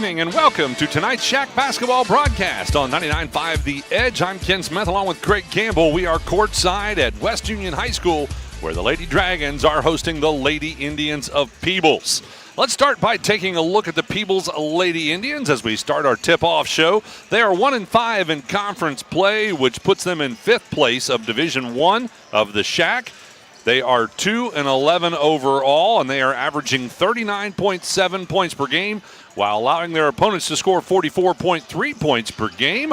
evening and welcome to tonight's Shack basketball broadcast on 99.5 The Edge. I'm Ken Smith along with Craig Campbell. We are courtside at West Union High School where the Lady Dragons are hosting the Lady Indians of Peebles. Let's start by taking a look at the Peebles Lady Indians as we start our tip-off show. They are 1-5 in conference play, which puts them in 5th place of Division I of the Shack. They are 2-11 overall, and they are averaging 39.7 points per game while allowing their opponents to score 44.3 points per game.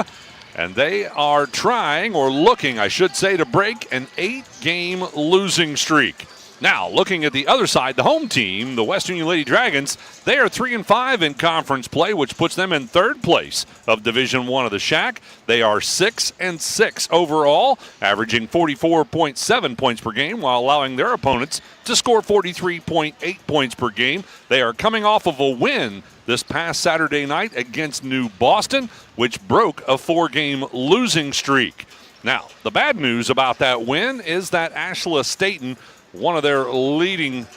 And they are trying, or looking, I should say, to break an 8-game losing streak. Now, looking at the other side, the home team, the West Union Lady Dragons, they are 3-5 in conference play, which puts them in 3rd place of Division I of the Shack. They are 6-6 overall, averaging 44.7 points per game while allowing their opponents to score 43.8 points per game. They are coming off of a win this past Saturday night against New Boston, which broke a 4-game losing streak. Now, the bad news about that win is that Ashla Staten, one of their leading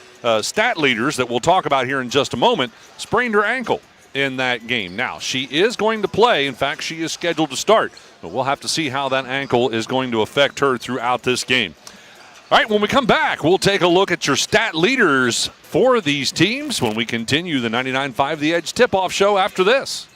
stat leaders that we'll talk about here in just a moment, sprained her ankle in that game. Now, she is going to play. In fact, she is scheduled to start. But we'll have to see how that ankle is going to affect her throughout this game. All right, when we come back, we'll take a look at your stat leaders for these teams when we continue the 99.5 The Edge tip-off show after this.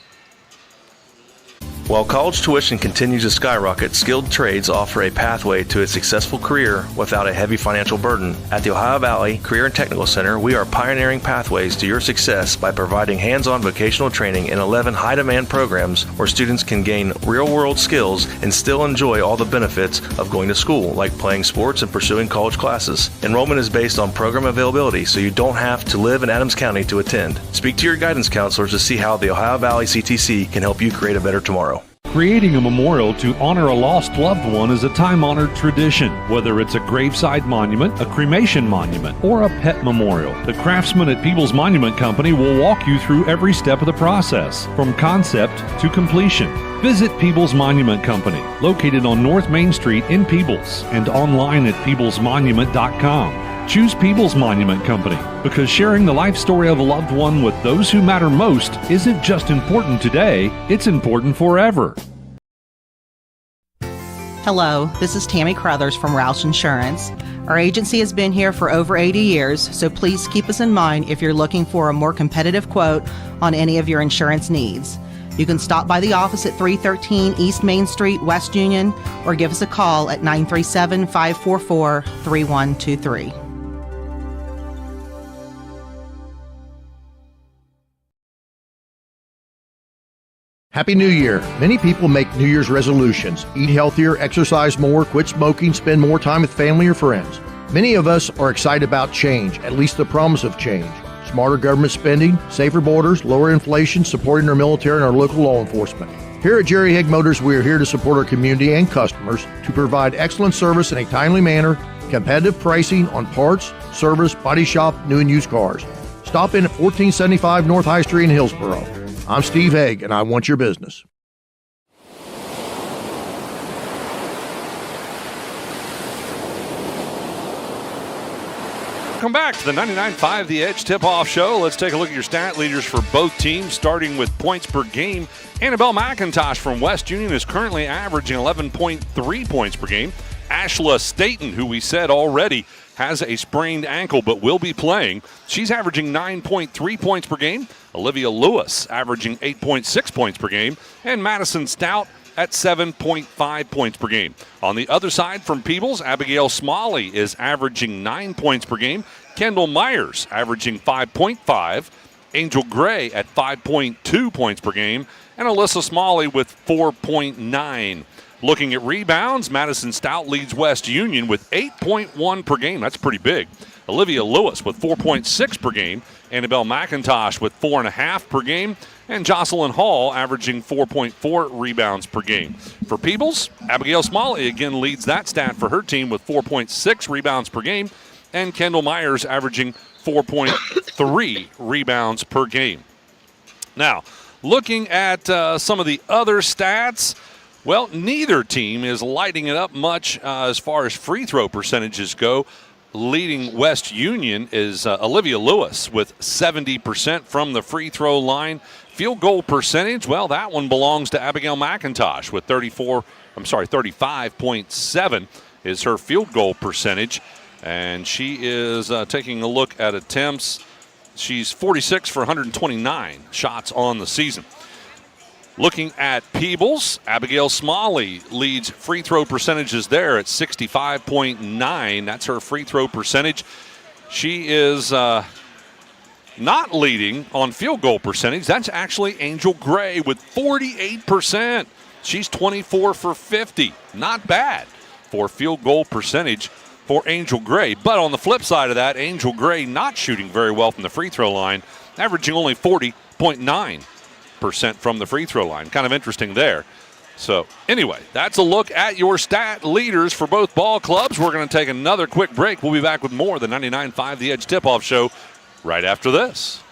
While college tuition continues to skyrocket, skilled trades offer a pathway to a successful career without a heavy financial burden. At the Ohio Valley Career and Technical Center, we are pioneering pathways to your success by providing hands-on vocational training in 11 high-demand programs where students can gain real-world skills and still enjoy all the benefits of going to school, like playing sports and pursuing college classes. Enrollment is based on program availability, so you don't have to live in Adams County to attend. Speak to your guidance counselors to see how the Ohio Valley CTC can help you create a better tomorrow. Creating a memorial to honor a lost loved one is a time-honored tradition. Whether it's a graveside monument, a cremation monument, or a pet memorial, the craftsmen at Peebles Monument Company will walk you through every step of the process, from concept to completion. Visit Peebles Monument Company, located on North Main Street in Peebles, and online at peeblesmonument.com. Choose Peebles Monument Company because sharing the life story of a loved one with those who matter most isn't just important today, it's important forever. Hello, this is Tammy Crothers from Roush Insurance. Our agency has been here for over 80 years, so please keep us in mind if you're looking for a more competitive quote on any of your insurance needs. You can stop by the office at 313 East Main Street, West Union, or give us a call at 937-544-3123. Happy New Year. Many people make New Year's resolutions. Eat healthier, exercise more, quit smoking, spend more time with family or friends. Many of us are excited about change, at least the promise of change. Smarter government spending, safer borders, lower inflation, supporting our military and our local law enforcement. Here at Jerry Haig Motors, we are here to support our community and customers to provide excellent service in a timely manner, competitive pricing on parts, service, body shop, new and used cars. Stop in at 1475 North High Street in Hillsboro. I'm Steve Haig, and I want your business. Welcome back to the 99.5 The Edge tip-off show. Let's take a look at your stat leaders for both teams, starting with points per game. Annabelle McIntosh from West Union is currently averaging 11.3 points per game. Ashla Staten, who we said already has a sprained ankle but will be playing, she's averaging 9.3 points per game. Olivia Lewis averaging 8.6 points per game. And Madison Stout at 7.5 points per game. On the other side from Peebles, Abigail Smalley is averaging 9 points per game. Kendall Myers averaging 5.5. Angel Gray at 5.2 points per game. And Alyssa Smalley with 4.9. Looking at rebounds, Madison Stout leads West Union with 8.1 per game. That's pretty big. Olivia Lewis with 4.6 per game. Annabelle McIntosh with 4.5 per game. And Jocelyn Hall averaging 4.4 rebounds per game. For Peebles, Abigail Smalley again leads that stat for her team with 4.6 rebounds per game. And Kendall Myers averaging 4.3 rebounds per game. Now, looking at some of the other stats, well, neither team is lighting it up much as far as free throw percentages go. leading West Union is Olivia Lewis with 70% from the free throw line. Field goal percentage, well, that one belongs to Abigail McIntosh with 35.7 is her field goal percentage. And she is taking a look at attempts. She's 46 for 129 shots on the season. Looking at Peebles, Abigail Smalley leads free throw percentages there at 65.9. That's her free throw percentage. She is not leading on field goal percentage. That's actually Angel Gray with 48%. She's 24 for 50. Not bad for field goal percentage for Angel Gray. But on the flip side of that, Angel Gray not shooting very well from the free throw line, averaging only 40.9% from the free throw line. Kind of interesting there. So anyway, that's a look at your stat leaders for both ball clubs. We're going to take another quick break. We'll be back with more of the 99.5 The Edge Tip-Off Show right after this.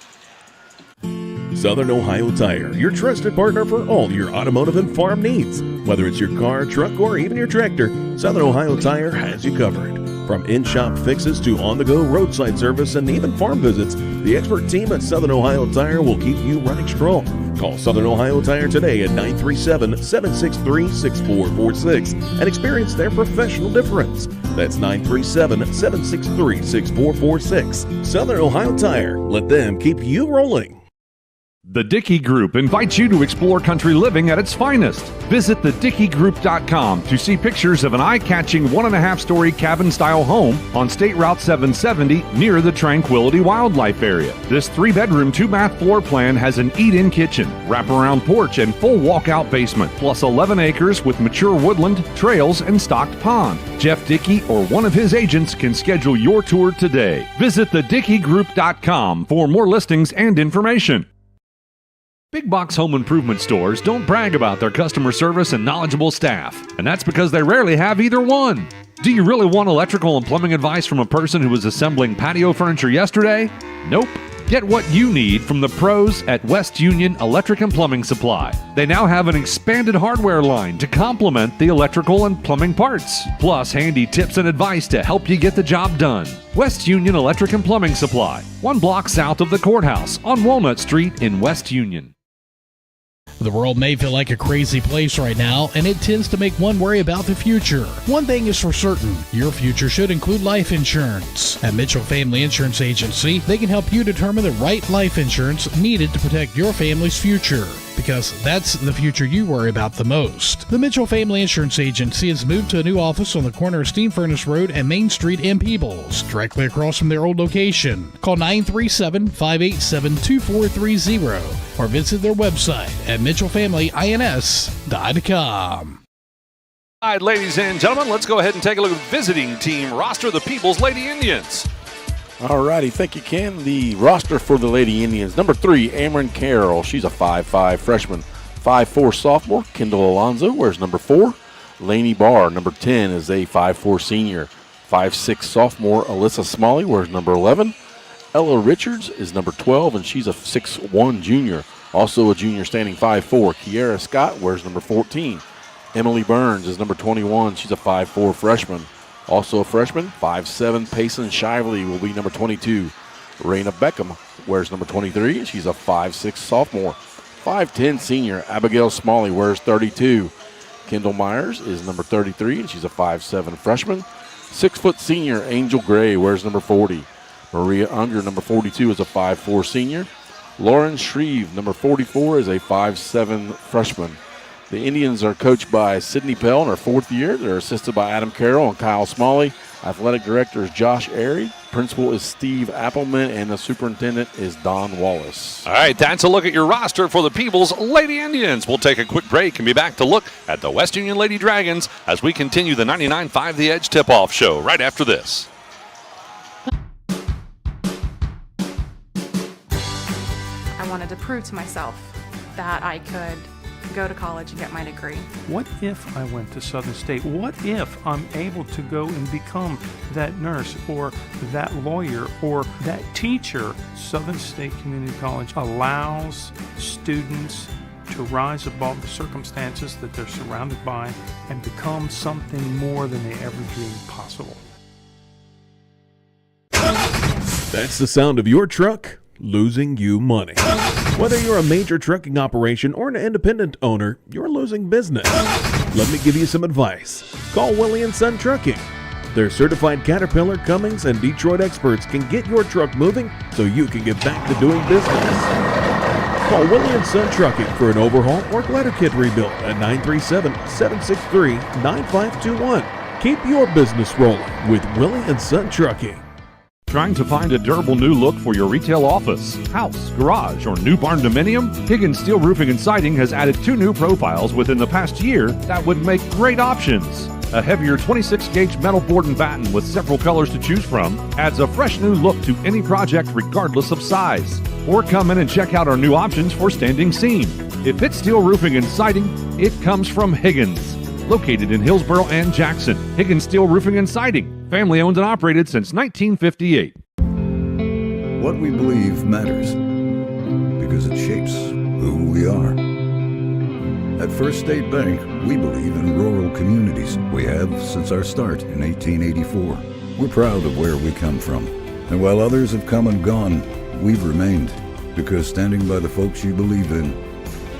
Southern Ohio Tire, your trusted partner for all your automotive and farm needs. Whether it's your car, truck, or even your tractor, Southern Ohio Tire has you covered. From in-shop fixes to on-the-go roadside service and even farm visits, the expert team at Southern Ohio Tire will keep you running strong. Call Southern Ohio Tire today at 937-763-6446 and experience their professional difference. That's 937-763-6446. Southern Ohio Tire. Let them keep you rolling. The Dickey Group invites you to explore country living at its finest. Visit thedickeygroup.com to see pictures of an eye-catching 1.5-story cabin-style home on State Route 770 near the Tranquility Wildlife Area. This 3-bedroom, 2-bath floor plan has an eat-in kitchen, wraparound porch, and full walkout basement, plus 11 acres with mature woodland, trails, and stocked pond. Jeff Dickey or one of his agents can schedule your tour today. Visit thedickeygroup.com for more listings and information. Big box home improvement stores don't brag about their customer service and knowledgeable staff, and that's because they rarely have either one. Do you really want electrical and plumbing advice from a person who was assembling patio furniture yesterday? Nope. Get what you need from the pros at West Union Electric and Plumbing Supply. They now have an expanded hardware line to complement the electrical and plumbing parts, plus handy tips and advice to help you get the job done. West Union Electric and Plumbing Supply, 1 block south of the courthouse on Walnut Street in West Union. The world may feel like a crazy place right now, and it tends to make one worry about the future. One thing is for certain, your future should include life insurance. At Mitchell Family Insurance Agency, they can help you determine the right life insurance needed to protect your family's future, because that's the future you worry about the most. The Mitchell Family Insurance Agency has moved to a new office on the corner of Steam Furnace Road and Main Street in Peebles, directly across from their old location. Call 937-587-2430 or visit their website at mitchellfamilyins.com. All right, ladies and gentlemen, let's go ahead and take a look at the visiting team roster, the Peebles Lady Indians. All righty, thank you, Ken. The roster for the Lady Indians. Number 3, Amron Carroll. She's a 5'5 freshman. 5'4 sophomore, Kendall Alonzo. Where's number 4? Lainey Barr. Number 10 is a 5'4 senior. 5'6 sophomore, Alyssa Smalley. Where's number 11? Ella Richards is number 12, and she's a 6'1 junior. Also a junior standing 5'4. Kiara Scott. Where's number 14? Emily Burns is number 21. She's a 5'4 freshman. Also a freshman, 5'7", Payson Shively will be number 22. Raina Beckham wears number 23. She's a 5'6 sophomore. 5'10 senior, Abigail Smalley wears 32. Kendall Myers is number 33, and she's a 5'7 freshman. 6' senior, Angel Gray wears number 40. Maria Unger, number 42, is a 5'4 senior. Lauren Shreve, number 44, is a 5'7 freshman. The Indians are coached by Sydney Pell in her 4th year. They're assisted by Adam Carroll and Kyle Smalley. Athletic director is Josh Airy. Principal is Steve Appleman, and the superintendent is Don Wallace. All right, that's a look at your roster for the Peebles Lady Indians. We'll take a quick break and be back to look at the West Union Lady Dragons as we continue the 99.5 The Edge Tip-Off Show right after this. I wanted to prove to myself that I could go to college and get my degree. What if I went to Southern State? What if I'm able to go and become that nurse or that lawyer or that teacher? Southern State Community College allows students to rise above the circumstances that they're surrounded by and become something more than they ever dreamed possible. That's the sound of your truck losing you money. Whether you're a major trucking operation or an independent owner, you're losing business. Let me give you some advice. Call Willie & Son Trucking. Their certified Caterpillar, Cummins, and Detroit experts can get your truck moving so you can get back to doing business. Call Willie & Son Trucking for an overhaul or glider kit rebuild at 937-763-9521. Keep your business rolling with Willie & Son Trucking. Trying to find a durable new look for your retail office, house, garage, or new barn dominium? Higgins Steel Roofing and Siding has added 2 new profiles within the past year that would make great options. A heavier 26-gauge metal board and batten with several colors to choose from adds a fresh new look to any project regardless of size. Or come in and check out our new options for standing seam. If it's steel roofing and siding, it comes from Higgins. Located in Hillsboro and Jackson, Higgins Steel Roofing and Siding. Family owned and operated since 1958. What we believe matters because it shapes who we are. At First State Bank, we believe in rural communities. We have since our start in 1884. We're proud of where we come from. And while others have come and gone, we've remained because standing by the folks you believe in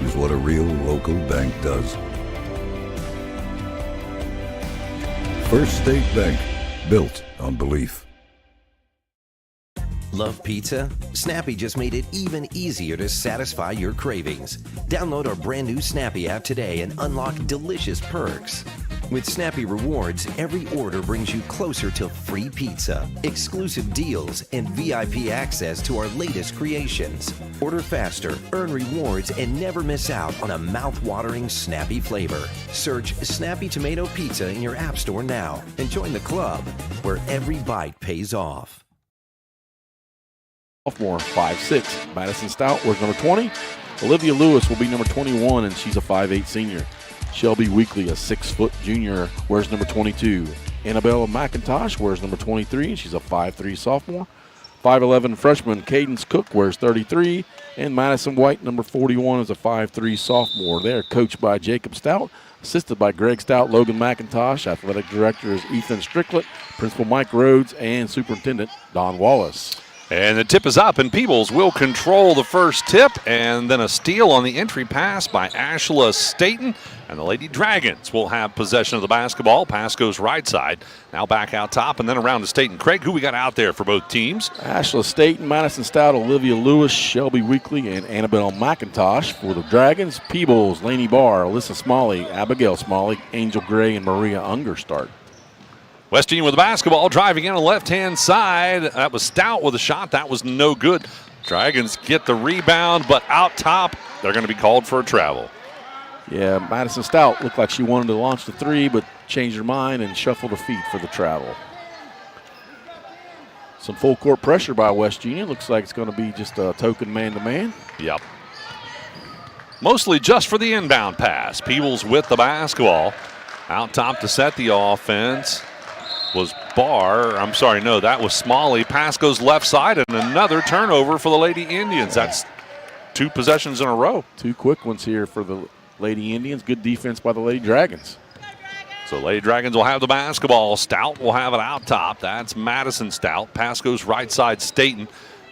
is what a real local bank does. First State Bank, built on belief. Love pizza? Snappy just made it even easier to satisfy your cravings. Download our brand new Snappy app today and unlock delicious perks. With Snappy Rewards, every order brings you closer to free pizza, exclusive deals, and VIP access to our latest creations. Order faster, earn rewards, and never miss out on a mouth-watering Snappy flavor. Search Snappy Tomato Pizza in your app store now and join the club where every bite pays off. Sophomore, 5'6". Madison Stout wears number 20. Olivia Lewis will be number 21, and she's a 5'8" senior. Shelby Weekly, a 6-foot junior, wears number 22. Annabella McIntosh wears number 23, and she's a 5'3" sophomore. 5'11" freshman Cadence Cook wears 33, and Madison White, number 41, is a 5'3" sophomore. They are coached by Jacob Stout, assisted by Greg Stout, Logan McIntosh. Athletic director is Ethan Stricklet, principal Mike Rhodes, and superintendent Don Wallace. And the tip is up, and Peebles will control the first tip, and then a steal on the entry pass by Ashla Staten. And the Lady Dragons will have possession of the basketball. Pass goes right side. Now back out top and then around to Staten. Craig, who we got out there for both teams? Ashla Staten, Madison Stout, Olivia Lewis, Shelby Weekly, and Annabelle McIntosh. For the Dragons, Peebles, Laney Barr, Alyssa Smalley, Abigail Smalley, Angel Gray, and Maria Unger start. West Union with the basketball, driving in on the left-hand side. That was Stout with a shot. That was no good. Dragons get the rebound, but out top, they're going to be called for a travel. Yeah, Madison Stout looked like she wanted to launch the three, but changed her mind and shuffled her feet for the travel. Some full court pressure by West Union. Looks like it's going to be just a token man-to-man. Yep. Mostly just for the inbound pass. Peebles with the basketball. Out top to set the offense was Barr. I'm sorry, no, that was Smalley. Pass goes left side, and another turnover for the Lady Indians. That's 2 possessions in a row. 2 quick ones here for the Lady Indians. Good defense by the Lady Dragons. So Lady Dragons will have the basketball. Stout will have it out top. That's Madison Stout. Pass goes right side, Staten.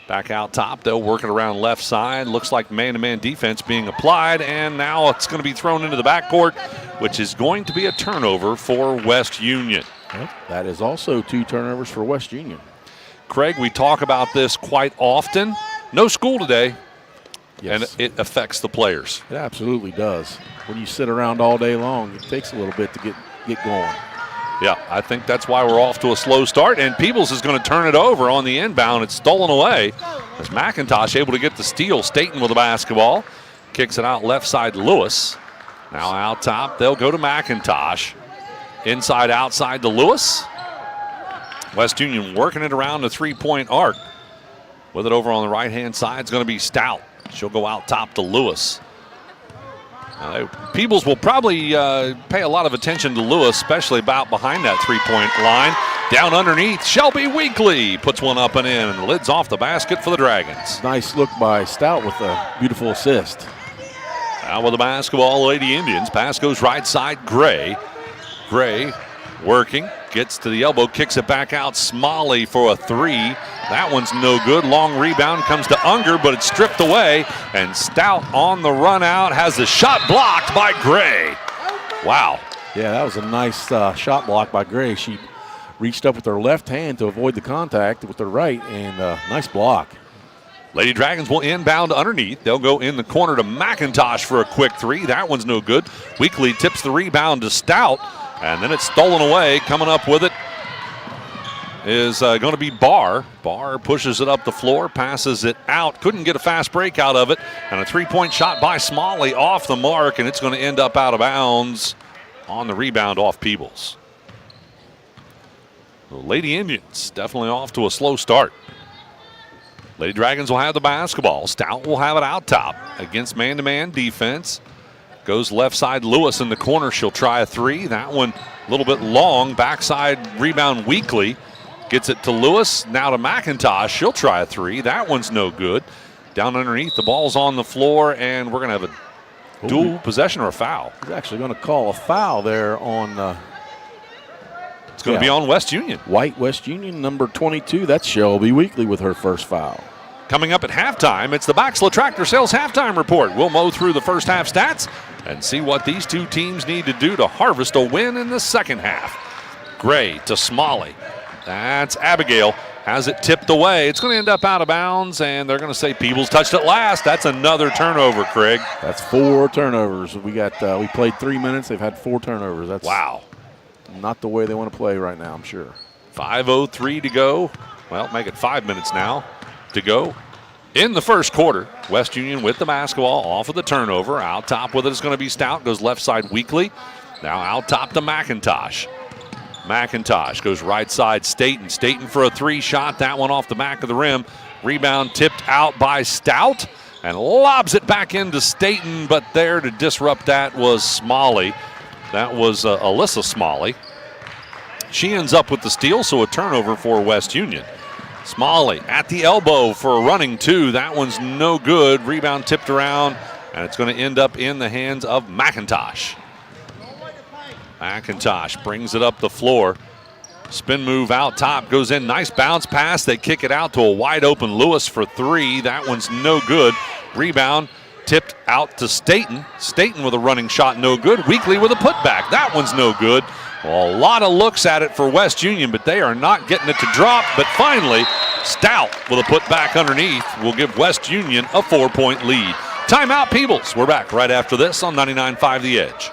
Back out top. They'll work it around left side. Looks like man-to-man defense being applied, and now it's going to be thrown into the backcourt, which is going to be a turnover for West Union. Yep. That is also 2 turnovers for West Union. Craig, we talk about this quite often. No school today, yes, and it affects the players. It absolutely does. When you sit around all day long, it takes a little bit to get going. Yeah, I think that's why we're off to a slow start, and Peebles is going to turn it over on the inbound. It's stolen away as McIntosh able to get the steal. Staten with the basketball. Kicks it out left side, Lewis. Now out top, they'll go to McIntosh. Inside, outside to Lewis. West Union working it around the three-point arc. With it over on the right-hand side is going to be Stout. She'll go out top to Lewis. Peebles will probably pay a lot of attention to Lewis, especially about behind that three-point line. Down underneath, Shelby Weekly puts one up and in, and lids off the basket for the Dragons. Nice look by Stout with a beautiful assist. Now with the basketball, Lady Indians. Pass goes right side, Gray. Gray working, gets to the elbow, kicks it back out. Smalley for a three. That one's no good. Long rebound comes to Unger, but it's stripped away. And Stout on the run out has the shot blocked by Gray. Wow. Yeah, that was a nice shot block by Gray. She reached up with her left hand to avoid the contact with her right, and nice block. Lady Dragons will inbound underneath. They'll go in the corner to McIntosh for a quick three. That one's no good. Weekly tips the rebound to Stout, and then it's stolen away. Coming up with it is going to be Barr. Barr pushes it up the floor, passes it out. Couldn't get a fast break out of it. And a three-point shot by Smalley off the mark, and it's going to end up out of bounds on the rebound off Peebles. The Lady Indians definitely off to a slow start. Lady Dragons will have the basketball. Stout will have it out top against man-to-man defense. Goes left side. Lewis in the corner. She'll try a three. That one a little bit long. Backside rebound Weekly. Gets it to Lewis. Now to McIntosh. She'll try a three. That one's no good. Down underneath. The ball's on the floor, and we're going to have a dual possession or a foul. He's actually going to call a foul there on... It's going to be on West Union. White West Union, number 22. That's Shelby Weekly with her first foul. Coming up at halftime, it's the Baxla Tractor Sales halftime report. We'll mow through the first half stats and see what these two teams need to do to harvest a win in the second half. Gray to Smalley. That's Abigail. Has it tipped away. It's going to end up out of bounds, and they're going to say Peebles touched it last. That's another turnover, Craig. That's 4 turnovers. We played 3 minutes. They've had 4 turnovers. That's wow. Not the way they want to play right now, I'm sure. 5:03 to go. Well, make it 5 minutes now to go in the first quarter. West Union with the basketball off of the turnover. Out top with it is going to be Stout. Goes left side Weekly. Now out top to McIntosh. McIntosh goes right side Staten. Staten for a three shot. That one off the back of the rim. Rebound tipped out by Stout and lobs it back into Staten, but there to disrupt that was Smalley. That was Alyssa Smalley. She ends up with the steal, so a turnover for West Union. Smalley at the elbow for a running two. That one's no good. Rebound tipped around, and it's going to end up in the hands of McIntosh. McIntosh brings it up the floor. Spin move out top, goes in. Nice bounce pass. They kick it out to a wide open Lewis for three. That one's no good. Rebound tipped out to Staten. Staten with a running shot, no good. Weekly with a putback. That one's no good. Well, a lot of looks at it for West Union, but they are not getting it to drop. But finally, Stout with a putback underneath will give West Union a 4-point lead. Timeout, Peebles. We're back right after this on 99.5 The Edge.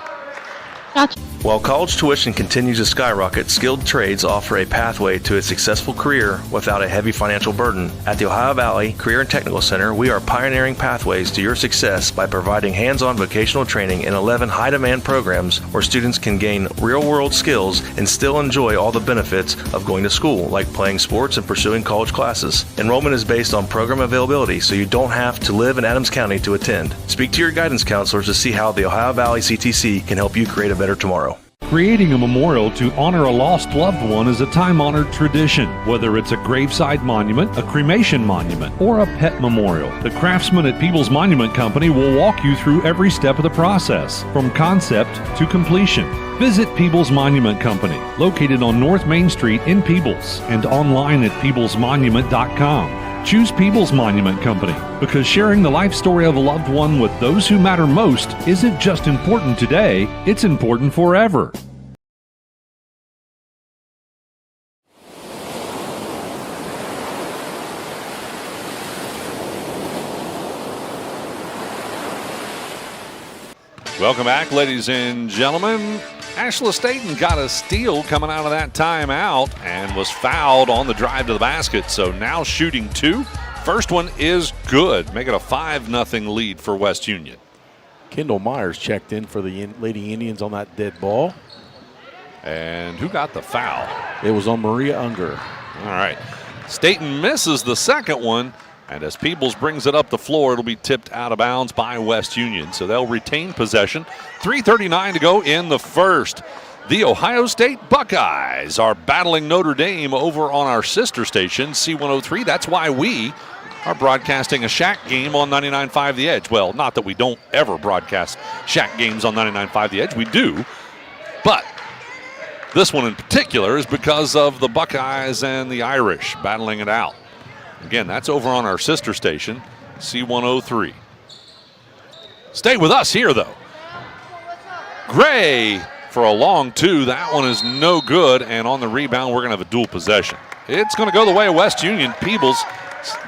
Gotcha. While college tuition continues to skyrocket, skilled trades offer a pathway to a successful career without a heavy financial burden. At the Ohio Valley Career and Technical Center, we are pioneering pathways to your success by providing hands-on vocational training in 11 high-demand programs where students can gain real-world skills and still enjoy all the benefits of going to school, like playing sports and pursuing college classes. Enrollment is based on program availability, so you don't have to live in Adams County to attend. Speak to your guidance counselors to see how the Ohio Valley CTC can help you create a better tomorrow. Creating a memorial to honor a lost loved one is a time-honored tradition. Whether it's a graveside monument, a cremation monument, or a pet memorial, the craftsmen at Peebles Monument Company will walk you through every step of the process, from concept to completion. Visit Peebles Monument Company, located on North Main Street in Peebles, and online at peeblesmonument.com. Choose Peebles Monument Company because sharing the life story of a loved one with those who matter most isn't just important today, it's important forever. Welcome back, ladies and gentlemen. Ashla Staten got a steal coming out of that timeout and was fouled on the drive to the basket. So now shooting two. First one is good. Make it a 5-0 lead for West Union. Kendall Myers checked in for the Lady Indians on that dead ball. And who got the foul? It was on Maria Unger. All right. Staten misses the second one. And as Peebles brings it up the floor, it'll be tipped out of bounds by West Union. So they'll retain possession. 3:39 to go in the first. The Ohio State Buckeyes are battling Notre Dame over on our sister station, C103. That's why we are broadcasting a Shack game on 99.5 The Edge. Well, not that we don't ever broadcast Shack games on 99.5 The Edge. We do. But this one in particular is because of the Buckeyes and the Irish battling it out. Again, that's over on our sister station, C103. Stay with us here, though. Gray for a long two. That one is no good, and on the rebound, we're going to have a dual possession. It's going to go the way of West Union. Peebles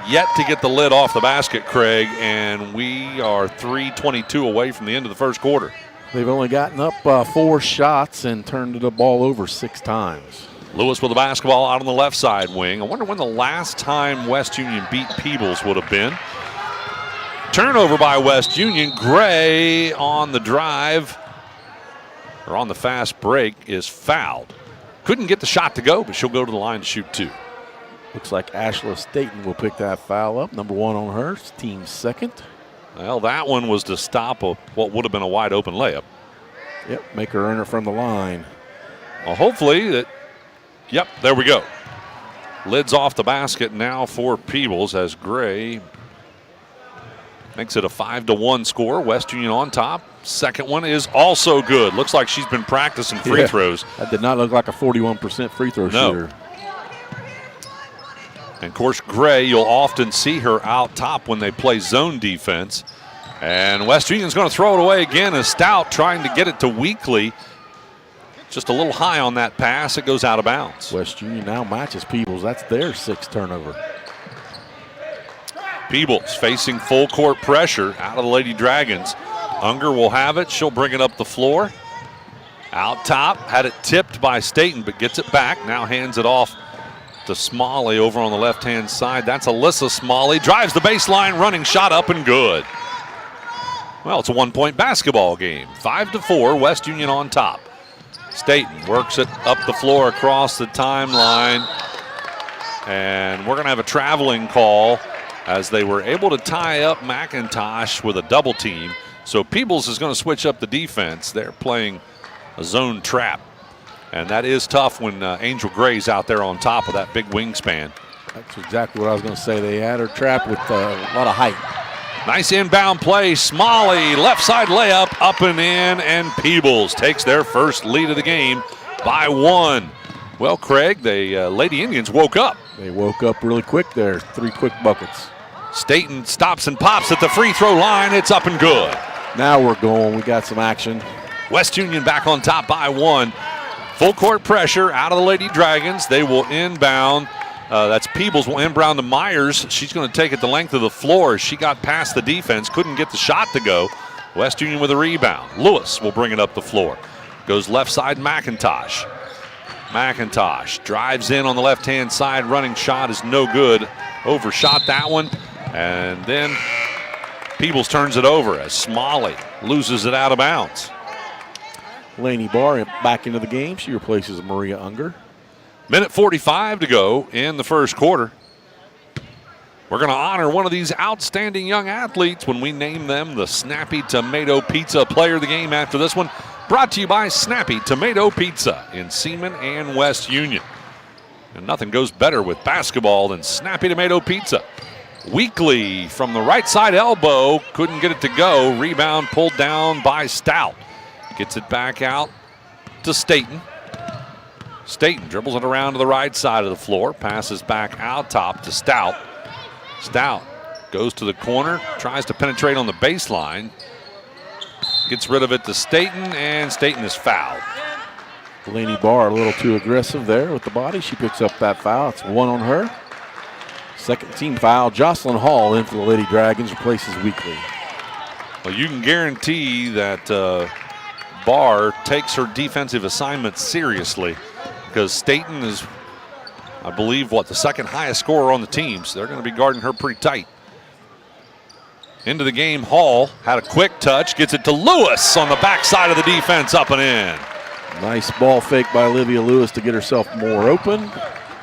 yet to get the lid off the basket, Craig, and we are 3:22 away from the end of the first quarter. They've only gotten up 4 shots and turned the ball over 6 times. Lewis with the basketball out on the left side wing. I wonder when the last time West Union beat Peebles would have been. Turnover by West Union. Gray on the drive, or on the fast break, is fouled. Couldn't get the shot to go, but she'll go to the line to shoot 2. Looks like Ashla Staten will pick that foul up. Number 1 on her, team second. Well, that one was to stop what would have been a wide open layup. Yep, make her earn it from the line. Well, hopefully that, yep, there we go. Lids off the basket now for Peebles as Gray makes it a 5-1 score. West Union on top. Second one is also good. Looks like she's been practicing free throws. That did not look like a 41% free throw shooter. And of course, Gray, you'll often see her out top when they play zone defense. And West Union's going to throw it away again as Stout trying to get it to Weekly. Just a little high on that pass. It goes out of bounds. West Union now matches Peebles. That's their 6th turnover. Peebles facing full court pressure out of the Lady Dragons. Unger will have it. She'll bring it up the floor. Out top. Had it tipped by Staten, but gets it back. Now hands it off to Smalley over on the left-hand side. That's Alyssa Smalley. Drives the baseline, running shot up and good. Well, it's a 1-point basketball game. 5-4, West Union on top. Staten works it up the floor across the timeline. And we're going to have a traveling call as they were able to tie up McIntosh with a double team. So Peebles is going to switch up the defense. They're playing a zone trap. And that is tough when Angel Gray's out there on top of that big wingspan. That's exactly what I was going to say. They had her trapped with a lot of height. Nice inbound play. Smalley, left side layup, up and in, and Peebles takes their first lead of the game by 1. Well, Craig, the Lady Indians woke up. They woke up really quick there. 3 quick buckets. Staten stops and pops at the free throw line. It's up and good. Now we're going. We got some action. West Union back on top by 1. Full court pressure out of the Lady Dragons. They will inbound. That's Peebles will inbound to Myers. She's going to take it the length of the floor. She got past the defense, couldn't get the shot to go. West Union with a rebound. Lewis will bring it up the floor. Goes left side, McIntosh. McIntosh drives in on the left-hand side. Running shot is no good. Overshot that one. And then Peebles turns it over as Smalley loses it out of bounds. Laney Barr back into the game. She replaces Maria Unger. Minute 45 to go in the first quarter. We're going to honor one of these outstanding young athletes when we name them the Snappy Tomato Pizza Player of the Game after this one. Brought to you by Snappy Tomato Pizza in Seaman and West Union. And nothing goes better with basketball than Snappy Tomato Pizza. Weekly from the right side elbow. Couldn't get it to go. Rebound pulled down by Stout. Gets it back out to Staten. Staten dribbles it around to the right side of the floor. Passes back out top to Stout. Stout goes to the corner. Tries to penetrate on the baseline. Gets rid of it to Staten, and Staten is fouled. Laney Barr a little too aggressive there with the body. She picks up that foul. It's 1 on her. Second team foul. Jocelyn Hall in for the Lady Dragons, replaces Weekly. Well, you can guarantee that Barr takes her defensive assignment seriously because Staten is, I believe, the second highest scorer on the team, so they're going to be guarding her pretty tight. Into the game, Hall had a quick touch, gets it to Lewis on the backside of the defense, up and in. Nice ball fake by Olivia Lewis to get herself more open.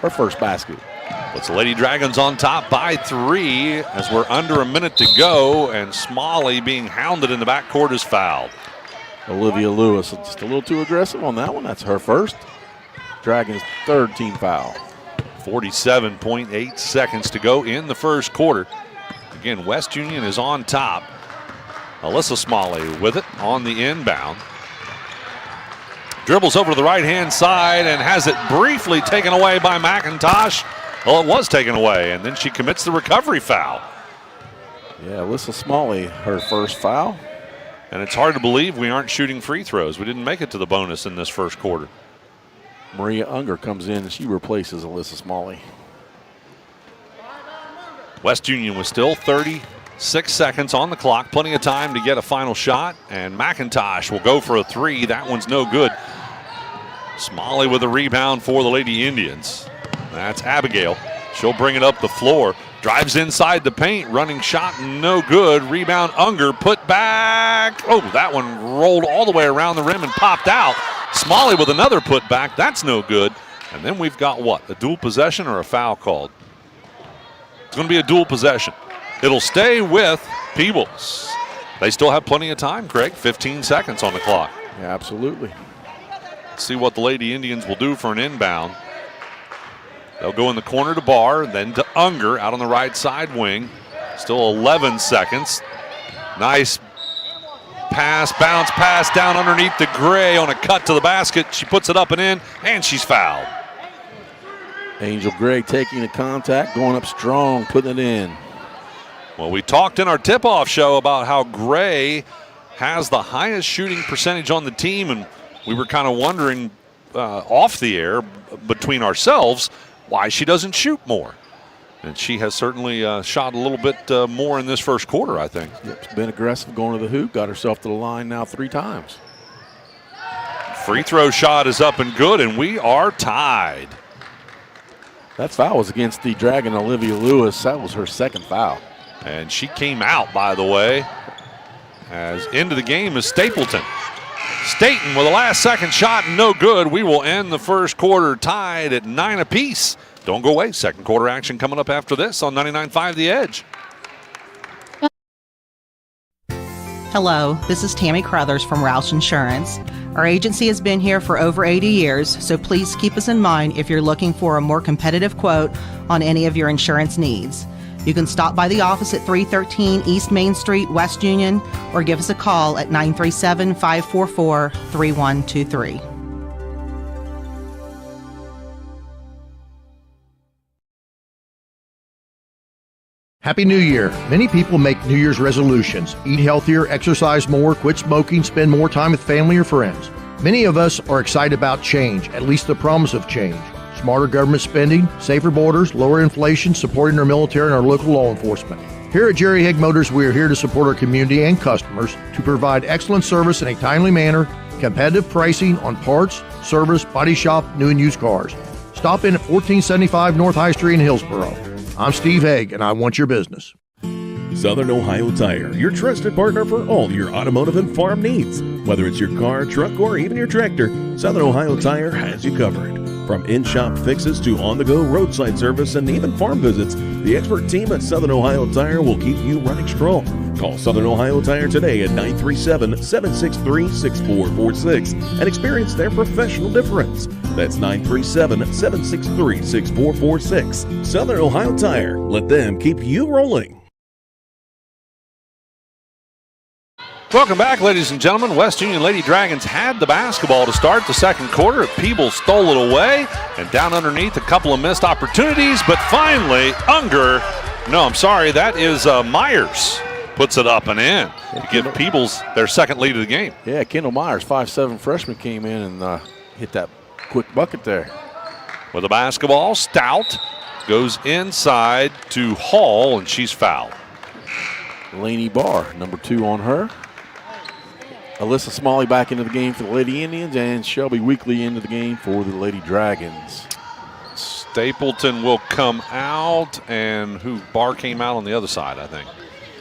Her first basket. Puts the Lady Dragons on top by 3 as we're under a minute to go, and Smalley being hounded in the backcourt is fouled. Olivia Lewis just a little too aggressive on that one. That's her first. Dragons' third team foul. 47.8 seconds to go in the first quarter. Again, West Union is on top. Alyssa Smalley with it on the inbound. Dribbles over to the right-hand side and has it briefly taken away by McIntosh. Well, it was taken away, and then she commits the recovery foul. Yeah, Alyssa Smalley, her first foul. And it's hard to believe we aren't shooting free throws. We didn't make it to the bonus in this first quarter. Maria Unger comes in and she replaces Alyssa Smalley. West Union was still 36 seconds on the clock. Plenty of time to get a final shot. And McIntosh will go for a three. That one's no good. Smalley with a rebound for the Lady Indians. That's Abigail. She'll bring it up the floor. Drives inside the paint. Running shot, no good. Rebound Unger, put back. Oh, that one rolled all the way around the rim and popped out. Smalley with another put back. That's no good. And then we've got what? A dual possession or a foul called? It's going to be a dual possession. It'll stay with Peebles. They still have plenty of time, Craig. 15 seconds on the clock. Yeah, absolutely. Let's see what the Lady Indians will do for an inbound. They'll go in the corner to Barr, then to Unger out on the right side wing. Still 11 seconds. Nice pass, bounce pass down underneath the Gray on a cut to the basket. She puts it up and in, and she's fouled. Angel Gray taking the contact, going up strong, putting it in. Well, we talked in our tip-off show about how Gray has the highest shooting percentage on the team, and we were kind of wondering off the air between ourselves why she doesn't shoot more. And she has certainly shot a little bit more in this first quarter, I think. Yep, been aggressive going to the hoop, got herself to the line now 3 times. Free throw shot is up and good, and we are tied. That foul was against the Dragon, Olivia Lewis. That was her second foul. And she came out, by the way, as into the game is Stapleton. Staten with a last-second shot, no good. We will end the first quarter tied at 9 apiece. Don't go away. Second quarter action coming up after this on 99.5 The Edge. Hello, this is Tammy Crothers from Roush Insurance. Our agency has been here for over 80 years, so please keep us in mind if you're looking for a more competitive quote on any of your insurance needs. You can stop by the office at 313 East Main Street, West Union, or give us a call at 937-544-3123. Happy New Year. Many people make New Year's resolutions. Eat healthier, exercise more, quit smoking, spend more time with family or friends. Many of us are excited about change, at least the promise of change. Smarter government spending, safer borders, lower inflation, supporting our military and our local law enforcement. Here at Jerry Haig Motors, we are here to support our community and customers to provide excellent service in a timely manner, competitive pricing on parts, service, body shop, new and used cars. Stop in at 1475 North High Street in Hillsboro. I'm Steve Haig, and I want your business. Southern Ohio Tire, your trusted partner for all your automotive and farm needs. Whether it's your car, truck, or even your tractor, Southern Ohio Tire has you covered. From in-shop fixes to on-the-go roadside service and even farm visits, the expert team at Southern Ohio Tire will keep you running strong. Call Southern Ohio Tire today at 937-763-6446 and experience their professional difference. That's 937-763-6446. Southern Ohio Tire. Let them keep you rolling. Welcome back, ladies and gentlemen. West Union Lady Dragons had the basketball to start the second quarter. Peebles stole it away, and down underneath a couple of missed opportunities, but finally that is Myers puts it up and in to give Peebles their second lead of the game. Yeah, Kendall Myers, 5'7" freshman, came in and hit that quick bucket there. With the basketball, Stout goes inside to Hall, and she's fouled. Laney Barr, number 2 on her. Alyssa Smalley back into the game for the Lady Indians, and Shelby Weekly into the game for the Lady Dragons. Stapleton will come out, and Barr came out on the other side, I think.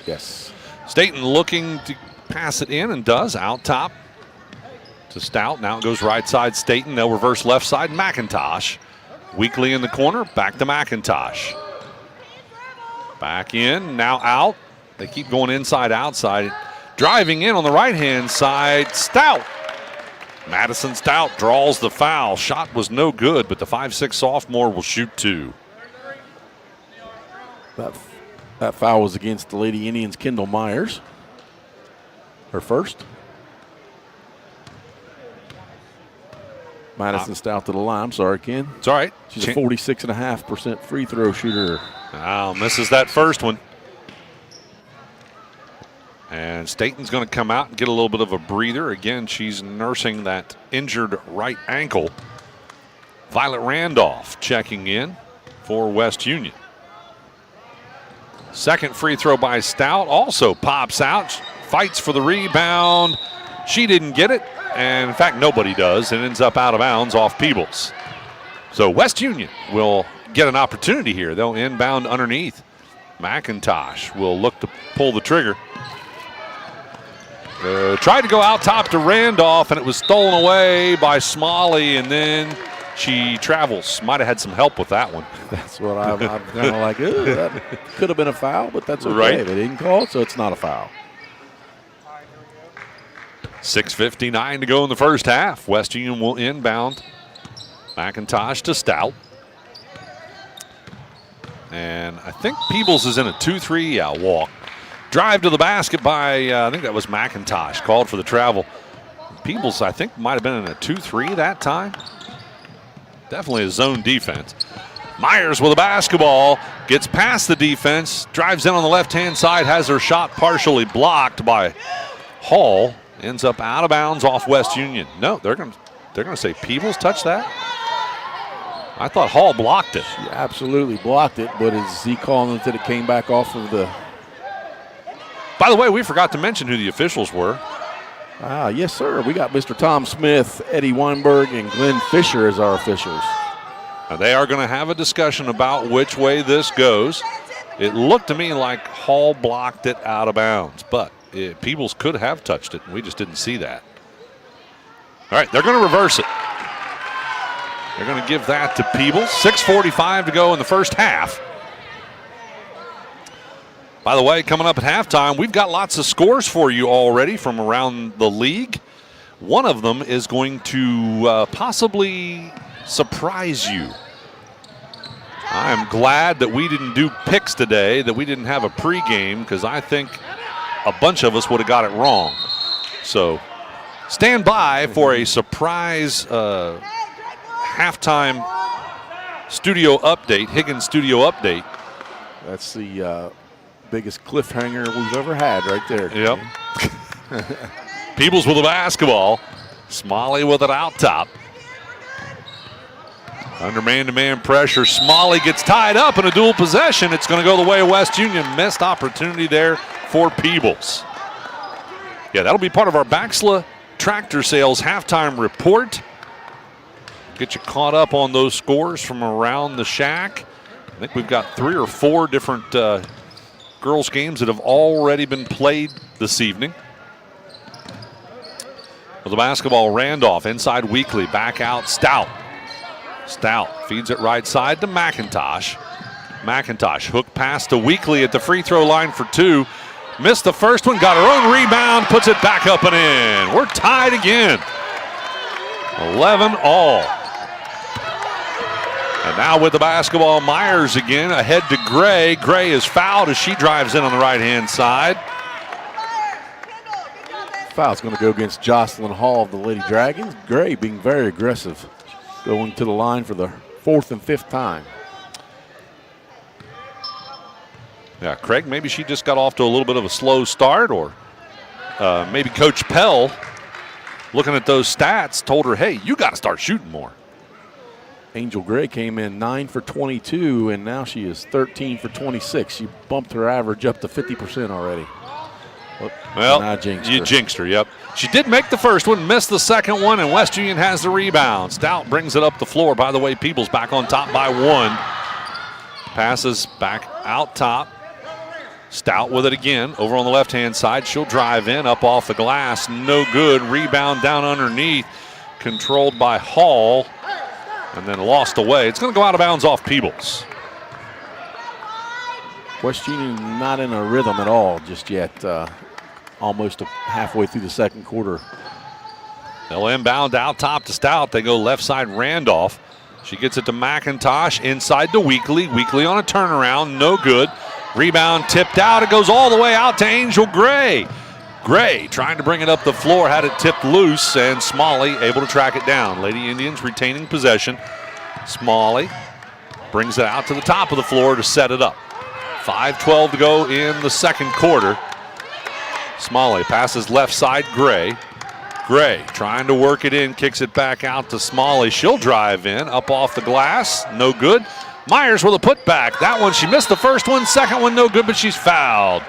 Yes. Staten looking to pass it in, and does, out top to Stout. Now it goes right side Staten. They'll reverse left side McIntosh. Weekly in the corner, back to McIntosh. Back in, now out. They keep going inside, outside. Driving in on the right-hand side, Stout. Madison Stout draws the foul. Shot was no good, but the 5'6" sophomore will shoot 2. That foul was against the Lady Indians' Kendall Myers. Her first. Madison Stout to the line. I'm sorry, Ken. It's all right. She's a 46.5% free throw shooter. Oh, misses that first one. And Staten's going to come out and get a little bit of a breather. Again, she's nursing that injured right ankle. Violet Randolph checking in for West Union. Second free throw by Stout also pops out, fights for the rebound. She didn't get it, and in fact, nobody does, and ends up out of bounds off Peebles. So West Union will get an opportunity here. They'll inbound underneath. McIntosh will look to pull the trigger. Tried to go out top to Randolph, and it was stolen away by Smalley, and then she travels. Might have had some help with that one. That's what I'm kind of like, that could have been a foul, but that's okay. Right. They didn't call it, so it's not a foul. 6:59 to go in the first half. West Union will inbound. McIntosh to Stout. And I think Peebles is in a 2-3 walk. Drive to the basket by, I think that was McIntosh, called for the travel. Peebles, I think, might have been in a 2-3 that time. Definitely a zone defense. Myers with a basketball, gets past the defense, drives in on the left-hand side, has her shot partially blocked by Hall, ends up out of bounds off West Union. No, they're going to say Peebles touched that? I thought Hall blocked it. She absolutely blocked it, but is he calling it that it came back off of the... By the way, we forgot to mention who the officials were. Yes, sir. We got Mr. Tom Smith, Eddie Weinberg, and Glenn Fisher as our officials. Now they are going to have a discussion about which way this goes. It looked to me like Hall blocked it out of bounds, but Peebles could have touched it, and we just didn't see that. All right, they're going to reverse it. They're going to give that to Peebles. 6:45 to go in the first half. By the way, coming up at halftime, we've got lots of scores for you already from around the league. One of them is going to possibly surprise you. I'm glad that we didn't do picks today, that we didn't have a pregame, because I think a bunch of us would have got it wrong. So stand by for a surprise halftime studio update, Higgins studio update. That's the biggest cliffhanger we've ever had right there. Yep. Peebles with the basketball. Smalley with it out top. Under man-to-man pressure, Smalley gets tied up in a dual possession. It's going to go the way of West Union. Missed opportunity there for Peebles. Yeah, that'll be part of our Baxla Tractor Sales halftime report. Get you caught up on those scores from around the shack. I think we've got 3 or 4 different girls games that have already been played this evening. With the basketball, Randolph inside Weekly, back out Stout. Stout feeds it right side to McIntosh. McIntosh hook pass to Weekly at the free throw line for 2. Missed the first one, got her own rebound, puts it back up and in. We're tied again. 11 all. And now with the basketball, Myers again ahead to Gray. Gray is fouled as she drives in on the right-hand side. Foul's going to go against Jocelyn Hall of the Lady Dragons. Gray being very aggressive, going to the line for the 4th and 5th time. Yeah, Craig, maybe she just got off to a little bit of a slow start, or maybe Coach Pell, looking at those stats, told her, hey, you got to start shooting more. Angel Gray came in 9 for 22, and now she is 13 for 26. She bumped her average up to 50% already. Well, you jinxed her, yep. She did make the first one, missed the second one, and West Union has the rebound. Stout brings it up the floor. By the way, Peebles back on top by 1. Passes back out top. Stout with it again. Over on the left-hand side, she'll drive in, up off the glass. No good. Rebound down underneath. Controlled by Hall. And then lost away. It's going to go out of bounds off Peebles. West Union not in a rhythm at all just yet. Almost halfway through the second quarter. They'll inbound out top to Stout. They go left side Randolph. She gets it to McIntosh inside to Weekly. Weekly on a turnaround. No good. Rebound tipped out. It goes all the way out to Angel Gray. Gray trying to bring it up the floor, had it tipped loose, and Smalley able to track it down. Lady Indians retaining possession. Smalley brings it out to the top of the floor to set it up. 5:12 to go in the second quarter. Smalley passes left side, Gray. Gray trying to work it in, kicks it back out to Smalley. She'll drive in, up off the glass, no good. Myers with a putback. That one, she missed the first one, second one no good, but she's fouled.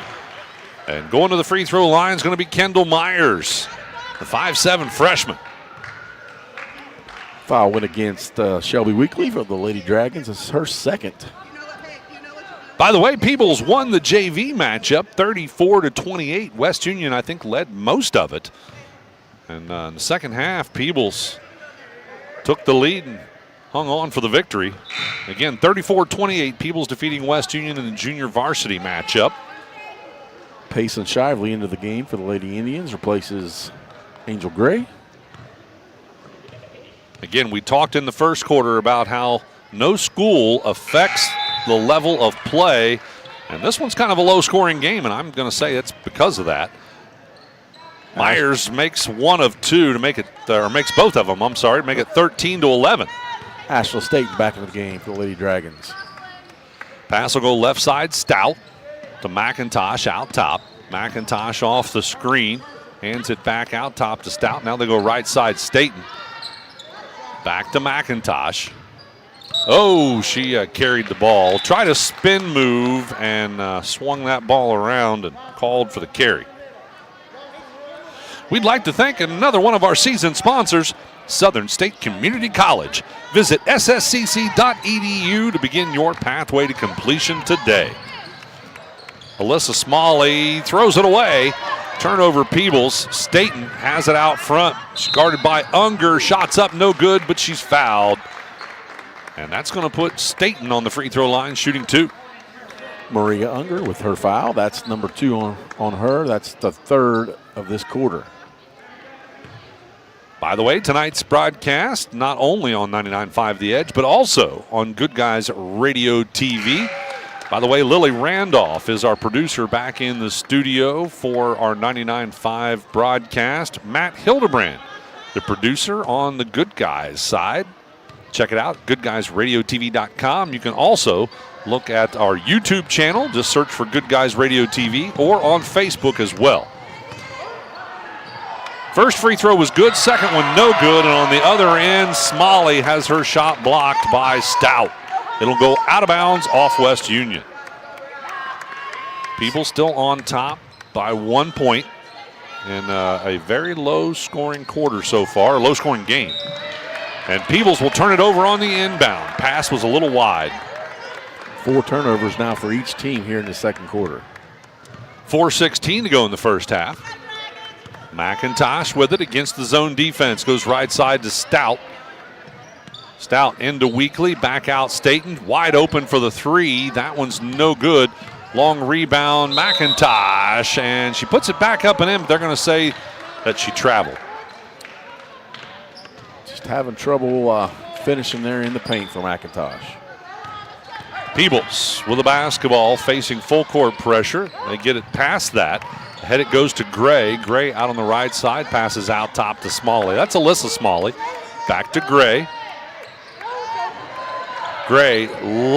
And going to the free throw line is going to be Kendall Myers, the 5'7" freshman. Foul went against Shelby Weekly for the Lady Dragons. It's her second. By the way, Peebles won the JV matchup 34-28. West Union, I think, led most of it. And in the second half, Peebles took the lead and hung on for the victory. Again, 34-28, Peebles defeating West Union in the junior varsity matchup. Payson Shively into the game for the Lady Indians, replaces Angel Gray. Again, we talked in the first quarter about how no school affects the level of play. And this one's kind of a low-scoring game, and I'm going to say it's because of that. Myers makes one of two to make it, or makes both of them, I'm sorry, to make it 13-11. Asheville State back in the game for the Lady Dragons. Pass will go left side, Stout to McIntosh out top. McIntosh off the screen, hands it back out top to Stout. Now they go right side, Staten. Back to McIntosh. Oh, she carried the ball. Tried a spin move and swung that ball around and called for the carry. We'd like to thank another one of our season sponsors, Southern State Community College. Visit sscc.edu to begin your pathway to completion today. Alyssa Smalley throws it away. Turnover Peebles. Staten has it out front. She's guarded by Unger. Shots up, no good, but she's fouled. And that's going to put Staten on the free throw line, shooting two. Maria Unger with her foul. That's number 2 on her. That's the third of this quarter. By the way, tonight's broadcast, not only on 99.5 The Edge, but also on Good Guys Radio TV. By the way, Lily Randolph is our producer back in the studio for our 99.5 broadcast. Matt Hildebrand, the producer on the Good Guys side. Check it out, goodguysradiotv.com. You can also look at our YouTube channel. Just search for Good Guys Radio TV, or on Facebook as well. First free throw was good, second one no good, and on the other end, Smalley has her shot blocked by Stout. It'll go out of bounds off West Union. People still on top by 1 point in a very low-scoring quarter so far, a low-scoring game. And Peebles will turn it over on the inbound. Pass was a little wide. 4 turnovers now for each team here in the second quarter. 4:16 to go in the first half. McIntosh with it against the zone defense. Goes right side to Stout. Stout into Weekly, back out Staten. Wide open for the three. That one's no good. Long rebound, McIntosh, and she puts it back up and in, but they're going to say that she traveled. Just having trouble finishing there in the paint for McIntosh. Peebles with the basketball, facing full court pressure. They get it past that. Ahead it goes to Gray. Gray out on the right side, passes out top to Smalley. That's Alyssa Smalley. Back to Gray. Gray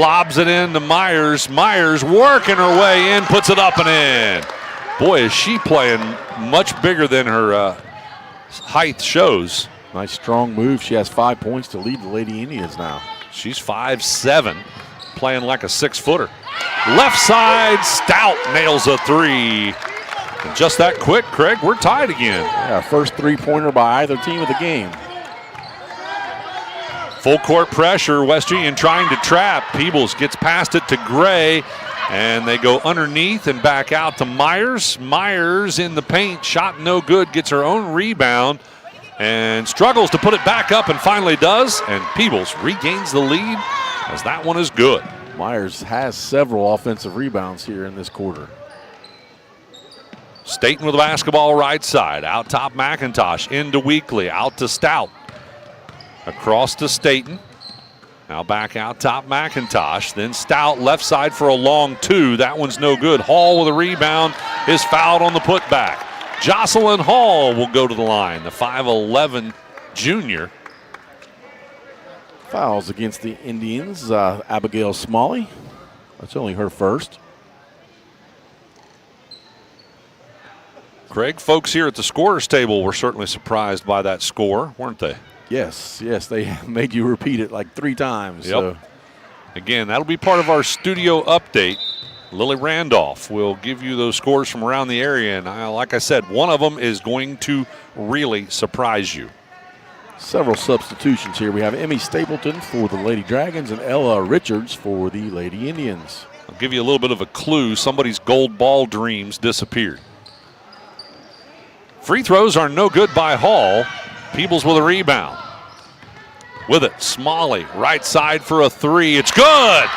lobs it in to Myers. Myers working her way in, puts it up and in. Boy, is she playing much bigger than her height shows. Nice strong move. She has 5 points to lead the Lady Indians now. She's 5'7", playing like a 6-footer. Left side, Stout nails a three. And just that quick, Craig, we're tied again. Yeah, first three-pointer by either team of the game. Full court pressure, West Union trying to trap. Peebles gets past it to Gray, and they go underneath and back out to Myers. Myers in the paint, shot no good, gets her own rebound, and struggles to put it back up and finally does, and Peebles regains the lead as that one is good. Myers has several offensive rebounds here in this quarter. Staten with the basketball right side. Out top McIntosh. Into Weekly. Out to Stout. Across to Staten. Now back out top McIntosh. Then Stout left side for a long two. That one's no good. Hall with a rebound is fouled on the putback. Jocelyn Hall will go to the line, the 5'11 junior. Fouls against the Indians. Abigail Smalley. That's only her first. Craig, folks here at the scorer's table were certainly surprised by that score, weren't they? Yes, they made you repeat it like 3 times. Yep. So. Again, that'll be part of our studio update. Lily Randolph will give you those scores from around the area, and like I said, one of them is going to really surprise you. Several substitutions here. We have Emmy Stapleton for the Lady Dragons and Ella Richards for the Lady Indians. I'll give you a little bit of a clue. Somebody's gold ball dreams disappeared. Free throws are no good by Hall. Peebles with a rebound. With it, Smalley, right side for a 3. It's good!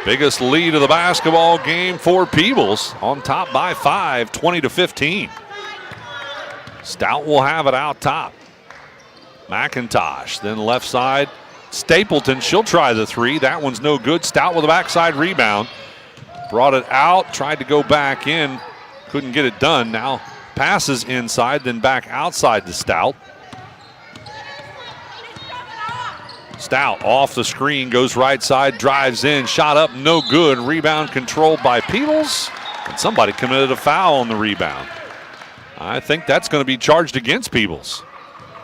Biggest lead of the basketball game for Peebles, on top by 5, 20-15. Stout will have it out top. McIntosh, then left side, Stapleton, she'll try the 3. That one's no good. Stout with a backside rebound. Brought it out, tried to go back in, couldn't get it done. Now passes inside, then back outside to Stout. Stout off the screen, goes right side, drives in, shot up, no good. Rebound controlled by Peebles, and somebody committed a foul on the rebound. I think that's going to be charged against Peebles.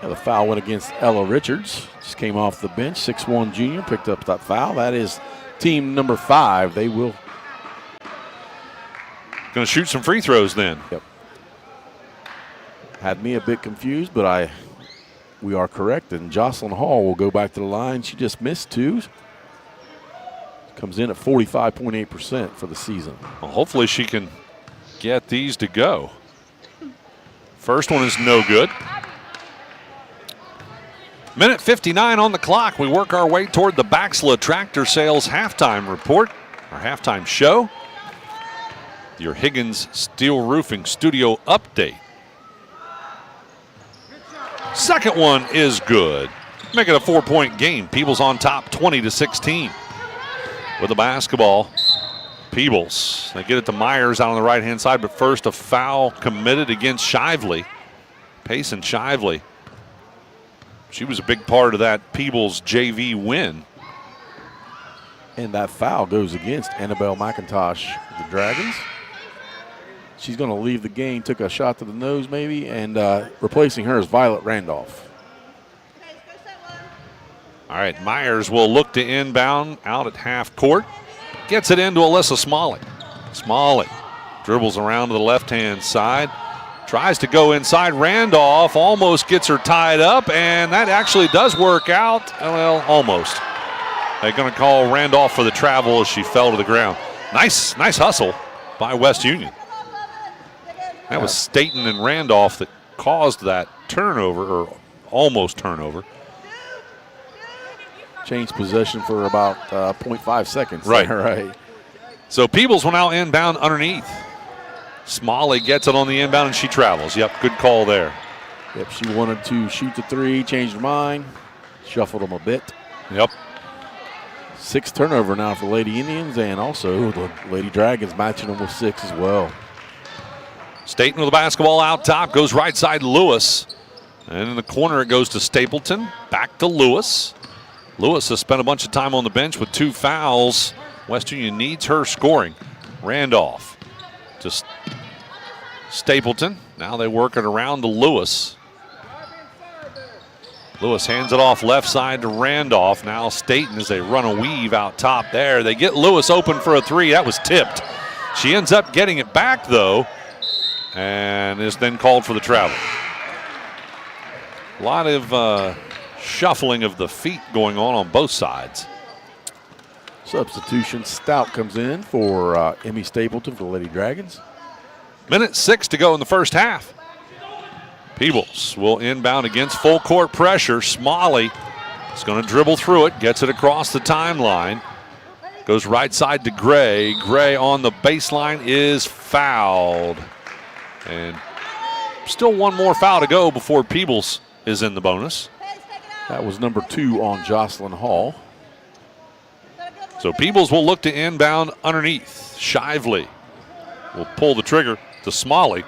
Yeah, the foul went against Ella Richards. Just came off the bench, 6'1 junior, picked up that foul. That is team number 5. They will. Going to shoot some free throws then. Yep. Had me a bit confused, but we are correct, and Jocelyn Hall will go back to the line. She just missed 2. Comes in at 45.8% for the season. Well, hopefully she can get these to go. First one is no good. Minute 59 on the clock. We work our way toward the Baxla Tractor Sales halftime report, our halftime show. Your Higgins Steel Roofing Studio update. Second one is good. Make it a 4-point game. Peebles on top, 20-16. With the basketball, Peebles. They get it to Myers out on the right-hand side, but first a foul committed against Shively. Payson Shively. She was a big part of that Peebles JV win. And that foul goes against Annabelle McIntosh of the Dragons. She's going to leave the game, took a shot to the nose maybe, and replacing her is Violet Randolph. All right, Myers will look to inbound out at half court. Gets it into Alyssa Smalley. Smalley dribbles around to the left-hand side. Tries to go inside. Randolph almost gets her tied up, and that actually does work out. Well, almost. They're going to call Randolph for the travel as she fell to the ground. Nice hustle by West Union. That was Staten and Randolph that caused that turnover, or almost turnover. Changed possession for about 0.5 seconds. Right. Right. So Peebles will now inbound underneath. Smalley gets it on the inbound, and she travels. Yep, good call there. Yep, she wanted to shoot the 3, changed her mind, shuffled them a bit. Yep. 6 turnover now for the Lady Indians, and also the Lady Dragons matching them with 6 as well. Staten with the basketball out top, goes right side Lewis. And in the corner it goes to Stapleton, back to Lewis. Lewis has spent a bunch of time on the bench with 2 fouls. West Union needs her scoring. Randolph to Stapleton. Now they work it around to Lewis. Lewis hands it off left side to Randolph. Now Staten as they run a weave out top there. They get Lewis open for a 3. That was tipped. She ends up getting it back though, and is then called for the travel. A lot of shuffling of the feet going on both sides. Substitution, Stout comes in for Emmy Stapleton for the Lady Dragons. Minute 6 to go in the first half. Peebles will inbound against full court pressure. Smalley is going to dribble through it, gets it across the timeline. Goes right side to Gray. Gray on the baseline is fouled. And still one more foul to go before Peebles is in the bonus. That was number 2 on Jocelyn Hall. So Peebles will look to inbound underneath. Shively will pull the trigger to Smalley.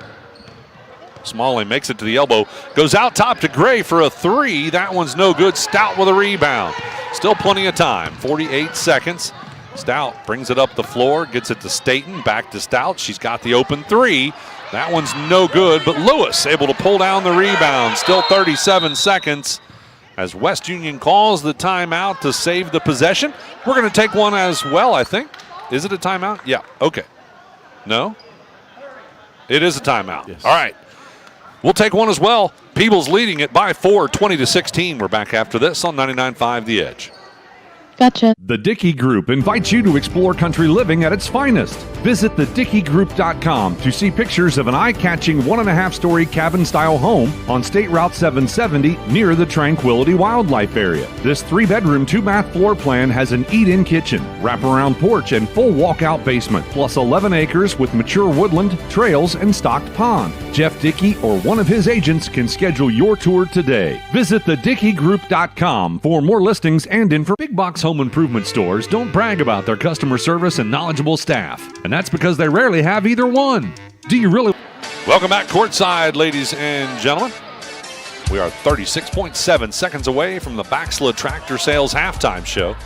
Smalley makes it to the elbow, goes out top to Gray for a three. That one's no good. Stout with a rebound. Still plenty of time, 48 seconds. Stout brings it up the floor, gets it to Staten, back to Stout. She's got the open three. That one's no good, but Lewis able to pull down the rebound. Still 37 seconds as West Union calls the timeout to save the possession. We're going to take one as well, I think. Is it a timeout? Yeah, okay. No? It is a timeout. Yes. All right. We'll take one as well. Peebles leading it by 4, 20-16. We're back after this on 99.5 The Edge. Gotcha. The Dickey Group invites you to explore country living at its finest. Visit thedickeygroup.com to see pictures of an eye-catching 1.5-story cabin-style home on State Route 770 near the Tranquility Wildlife Area. This 3-bedroom, 2-bath floor plan has an eat-in kitchen, wraparound porch, and full walkout basement, plus 11 acres with mature woodland, trails, and stocked pond. Jeff Dickey or one of his agents can schedule your tour today. Visit thedickeygroup.com for more listings and info. Big box home improvement stores don't brag about their customer service and knowledgeable staff, and that's because they rarely have either one. Do you really? Welcome back courtside, ladies and gentlemen. We are 36.7 seconds away from the Baxla Tractor Sales halftime show.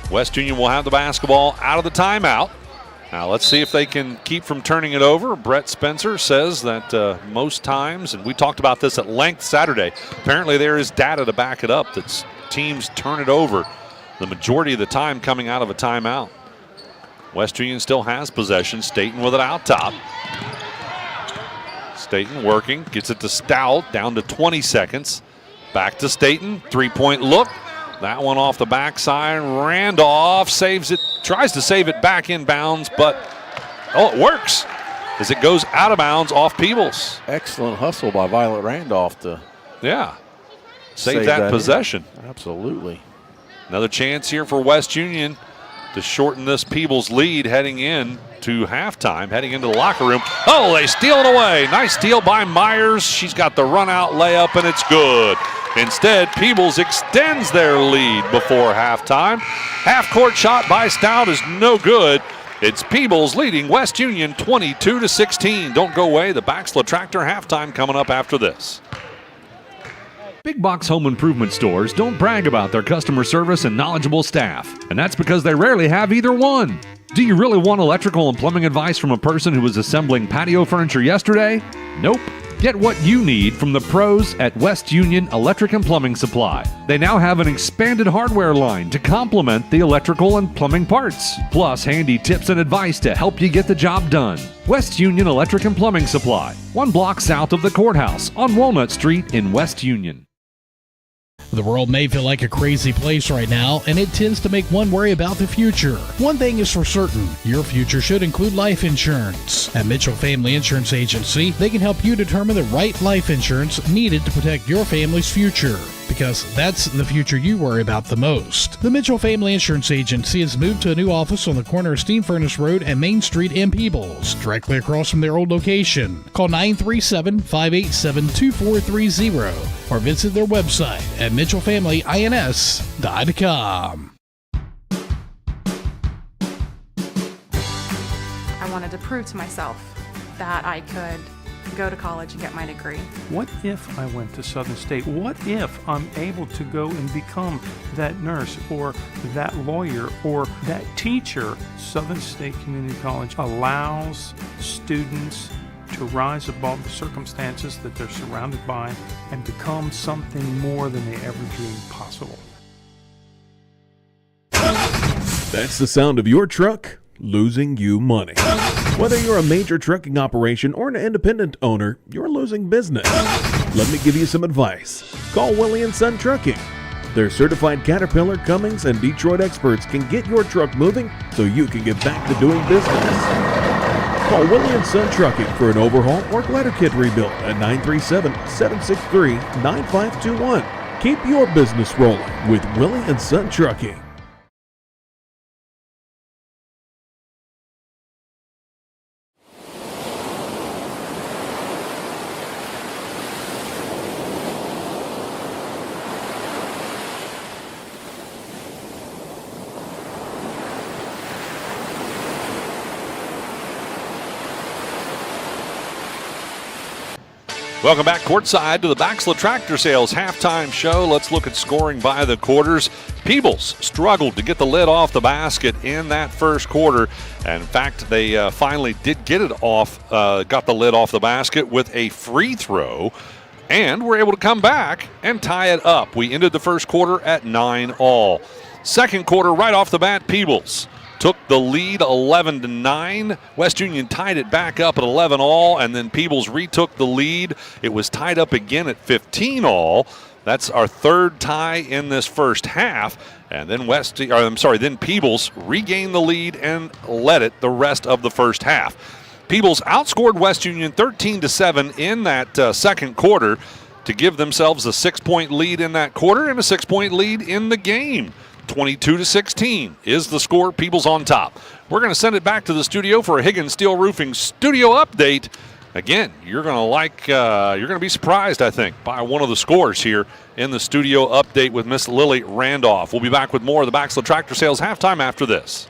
West Union will have the basketball out of the timeout. Now let's see if they can keep from turning it over. Brett Spencer says that most times, and we talked about this at length Saturday, apparently there is data to back it up that teams turn it over the majority of the time coming out of a timeout. West Union still has possession. Staten with it out top. Staten working, gets it to Stout, down to 20 seconds. Back to Staten, three-point look. That one off the backside. Randolph saves it, tries to save it back in bounds, but it works as it goes out of bounds off Peebles. Excellent hustle by Violet Randolph to save that possession. Absolutely. Another chance here for West Union to shorten this Peebles lead heading in to halftime, heading into the locker room. Oh, they steal it away. Nice steal by Myers. She's got the run-out layup, and it's good. Instead, Peebles extends their lead before halftime. Half-court shot by Stout is no good. It's Peebles leading West Union 22-16. Don't go away. The Baxla Tractor halftime coming up after this. Big box home improvement stores don't brag about their customer service and knowledgeable staff, and that's because they rarely have either one. Do you really want electrical and plumbing advice from a person who was assembling patio furniture yesterday? Nope. Get what you need from the pros at West Union Electric and Plumbing Supply. They now have an expanded hardware line to complement the electrical and plumbing parts, plus handy tips and advice to help you get the job done. West Union Electric and Plumbing Supply, 1 block south of the courthouse on Walnut Street in West Union. The world may feel like a crazy place right now, and it tends to make one worry about the future. One thing is for certain, your future should include life insurance. At Mitchell Family Insurance Agency, they can help you determine the right life insurance needed to protect your family's future, because that's the future you worry about the most. The Mitchell Family Insurance Agency has moved to a new office on the corner of Steam Furnace Road and Main Street in Peebles, directly across from their old location. Call 937-587-2430 or visit their website at mitchellfamilyins.com. I wanted to prove to myself that I could go to college and get my degree. What if I went to Southern State? What if I'm able to go and become that nurse or that lawyer or that teacher? Southern State Community College allows students to rise above the circumstances that they're surrounded by and become something more than they ever dreamed possible. That's the sound of your truck losing you money. Whether you're a major trucking operation or an independent owner, you're losing business. Let me give you some advice. Call Willie & Son Trucking. Their certified Caterpillar, Cummins, and Detroit experts can get your truck moving so you can get back to doing business. Call Willie & Son Trucking for an overhaul or glider kit rebuild at 937-763-9521. Keep your business rolling with Willie & Son Trucking. Welcome back courtside to the Baxla Tractor Sales halftime show. Let's look at scoring by the quarters. Peebles struggled to get the lid off the basket in that first quarter. And in fact, they finally did get it off, got the lid off the basket with a free throw, and were able to come back and tie it up. We ended the first quarter at 9-all. Second quarter, right off the bat, Peebles took the lead 11-9. West Union tied it back up at 11-all, and then Peebles retook the lead. It was tied up again at 15-all. That's our third tie in this first half. And then then Peebles regained the lead and led it the rest of the first half. Peebles outscored West Union 13-7 in that second quarter to give themselves a 6-point lead in that quarter and a 6-point lead in the game. 22-16 is the score. Peebles on top. We're going to send it back to the studio for a Higgins Steel Roofing studio update. Again, you're going to be surprised, I think, by one of the scores here in the studio update with Miss Lily Randolph. We'll be back with more of the Baxla Tractor Sales halftime after this.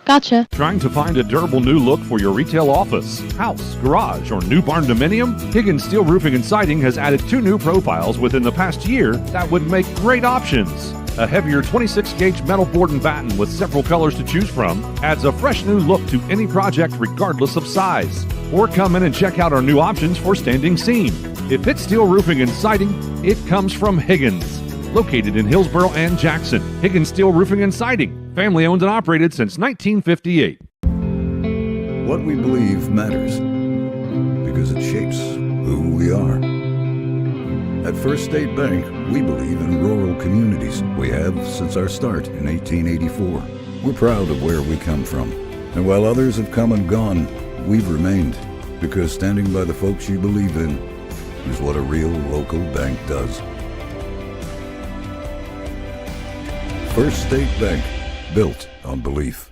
Gotcha. Trying to find a durable new look for your retail office, house, garage, or new barn dominium? Higgins Steel Roofing and Siding has added 2 new profiles within the past year that would make great options. A heavier 26-gauge metal board and batten with several colors to choose from adds a fresh new look to any project regardless of size. Or come in and check out our new options for standing seam. If it's steel roofing and siding, it comes from Higgins. Located in Hillsboro and Jackson, Higgins Steel Roofing and Siding. Family owned and operated since 1958. What we believe matters because it shapes who we are. At First State Bank, we believe in rural communities. We have since our start in 1884. We're proud of where we come from. And while others have come and gone, we've remained because standing by the folks you believe in is what a real local bank does. First State Bank, built on belief.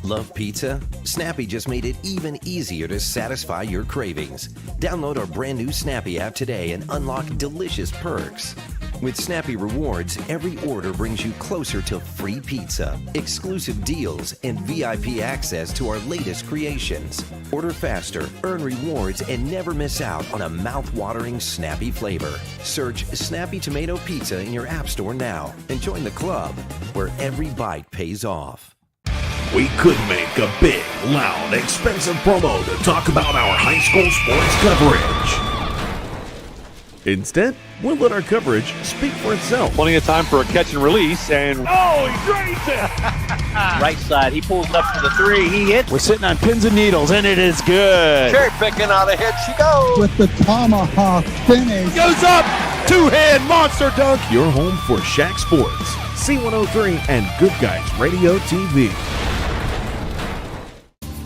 Love pizza? Snappy just made it even easier to satisfy your cravings. Download our brand new Snappy app today and unlock delicious perks. With Snappy Rewards, every order brings you closer to free pizza, exclusive deals, and VIP access to our latest creations. Order faster, earn rewards, and never miss out on a mouth-watering Snappy flavor. Search Snappy Tomato Pizza in your app store now and join the club where every bite pays off. We could make a big, loud, expensive promo to talk about our high school sports coverage. Instead, we'll let our coverage speak for itself. Plenty of time for a catch and release, and oh, he drains it! Right side, he pulls it up to the 3, he hits. We're sitting on pins and needles, and it is good. Cherry picking out a hit, she goes. With the tomahawk finish. Goes up, 2-hand monster dunk. Your home for Shack Sports, C103, and Good Guys Radio TV.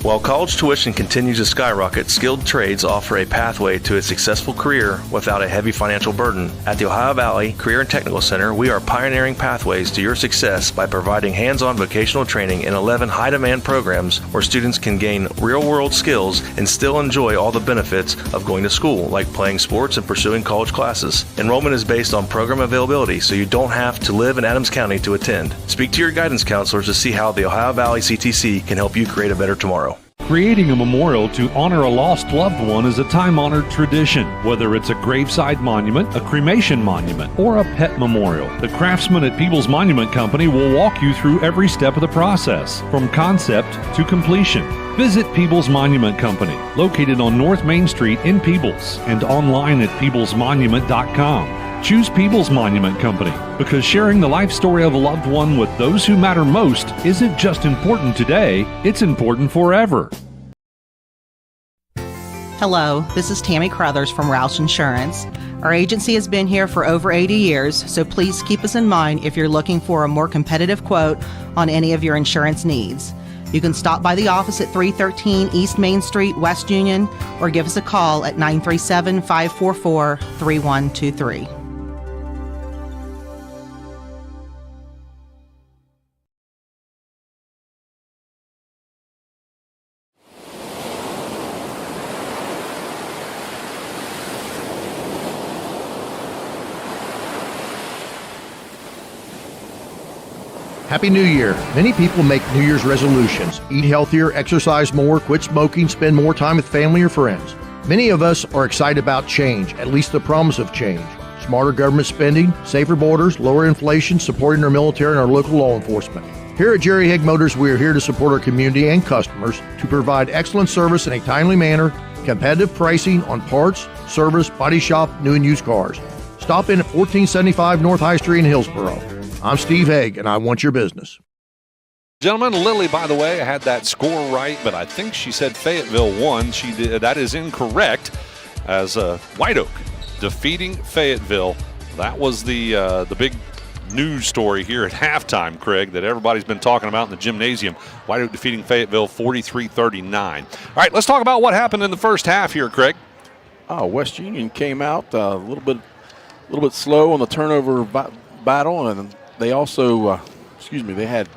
While college tuition continues to skyrocket, skilled trades offer a pathway to a successful career without a heavy financial burden. At the Ohio Valley Career and Technical Center, we are pioneering pathways to your success by providing hands-on vocational training in 11 high-demand programs where students can gain real-world skills and still enjoy all the benefits of going to school, like playing sports and pursuing college classes. Enrollment is based on program availability, so you don't have to live in Adams County to attend. Speak to your guidance counselors to see how the Ohio Valley CTC can help you create a better tomorrow. Creating a memorial to honor a lost loved one is a time-honored tradition. Whether it's a graveside monument, a cremation monument, or a pet memorial, the craftsmen at Peebles Monument Company will walk you through every step of the process, from concept to completion. Visit Peebles Monument Company, located on North Main Street in Peebles, and online at peeblesmonument.com. Choose Peebles Monument Company because sharing the life story of a loved one with those who matter most isn't just important today, it's important forever. Hello, this is Tammy Crothers from Roush Insurance. Our agency has been here for over 80 years, so please keep us in mind if you're looking for a more competitive quote on any of your insurance needs. You can stop by the office at 313 East Main Street, West Union, or give us a call at 937-544-3123. Happy New Year. Many people make New Year's resolutions. Eat healthier, exercise more, quit smoking, spend more time with family or friends. Many of us are excited about change, at least the promise of change. Smarter government spending, safer borders, lower inflation, supporting our military and our local law enforcement. Here at Jerry Haig Motors, we are here to support our community and customers to provide excellent service in a timely manner, competitive pricing on parts, service, body shop, new and used cars. Stop in at 1475 North High Street in Hillsboro. I'm Steve Haig, and I want your business. Gentlemen, Lily, by the way, had that score right, but I think she said Fayetteville won. She did. That is incorrect, as White Oak defeating Fayetteville. That was the big news story here at halftime, Craig, that everybody's been talking about in the gymnasium. White Oak defeating Fayetteville 43-39. All right, let's talk about what happened in the first half here, Craig. West Union came out a little bit slow on the turnover battle, and they also, they had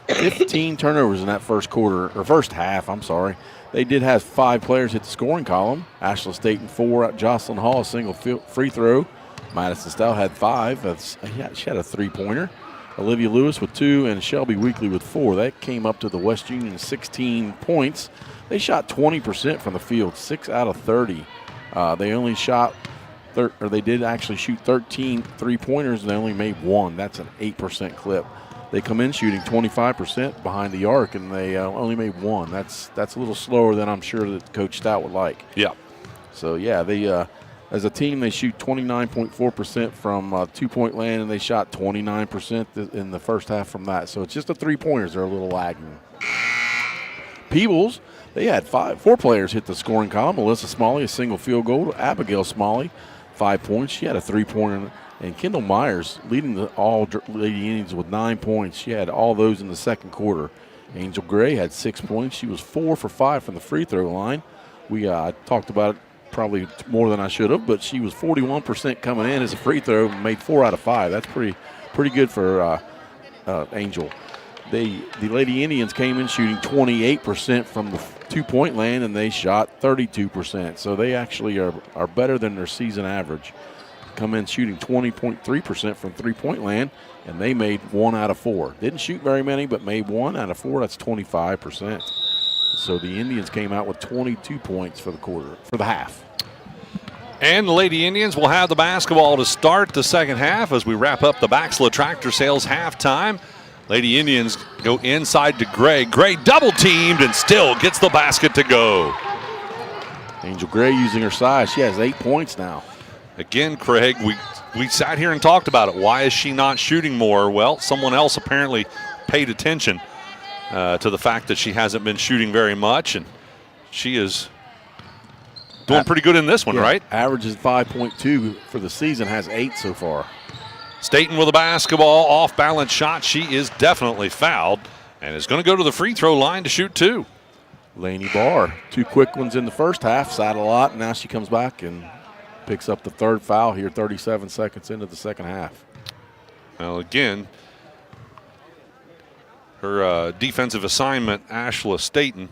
15 turnovers in that first half, I'm sorry. They did have 5 players hit the scoring column. Ashland Staten 4, Jocelyn Hall a single free throw. Madison Stout had 5. She had a 3-pointer. Olivia Lewis with 2 and Shelby Weekly with 4. That came up to the West Union 16 points. They shot 20% from the field, 6 out of 30. They only shot, they did actually shoot 13 3-pointers, and they only made 1. That's an 8% clip. They come in shooting 25% behind the arc, and they only made 1. That's a little slower than I'm sure that Coach Stout would like. Yeah. So, yeah, they as a team, they shoot 29.4% from two-point land, and they shot 29% in the first half from that. So it's just the 3-pointers are a little lagging. Peebles, they had 4 players hit the scoring column. Melissa Smalley, a single field goal. Abigail Smalley, 5 points. She had a 3-pointer. And Kendall Myers leading the all-lady innings with 9 points. She had all those in the second quarter. Angel Gray had 6 points. She was 4 for 5 from the free throw line. We talked about it probably more than I should have, but she was 41% coming in as a free throw and made 4 out of 5. That's pretty good for Angel. The Lady Indians came in shooting 28% from the two-point land, and they shot 32%. So they actually are better than their season average. Come in shooting 20.3% from three-point land, and they made 1 out of 4. Didn't shoot very many, but made 1 out of 4. That's 25%. So the Indians came out with 22 points for the half. And the Lady Indians will have the basketball to start the second half as we wrap up the Baxla Tractor Sales halftime. Lady Indians go inside to Gray. Gray double-teamed and still gets the basket to go. Angel Gray using her size. She has 8 points now. Again, Craig, we sat here and talked about it. Why is she not shooting more? Well, someone else apparently paid attention to the fact that she hasn't been shooting very much, and she is doing pretty good in this one, right? Average is 5.2 for the season, has 8 so far. Staten with a basketball, off-balance shot. She is definitely fouled and is going to go to the free throw line to shoot 2. Laney Barr, 2 quick ones in the first half, sat a lot, and now she comes back and picks up the 3rd foul here 37 seconds into the second half. Well, again, her defensive assignment, Ashla Staten,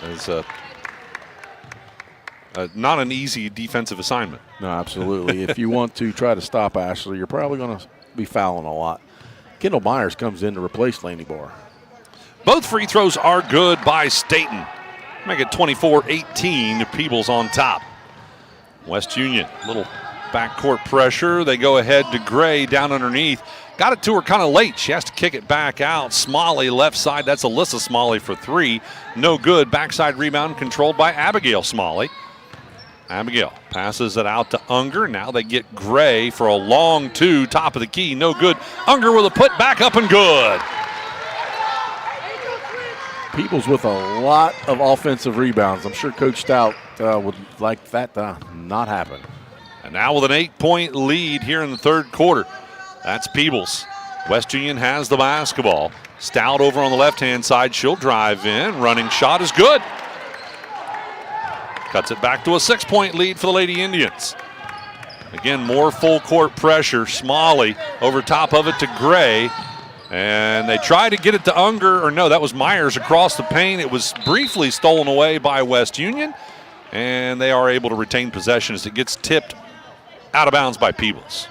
is not an easy defensive assignment. No, absolutely. If you want to try to stop Ashley, you're probably going to be fouling a lot. Kendall Myers comes in to replace Laney Barr. Both free throws are good by Staten. Make it 24-18, Peebles on top. West Union, little backcourt pressure. They go ahead to Gray down underneath. Got it to her kind of late. She has to kick it back out. Smalley left side. That's Alyssa Smalley for 3. No good. Backside rebound controlled by Abigail Smalley. Abigail passes it out to Unger. Now they get Gray for a long 2. Top of the key. No good. Unger with a put back up and good. Peebles with a lot of offensive rebounds. I'm sure Coach Stout would like that to not happen. And now with an 8-point lead here in the third quarter. That's Peebles. West Union has the basketball. Stout over on the left-hand side. She'll drive in. Running shot is good. Cuts it back to a 6-point lead for the Lady Indians. Again, more full court pressure. Smalley over top of it to Gray. And they try to get it to Unger, or no, that was Myers across the paint. It was briefly stolen away by West Union, and they are able to retain possession as it gets tipped out of bounds by Peebles.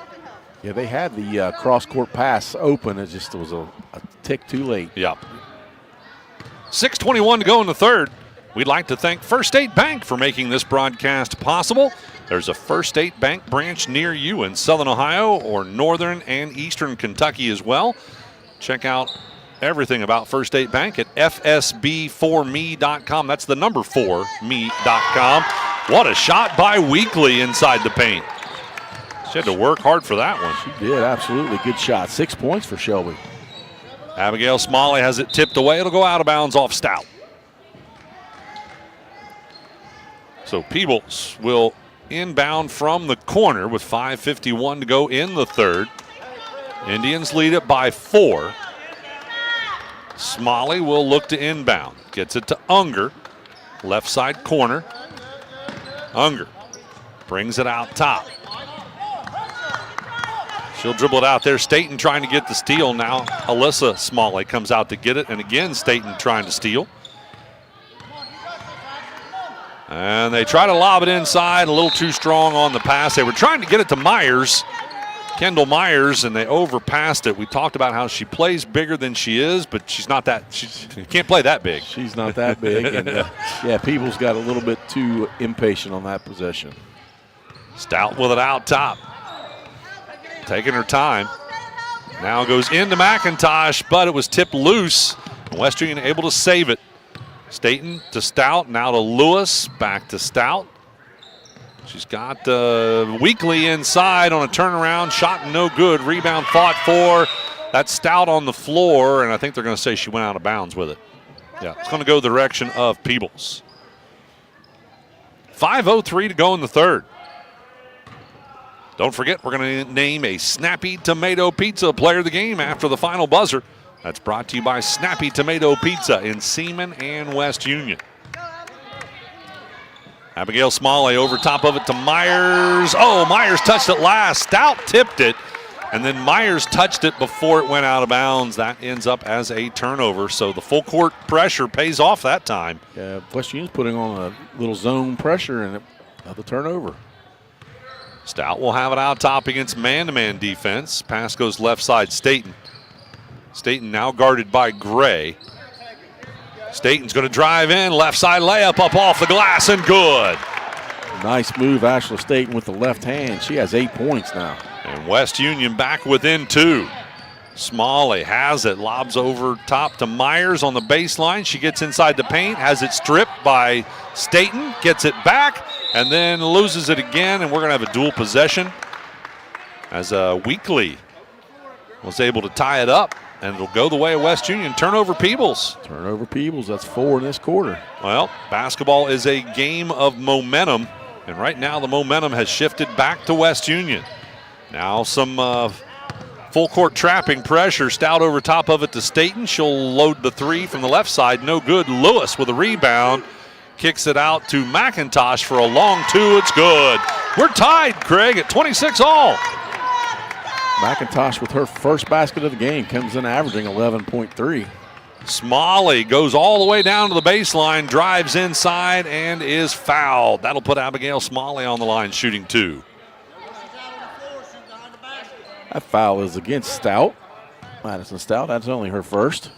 Yeah, they had the cross-court pass open. It just was a tick too late. Yep. 6:21 to go in the third. We'd like to thank First State Bank for making this broadcast possible. There's a First State Bank branch near you in Southern Ohio or Northern and Eastern Kentucky as well. Check out everything about First State Bank at fsb4me.com. That's the number 4me.com. What a shot by Weekly inside the paint. She had to work hard for that one. She did, absolutely. Good shot. 6 points for Shelby. Abigail Smalley has it tipped away. It'll go out of bounds off Stout. So Peebles will inbound from the corner with 5:51 to go in the third. Indians lead it by 4. Smalley will look to inbound. Gets it to Unger. Left side corner. Unger brings it out top. She'll dribble it out there. Staten trying to get the steal now. Alyssa Smalley comes out to get it. And again, Staten trying to steal. And they try to lob it inside, a little too strong on the pass. They were trying to get it to Myers, Kendall Myers, and they overpassed it. We talked about how she plays bigger than she is, but she's not that, she can't play that big. She's not that big. And yeah, Peebles got a little bit too impatient on that possession. Stout with it out top. Taking her time. Now goes into McIntosh, but it was tipped loose. West Union able to save it. Staten to Stout, now to Lewis, back to Stout. She's got Weekly inside on a turnaround, shot no good, rebound fought for. That's Stout on the floor, and I think they're going to say she went out of bounds with it. Yeah, it's going to go the direction of Peebles. 5:03 to go in the third. Don't forget, we're going to name a Snappy Tomato Pizza player of the game after the final buzzer. That's brought to you by Snappy Tomato Pizza in Seaman and West Union. Abigail Smalley over top of it to Myers. Oh, Myers touched it last. Stout tipped it, and then Myers touched it before it went out of bounds. That ends up as a turnover, so the full court pressure pays off that time. Yeah, West Union's putting on a little zone pressure, and the turnover. Stout will have it out top against man-to-man defense. Pass goes left side, Staten. Staten now guarded by Gray. Staten's going to drive in, left side layup up off the glass and good. Nice move, Ashley Staten with the left hand. She has 8 points now. And West Union back within 2. Smalley has it, lobs over top to Myers on the baseline. She gets inside the paint, has it stripped by Staten, gets it back, and then loses it again, and we're going to have a dual possession as Weekly was able to tie it up. And it'll go the way of West Union. Turnover Peebles. Turnover Peebles. That's 4 in this quarter. Well, basketball is a game of momentum. And right now the momentum has shifted back to West Union. Now some full court trapping pressure. Stout over top of it to Staten. She'll load the 3 from the left side. No good. Lewis with a rebound. Kicks it out to McIntosh for a long 2. It's good. We're tied, Craig, at 26 all. McIntosh with her first basket of the game comes in averaging 11.3. Smalley goes all the way down to the baseline, drives inside, and is fouled. That'll put Abigail Smalley on the line shooting 2. That foul is against Stout. Madison Stout, that's only her first.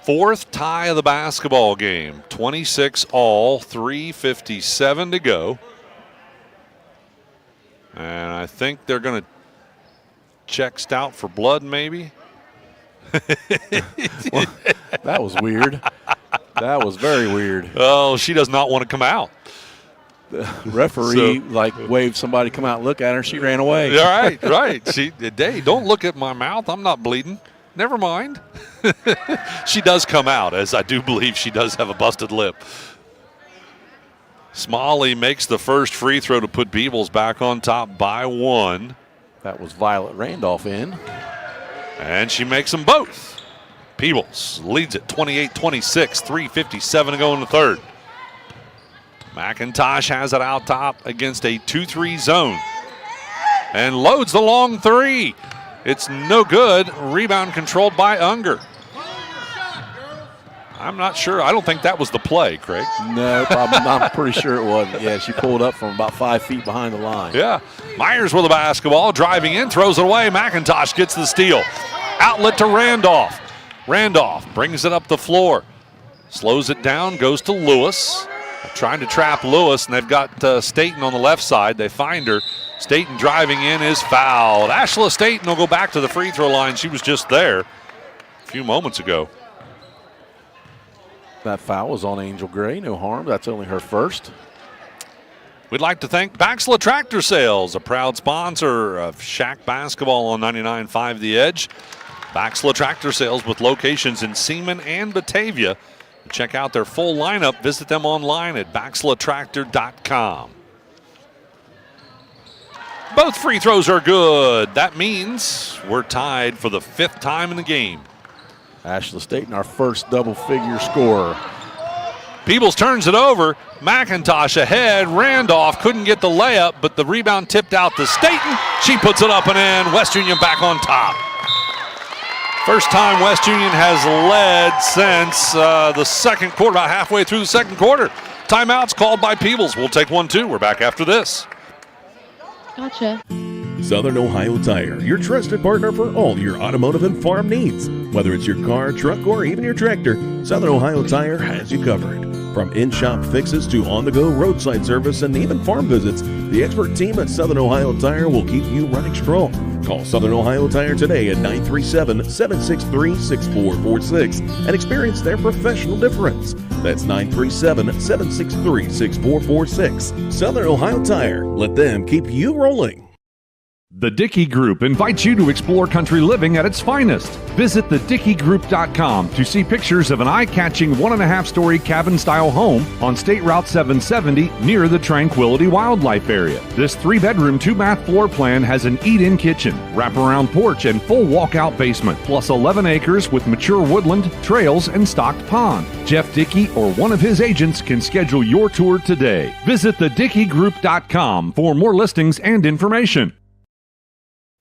4th tie of the basketball game. 26 all, 3:57 to go. And I think they're going to check Stout for blood, maybe. Well, that was weird. That was very weird. Oh, she does not want to come out. The referee waved somebody come out and look at her. She ran away. Right, right. Hey, don't look at my mouth. I'm not bleeding. Never mind. She does come out, as I do believe she does have a busted lip. Smalley makes the first free throw to put Peebles back on top by 1. That was Violet Randolph in. And she makes them both. Peebles leads it 28-26, 3:57 to go in the third. McIntosh has it out top against a 2-3 zone. And loads the long 3. It's no good. Rebound controlled by Unger. I'm not sure. I don't think that was the play, Craig. No, I'm pretty sure it wasn't. Yeah, she pulled up from about 5 feet behind the line. Yeah. Myers with the basketball, driving in, throws it away. McIntosh gets the steal. Outlet to Randolph. Randolph brings it up the floor. Slows it down, goes to Lewis. Trying to trap Lewis, and they've got Staten on the left side. They find her. Staten driving in is fouled. Ashla Staten will go back to the free throw line. She was just there a few moments ago. That foul was on Angel Gray. No harm. That's only her first. We'd like to thank Baxla Tractor Sales, a proud sponsor of Shack Basketball on 99.5 The Edge. Baxla Tractor Sales with locations in Seaman and Batavia. Check out their full lineup. Visit them online at baxlatractor.com. Both free throws are good. That means we're tied for the 5th time in the game. Ashla Staten, our first double-figure scorer. Peebles turns it over. McIntosh ahead. Randolph couldn't get the layup, but the rebound tipped out to Staten. She puts it up and in. West Union back on top. First time West Union has led since the second quarter, about halfway through the second quarter. Timeouts called by Peebles. We'll take one, too. We're back after this. Gotcha. Southern Ohio Tire, your trusted partner for all your automotive and farm needs. Whether it's your car, truck, or even your tractor, Southern Ohio Tire has you covered. From in-shop fixes to on-the-go roadside service and even farm visits, the expert team at Southern Ohio Tire will keep you running strong. Call Southern Ohio Tire today at 937-763-6446 and experience their professional difference. That's 937-763-6446. Southern Ohio Tire. Let them keep you rolling. The Dickey Group invites you to explore country living at its finest. Visit thedickeygroup.com to see pictures of an eye-catching 1.5-story cabin-style home on State Route 770 near the Tranquility Wildlife Area. This 3-bedroom, 2-bath floor plan has an eat-in kitchen, wraparound porch, and full walkout basement, plus 11 acres with mature woodland, trails, and stocked pond. Jeff Dickey or one of his agents can schedule your tour today. Visit thedickeygroup.com for more listings and information.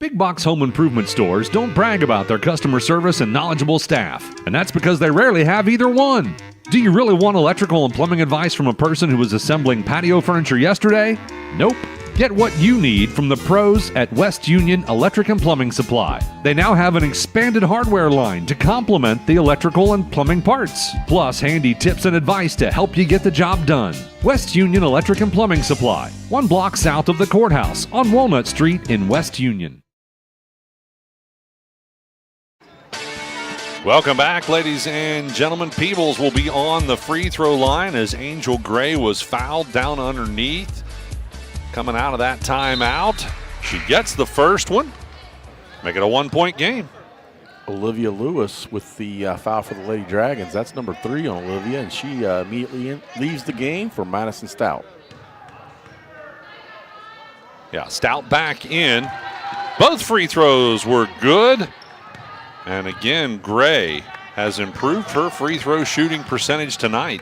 Big box home improvement stores don't brag about their customer service and knowledgeable staff, and that's because they rarely have either one. Do you really want electrical and plumbing advice from a person who was assembling patio furniture yesterday? Nope. Get what you need from the pros at West Union Electric and Plumbing Supply. They now have an expanded hardware line to complement the electrical and plumbing parts, plus handy tips and advice to help you get the job done. West Union Electric and Plumbing Supply, 1 block south of the courthouse on Walnut Street in West Union. Welcome back, ladies and gentlemen. Peebles will be on the free throw line as Angel Gray was fouled down underneath. Coming out of that timeout, she gets the first one. Make it a 1-point game. Olivia Lewis with the foul for the Lady Dragons. That's number 3 on Olivia, and she immediately leaves the game for Madison Stout. Yeah, Stout back in. Both free throws were good. And again, Gray has improved her free throw shooting percentage tonight.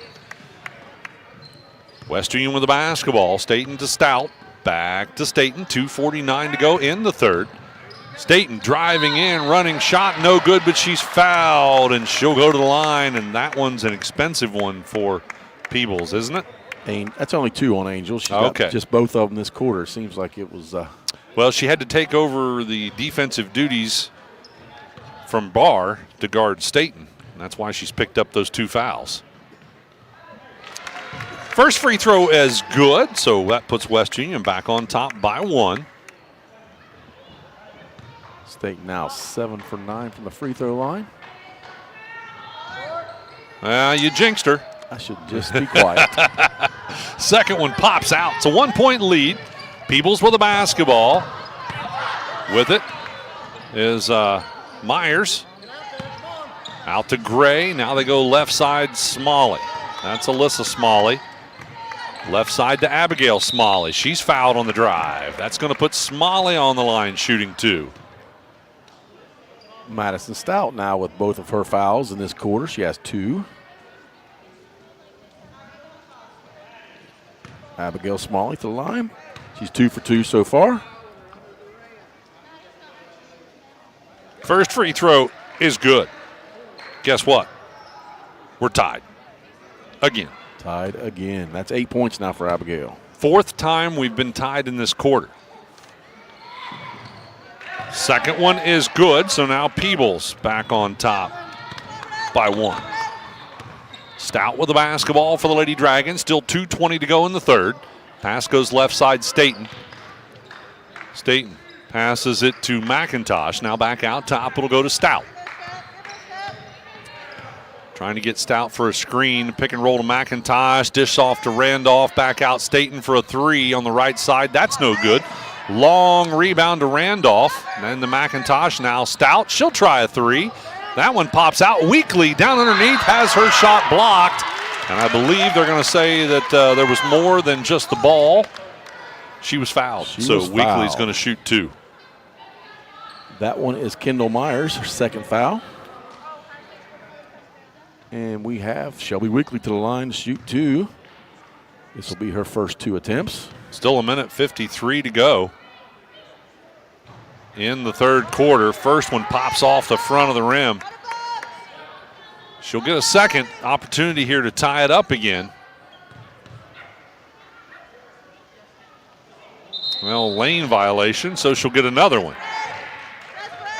West Union with the basketball. Staten to Stout. Back to Staten. 2:49 to go in the third. Staten driving in, running shot, no good, but she's fouled, and she'll go to the line, and that one's an expensive one for Peebles, isn't it? That's only 2 on Angel. She's got just both of them this quarter. Seems like it was. Well, she had to take over the defensive duties from Barr to guard Staten. And that's why she's picked up those 2 fouls. First free throw is good, so that puts West Union back on top by 1. Staten now 7 for 9 from the free throw line. You jinxed her. I should just be quiet. Second one pops out. It's a 1-point lead. Peebles with the basketball. With it is Myers. Out to Gray. Now they go left side, Smalley. That's Alyssa Smalley. Left side to Abigail Smalley. She's fouled on the drive. That's going to put Smalley on the line shooting 2. Madison Stout now with both of her fouls in this quarter. She has 2. Abigail Smalley to the line. She's 2 for 2 so far. First free throw is good. Guess what? We're tied. Again. Tied again. That's 8 points now for Abigail. 4th time we've been tied in this quarter. Second one is good, so now Peebles back on top by 1. Stout with the basketball for the Lady Dragons. Still 2:20 to go in the third. Pass goes left side, Staten. Staten passes it to McIntosh. Now back out top. It'll go to Stout. Trying to get Stout for a screen. Pick and roll to McIntosh. Dish off to Randolph. Back out Staten for a three on the right side. That's no good. Long rebound to Randolph. Then to McIntosh. Now Stout. She'll try a three. That one pops out. Weekly down underneath. Has her shot blocked. And I believe they're going to say that there was more than just the ball. She was fouled. Weekly's going to shoot two. That one is Kendall Myers, her second foul. And we have Shelby Weekly to the line to shoot two. This will be her first two attempts. Still a minute 53 to go in the third quarter. First one pops off the front of the rim. She'll get a second opportunity here to tie it up again. Well, lane violation, so she'll get another one.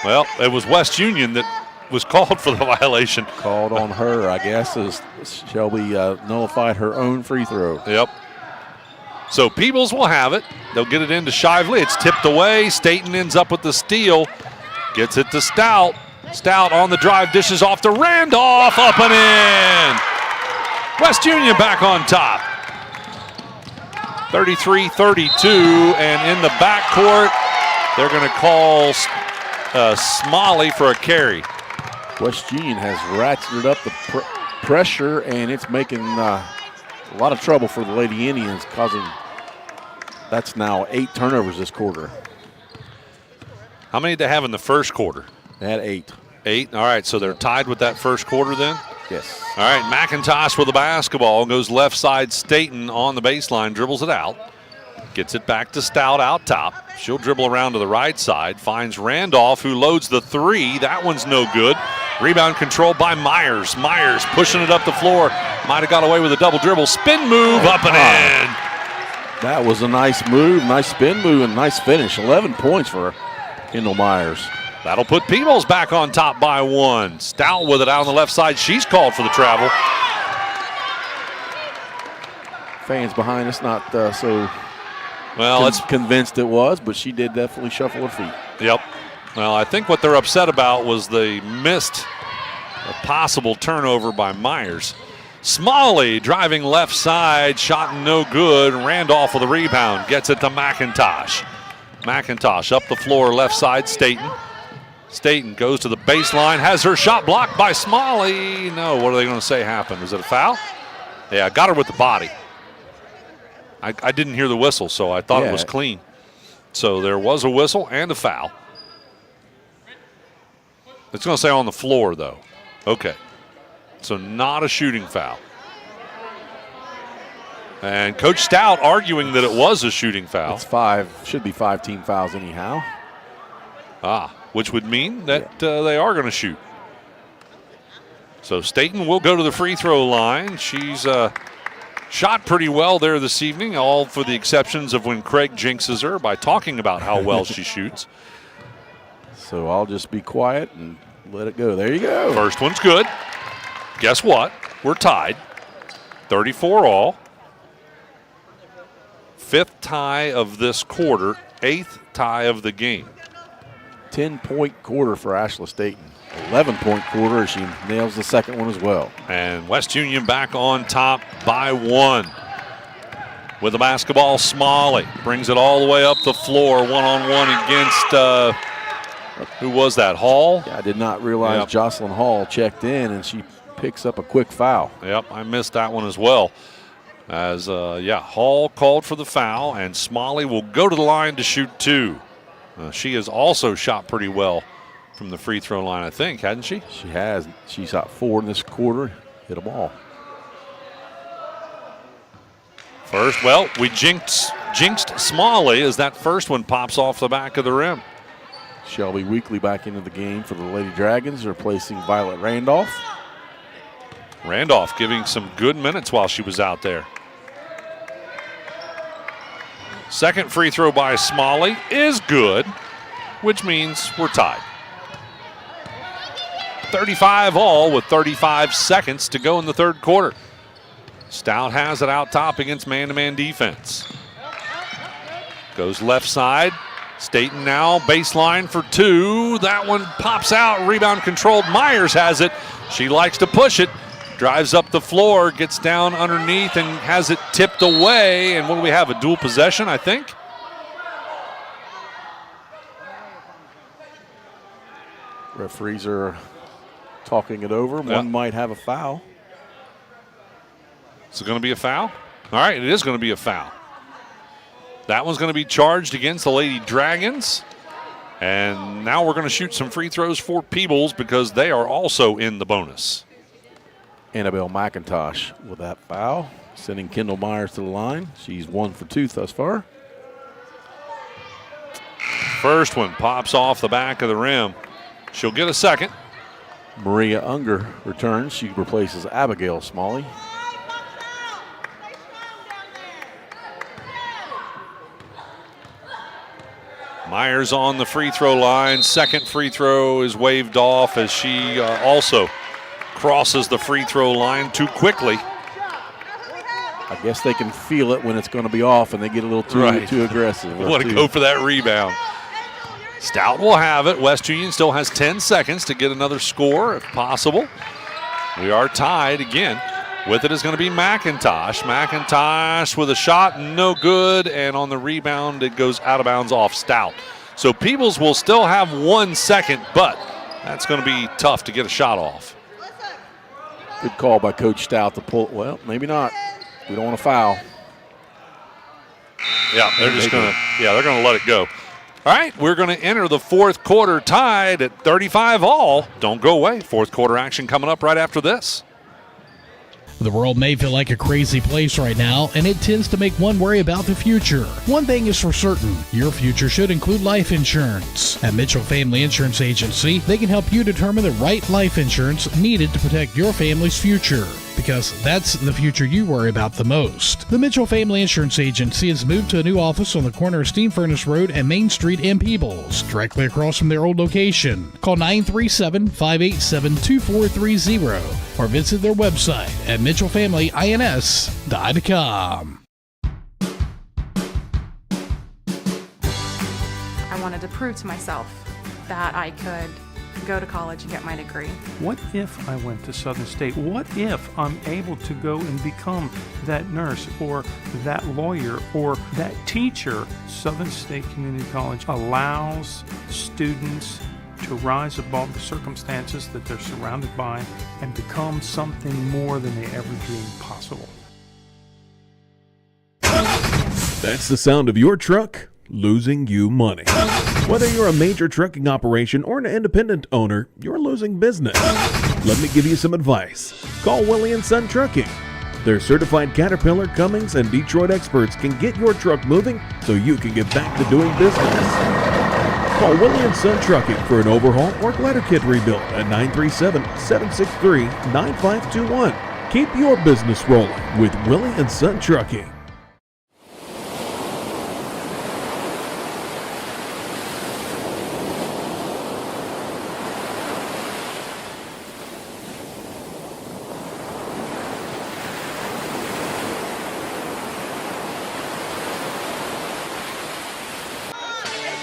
Well, it was West Union that was called for the violation. Called on her, I guess, as Shelby nullified her own free throw. Yep. So Peebles will have it. They'll get it into Shively. It's tipped away. Staten ends up with the steal. Gets it to Stout. Stout on the drive, dishes off to Randolph. Up and in. West Union back on top. 33-32, and in the backcourt, they're going to call Smalley for a carry. West Union has ratcheted up the pressure, and it's making a lot of trouble for the Lady Indians, causing that's now 8 turnovers this quarter. How many did they have in the first quarter? They had 8. 8? All right, so they're tied with that first quarter then? Yes. All right, McIntosh with the basketball. Goes left side, Staten on the baseline, dribbles it out. Gets it back to Stout out top. She'll dribble around to the right side. Finds Randolph, who loads the three. That one's no good. Rebound controlled by Myers. Myers pushing it up the floor. Might have got away with a double dribble. Spin move up and in. That was a nice move, nice spin move, and nice finish. 11 points for Kendall Myers. That'll put Peebles back on top by 1. Stout with it out on the left side. She's called for the travel. Fans behind us not so well, it's convinced it was, but she did definitely shuffle her feet. Yep. Well, I think what they're upset about was they missed a possible turnover by Myers. Smalley driving left side, shot no good. Randolph with a rebound, gets it to McIntosh. McIntosh up the floor, left side, Staten. Staten goes to the baseline, has her shot blocked by Smalley. No, what are they going to say happened? Was it a foul? Yeah, got her with the body. I didn't hear the whistle, so I thought it was clean. So there was a whistle and a foul. It's going to say on the floor, though. Okay. So not a shooting foul. And Coach Stout arguing that it was a shooting foul. It's 5, should be 5 team fouls anyhow. Which would mean that they are going to shoot. So Staten will go to the free throw line. She's shot pretty well there this evening, all for the exceptions of when Craig jinxes her by talking about how well she shoots. So I'll just be quiet and let it go. There you go. First one's good. Guess what? We're tied. 34 all. 5th tie of this quarter, 8th tie of the game. 10-point quarter for Ashla Staten. 11-point quarter as she nails the second one as well. And West Union back on top by 1. With the basketball, Smalley brings it all the way up the floor, one-on-one against, who was that, Hall? Yeah, I did not realize Jocelyn Hall checked in, and she picks up a quick foul. Yep, I missed that one as well. As, Hall called for the foul, and Smalley will go to the line to shoot 2. She has also shot pretty well from the free throw line, I think, hadn't she? She has. She shot 4 in this quarter, hit them all. First, well, we jinxed Smalley as that first one pops off the back of the rim. Shelby Weekly back into the game for the Lady Dragons, replacing Violet Randolph. Randolph giving some good minutes while she was out there. Second free throw by Smalley is good, which means we're tied. 35 all with 35 seconds to go in the third quarter. Stout has it out top against man-to-man defense. Goes left side. Staten now baseline for two. That one pops out. Rebound controlled. Myers has it. She likes to push it. Drives up the floor, gets down underneath, and has it tipped away. And what do we have? A dual possession, I think? Referees are talking it over. One might have a foul. Is it going to be a foul? All right, it is going to be a foul. That one's going to be charged against the Lady Dragons. And now we're going to shoot some free throws for Peebles because they are also in the bonus. Annabelle McIntosh with that foul, sending Kendall Myers to the line. She's 1 for 2 thus far. First one pops off the back of the rim. She'll get a second. Maria Unger returns. She replaces Abigail Smalley. Myers on the free throw line. Second free throw is waved off as she also crosses the free throw line too quickly. I guess they can feel it when it's going to be off and they get a little too aggressive. Want to go for that rebound. Stout will have it. West Union still has 10 seconds to get another score if possible. We are tied again. With it is going to be McIntosh. McIntosh with a shot, no good, and on the rebound it goes out of bounds off Stout. So Peebles will still have 1 second, but that's going to be tough to get a shot off. Good call by Coach Stout to pull. Well, maybe not. We don't want to foul. Yeah, they're going to let it go. All right, we're going to enter the fourth quarter tied at 35 all. Don't go away. Fourth quarter action coming up right after this. The world may feel like a crazy place right now, and it tends to make one worry about the future. One thing is for certain, your future should include life insurance. At Mitchell Family Insurance Agency, they can help you determine the right life insurance needed to protect your family's future, because that's the future you worry about the most. The Mitchell Family Insurance Agency has moved to a new office on the corner of Steam Furnace Road and Main Street in Peebles, directly across from their old location. Call 937-587-2430 or visit their website at mitchellfamilyins.com. I wanted to prove to myself that I could go to college and get my degree. What if I went to Southern State? What if I'm able to go and become that nurse or that lawyer or that teacher? Southern State Community College allows students to rise above the circumstances that they're surrounded by and become something more than they ever dreamed possible. That's the sound of your truck losing you money. Whether you're a major trucking operation or an independent owner, you're losing business. Let me give you some advice. Call Willie & Son Trucking. Their certified Caterpillar, Cummins, and Detroit experts can get your truck moving so you can get back to doing business. Call Willie & Son Trucking for an overhaul or glider kit rebuild at 937-763-9521. Keep your business rolling with Willie & Son Trucking.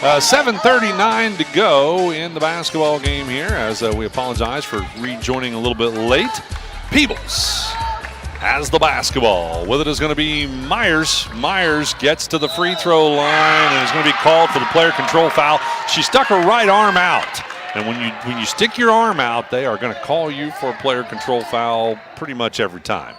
$7:39 to go in the basketball game here as we apologize for rejoining a little bit late. Peebles has the basketball. With it is going to be Myers. Myers gets to the free throw line and is going to be called for the player control foul. She stuck her right arm out. And when you stick your arm out, they are going to call you for a player control foul pretty much every time.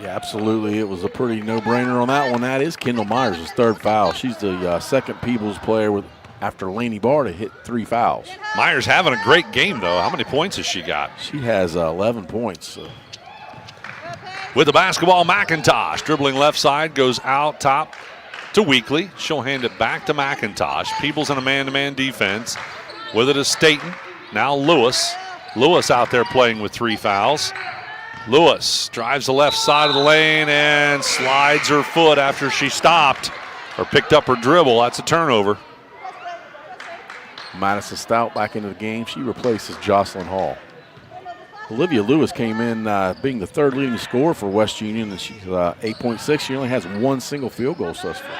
Yeah, absolutely. It was a pretty no-brainer on that one. That is Kendall Myers' third foul. She's the second Peebles player after Laney Barr to hit 3 fouls. Myers having a great game, though. How many points has she got? She has 11 points. So. With the basketball, McIntosh dribbling left side, goes out top to Weekly. She'll hand it back to McIntosh. Peebles in a man-to-man defense. With it is Staten. Now Lewis. Lewis out there playing with 3 fouls. Lewis drives the left side of the lane and slides her foot after she stopped or picked up her dribble. That's a turnover. Madison Stout back into the game. She replaces Jocelyn Hall. Olivia Lewis came in being the third leading scorer for West Union, and she's 8.6. She only has one single field goal thus far.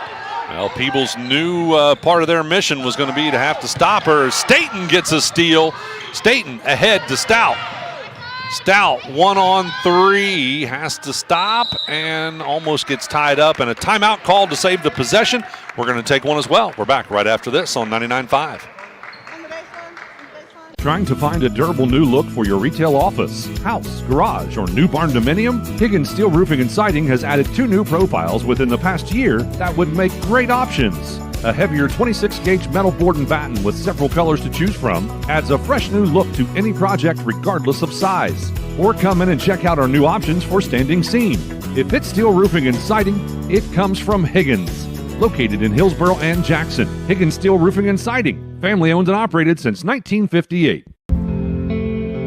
Well, Peebles knew part of their mission was going to be to have to stop her. Staten gets a steal. Staten ahead to Stout. Stout 1-on-3, has to stop and almost gets tied up, and a timeout called to save the possession. We're going to take one as well. We're back right after this on 99.5. Trying to find a durable new look for your retail office, house, garage, or new barn dominium? Higgins Steel Roofing and Siding has added 2 new profiles within the past year that would make great options. A heavier 26-gauge metal board and batten with several colors to choose from adds a fresh new look to any project regardless of size. Or come in and check out our new options for standing seam. If it's steel roofing and siding, it comes from Higgins. Located in Hillsboro and Jackson, Higgins Steel Roofing and Siding. Family owned and operated since 1958.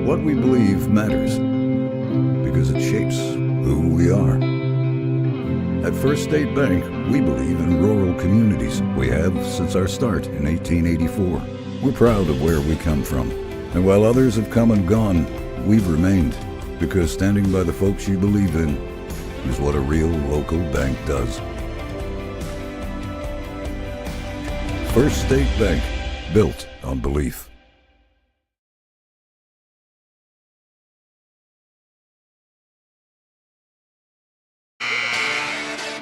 What we believe matters because it shapes who we are. At First State Bank, we believe in rural communities. We have since our start in 1884. We're proud of where we come from. And while others have come and gone, we've remained because standing by the folks you believe in is what a real local bank does. First State Bank, built on belief.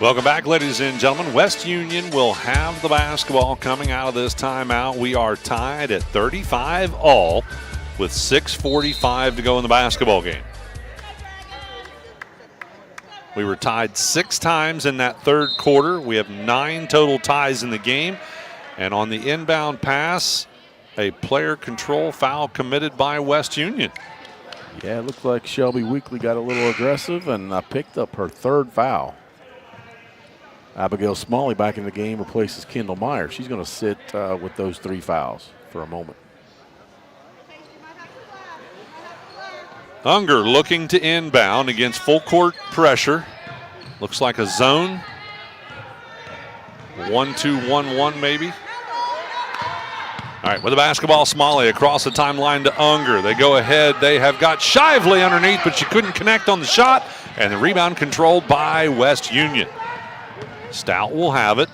Welcome back, ladies and gentlemen. West Union will have the basketball coming out of this timeout. We are tied at 35 all with 6:45 to go in the basketball game. We were tied 6 times in that third quarter. We have 9 total ties in the game. And on the inbound pass, a player control foul committed by West Union. Yeah, it looked like Shelby Weekly got a little aggressive and picked up her 3rd foul. Abigail Smalley back in the game replaces Kendall Meyer. She's going to sit with those 3 fouls for a moment. Unger looking to inbound against full court pressure. Looks like a zone. 1-2-1-1 maybe. All right, with the basketball, Smalley across the timeline to Unger. They go ahead. They have got Shively underneath, but she couldn't connect on the shot. And the rebound controlled by West Union. Stout will have it.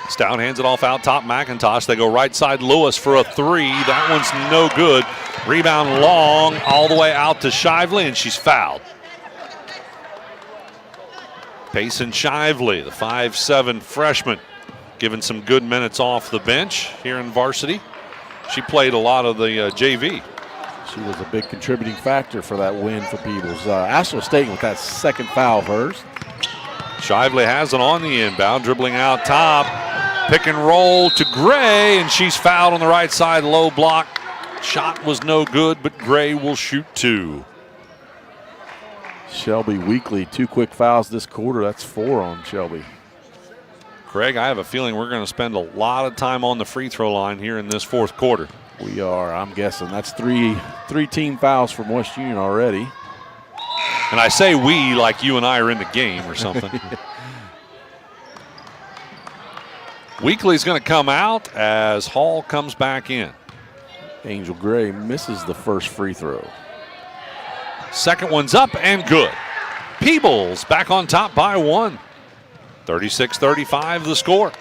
Stout hands it off out top McIntosh. They go right side Lewis for a 3. That one's no good. Rebound long all the way out to Shively, and she's fouled. Payson Shively, the 5'7" freshman, given some good minutes off the bench here in varsity. She played a lot of the JV. She was a big contributing factor for that win for Peebles. Asheville State with that 2nd foul of hers. Shively has it on the inbound, dribbling out top. Pick and roll to Gray, and she's fouled on the right side, low block. Shot was no good, but Gray will shoot 2. Shelby Weekly, 2 quick fouls this quarter. That's 4 on Shelby. Craig, I have a feeling we're going to spend a lot of time on the free throw line here in this 4th quarter. We are, I'm guessing. That's 3 team fouls from West Union already. And I say we like you and I are in the game or something. Weekly's going to come out as Hall comes back in. Angel Gray misses the first free throw. Second one's up and good. Peebles back on top by 1. 36-35 the score.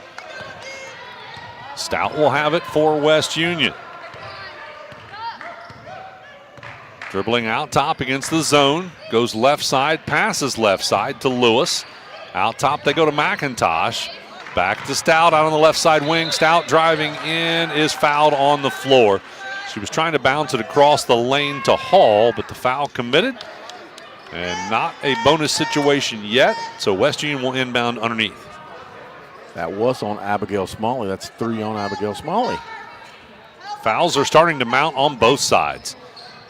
Stout will have it for West Union. Dribbling out top against the zone. Goes left side, passes left side to Lewis. Out top they go to McIntosh. Back to Stout out on the left side wing. Stout driving in, is fouled on the floor. She was trying to bounce it across the lane to Hall, but the foul committed. And not a bonus situation yet, so West Union will inbound underneath. That was on Abigail Smalley. That's 3 on Abigail Smalley. Fouls are starting to mount on both sides.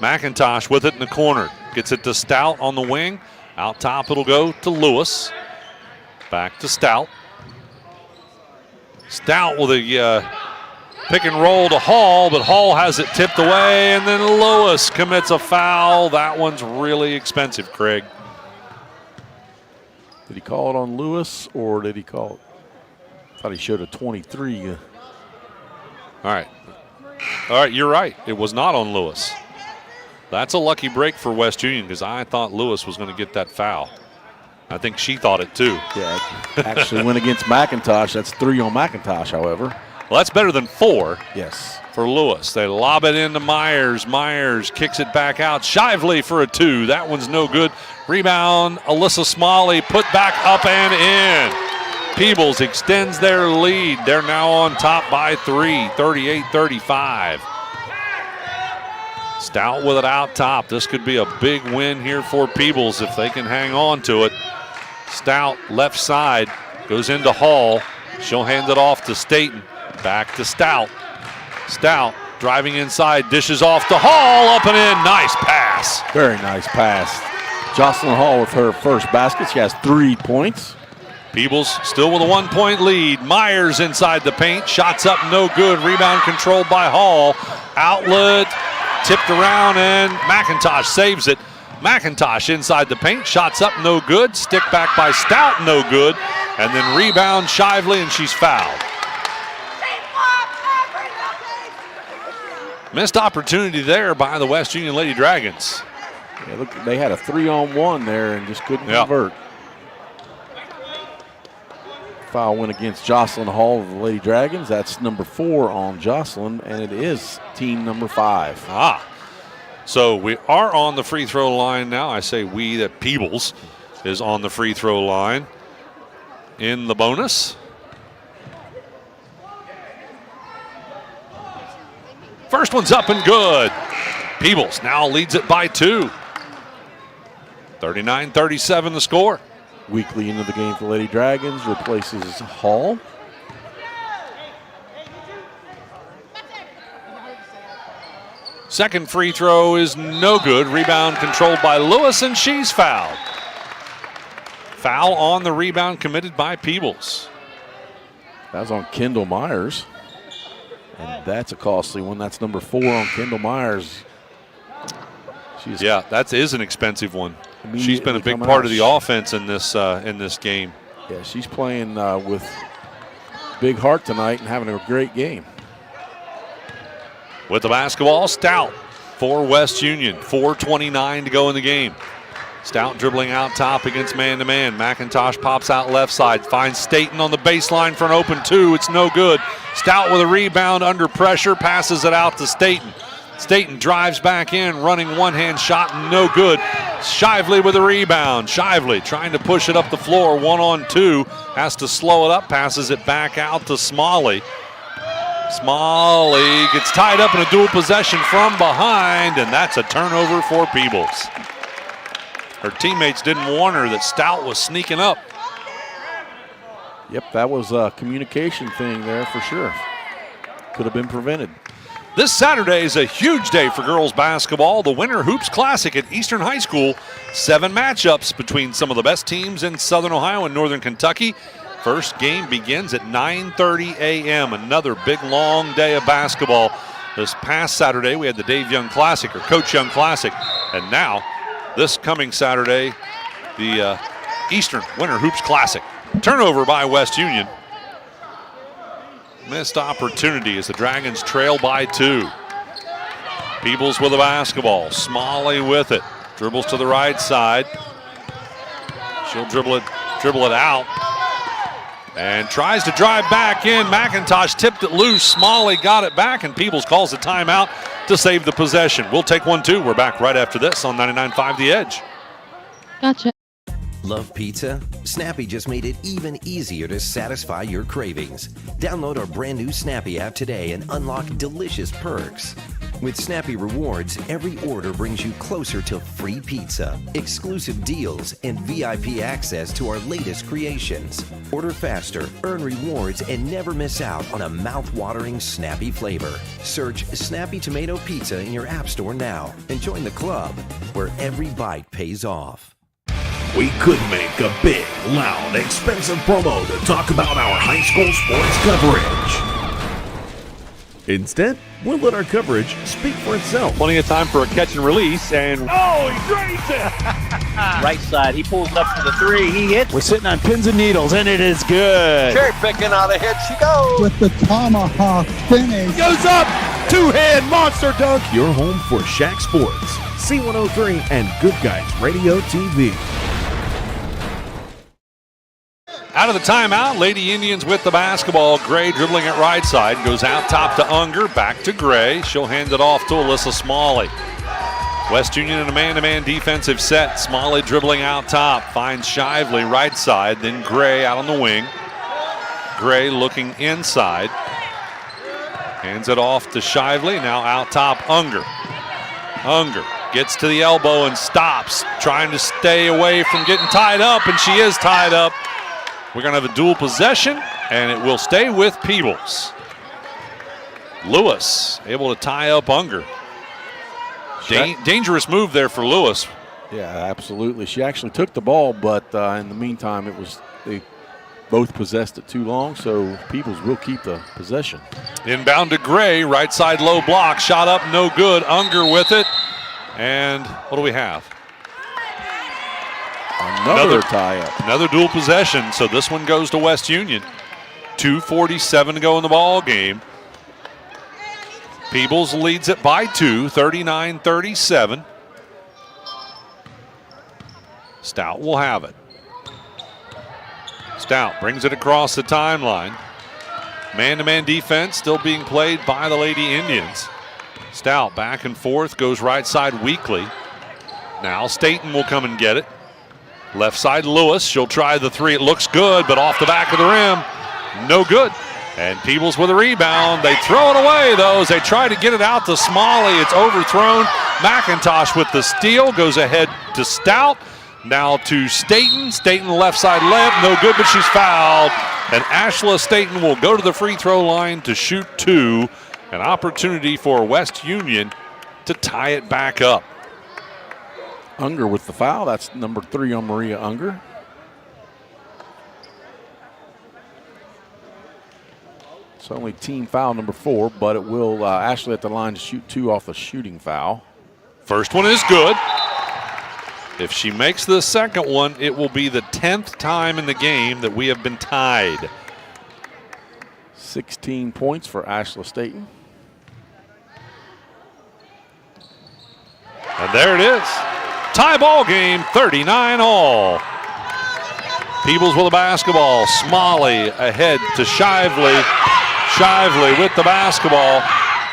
McIntosh with it in the corner. Gets it to Stout on the wing. Out top it'll go to Lewis. Back to Stout. Stout with a pick and roll to Hall, but Hall has it tipped away, and then Lewis commits a foul. That one's really expensive, Craig. Did he call it on Lewis, or did he call it? I thought he showed a 23. All right, you're right. It was not on Lewis. That's a lucky break for West Union because I thought Lewis was going to get that foul. I think she thought it too. Yeah, it actually went against McIntosh. That's 3 on McIntosh, however. Well, that's better than 4. Yes. For Lewis. They lob it into Myers. Myers kicks it back out. Shively for a 2. That one's no good. Rebound, Alyssa Smalley put back up and in. Peebles extends their lead. They're now on top by 3, 38-35. Stout with it out top. This could be a big win here for Peebles if they can hang on to it. Stout left side goes into Hall. She'll hand it off to Staten. Back to Stout. Stout driving inside, dishes off to Hall, up and in. Nice pass. Very nice pass. Jocelyn Hall with her first basket. She has 3 points. Peebles still with a 1-point lead. Myers inside the paint. Shots up, no good. Rebound controlled by Hall. Outlet tipped around and McIntosh saves it. McIntosh inside the paint. Shots up, no good. Stick back by Stout, no good. And then rebound Shively and she's fouled. Missed opportunity there by the West Union Lady Dragons. Yeah, look, they had a 3-on-1 there and just couldn't convert. Foul went against Jocelyn Hall of the Lady Dragons. That's number 4 on Jocelyn, and it is team number 5. So we are on the free throw line now. I say we, that Peebles is on the free throw line in the bonus. First one's up and good. Peebles now leads it by 2. 39-37 the score. Weekly into the game for Lady Dragons, replaces Hall. Second free throw is no good. Rebound controlled by Lewis, and she's fouled. Foul on the rebound committed by Peebles. That was on Kendall Myers. And that's a costly one. That's number 4 on Kendall Myers. Yeah, that is an expensive one. She's been a big part of the offense in this game. Yeah, she's playing with big heart tonight and having a great game. With the basketball, Stout for West Union. 4:29 to go in the game. Stout dribbling out top against man-to-man. McIntosh pops out left side, finds Staten on the baseline for an open 2. It's no good. Stout with a rebound under pressure, passes it out to Staten. Staten drives back in, running one-hand shot, no good. Shively with a rebound. Shively trying to push it up the floor, 1-on-2. Has to slow it up, passes it back out to Smalley. Smalley gets tied up in a dual possession from behind, and that's a turnover for Peebles. Her teammates didn't warn her that Stout was sneaking up. Yep, that was a communication thing there for sure. Could have been prevented. This Saturday is a huge day for girls basketball. The Winter Hoops Classic at Eastern High School. 7 matchups between some of the best teams in Southern Ohio and Northern Kentucky. First game begins at 9:30 a.m. Another big, long day of basketball. This past Saturday, we had the Dave Young Classic, or Coach Young Classic. And now, this coming Saturday, the Eastern Winter Hoops Classic. Turnover by West Union. Missed opportunity as the Dragons trail by 2. Peebles with the basketball. Smalley with it. Dribbles to the right side. She'll dribble it out. And tries to drive back in. McIntosh tipped it loose. Smalley got it back, and Peebles calls a timeout to save the possession. We'll take 1-2. We're back right after this on 99.5 The Edge. Gotcha. Love pizza? Snappy just made it even easier to satisfy your cravings. Download our brand new Snappy app today and unlock delicious perks. With Snappy Rewards, every order brings you closer to free pizza, exclusive deals, and VIP access to our latest creations. Order faster, earn rewards, and never miss out on a mouth-watering Snappy flavor. Search Snappy Tomato Pizza in your app store now and join the club where every bite pays off. We could make a big, loud, expensive promo to talk about our high school sports coverage. Instead, we'll let our coverage speak for itself. Plenty of time for a catch and release, and Oh, he drains it! right side, he pulls it up to the 3, he hits. We're sitting on pins and needles, and it is good. Cherry picking out ahead she goes. With the tomahawk finish. Goes up, two-hand monster dunk. Your home for Shaq Sports, C103, and Good Guys Radio TV. Out of the timeout, Lady Indians with the basketball. Gray dribbling it right side. Goes out top to Unger. Back to Gray. She'll hand it off to Alyssa Smalley. West Union in a man-to-man defensive set. Smalley dribbling out top. Finds Shively right side. Then Gray out on the wing. Gray looking inside. Hands it off to Shively. Now out top, Unger. Unger gets to the elbow and stops. Trying to stay away from getting tied up, and she is tied up. We're going to have a dual possession, and it will stay with Peebles. Lewis able to tie up Unger. Dangerous move there for Lewis. Yeah, absolutely. She actually took the ball, but in the meantime, they both possessed it too long, so Peebles will keep the possession. Inbound to Gray, right side low block, shot up, no good. Unger with it, and what do we have? Another tie-up. Another dual possession, so this one goes to West Union. 2:47 to go in the ball game. Peebles leads it by 2, 39-37. Stout will have it. Stout brings it across the timeline. Man-to-man defense still being played by the Lady Indians. Stout back and forth, goes right side weakly. Now Staten will come and get it. Left side Lewis, she'll try the three. It looks good, but off the back of the rim, no good. And Peebles with a rebound. They throw it away, though, as they try to get it out to Smalley. It's overthrown. McIntosh with the steal, goes ahead to Stout. Now to Staten. Staten left side layup, no good, but she's fouled. And Ashla Staten will go to the free throw line to shoot 2. An opportunity for West Union to tie it back up. Unger with the foul. That's number 3 on Maria Unger. It's only team foul number 4, but it will Ashley at the line to shoot 2 off the shooting foul. First one is good. If she makes the second one, it will be the 10th time in the game that we have been tied. 16 points for Ashla Staten. And there it is. Tie ball game, 39-all. Peebles with the basketball. Smalley ahead to Shively. Shively with the basketball.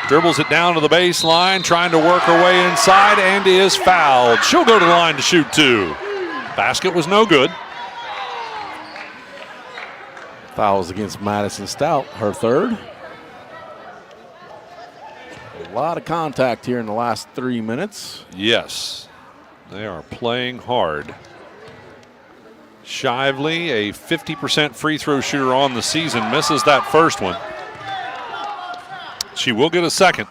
Dribbles it down to the baseline, trying to work her way inside, and is fouled. She'll go to the line to shoot 2. Basket was no good. Fouls against Madison Stout, her third. A lot of contact here in the last 3 minutes. Yes, they are playing hard. Shively, a 50% free throw shooter on the season, misses that first one. She will get a second.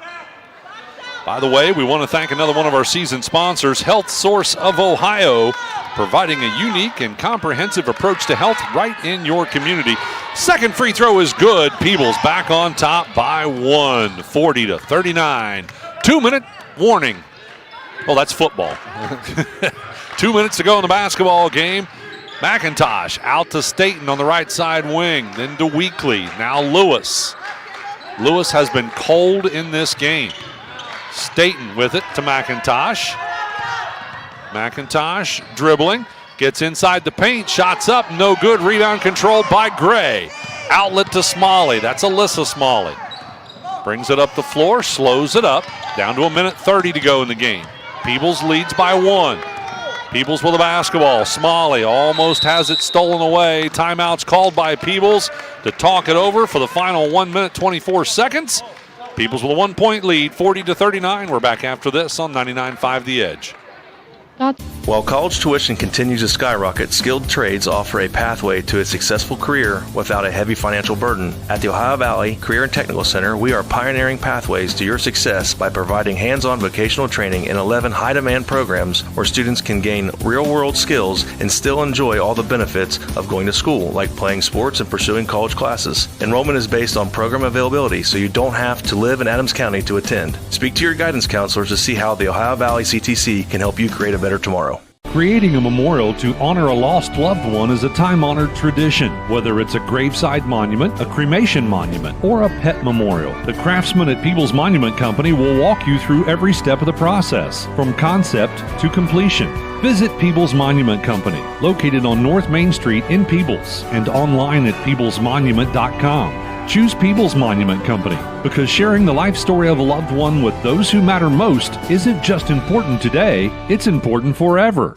By the way, we want to thank another one of our season sponsors, Health Source of Ohio, providing a unique and comprehensive approach to health right in your community. Second free throw is good. Peebles back on top by 1, 40-39. 2-minute warning. Well, that's football. 2 minutes to go in the basketball game. McIntosh out to Staten on the right side wing, then to Weekly, now Lewis. Lewis has been cold in this game. Staten with it to McIntosh. McIntosh dribbling, gets inside the paint, shots up, no good. Rebound controlled by Gray. Outlet to Smalley, that's Alyssa Smalley. Brings it up the floor, slows it up, down to 1:30 to go in the game. Peebles leads by 1. Peebles with the basketball. Smalley almost has it stolen away. Timeout's called by Peebles to talk it over for the final 1 minute, 24 seconds. Peebles with a 1-point lead, 40-39. We're back after this on 99.5 The Edge. While college tuition continues to skyrocket, skilled trades offer a pathway to a successful career without a heavy financial burden. At the Ohio Valley Career and Technical Center, we are pioneering pathways to your success by providing hands-on vocational training in 11 high-demand programs where students can gain real-world skills and still enjoy all the benefits of going to school, like playing sports and pursuing college classes. Enrollment is based on program availability, so you don't have to live in Adams County to attend. Speak to your guidance counselors to see how the Ohio Valley CTC can help you create a better tomorrow. Creating a memorial to honor a lost loved one is a time-honored tradition. Whether it's a graveside monument, a cremation monument, or a pet memorial, the craftsmen at Peebles Monument Company will walk you through every step of the process, from concept to completion. Visit Peebles Monument Company, located on North Main Street in Peebles, and online at peeblesmonument.com. Choose Peebles Monument Company because sharing the life story of a loved one with those who matter most isn't just important today, it's important forever.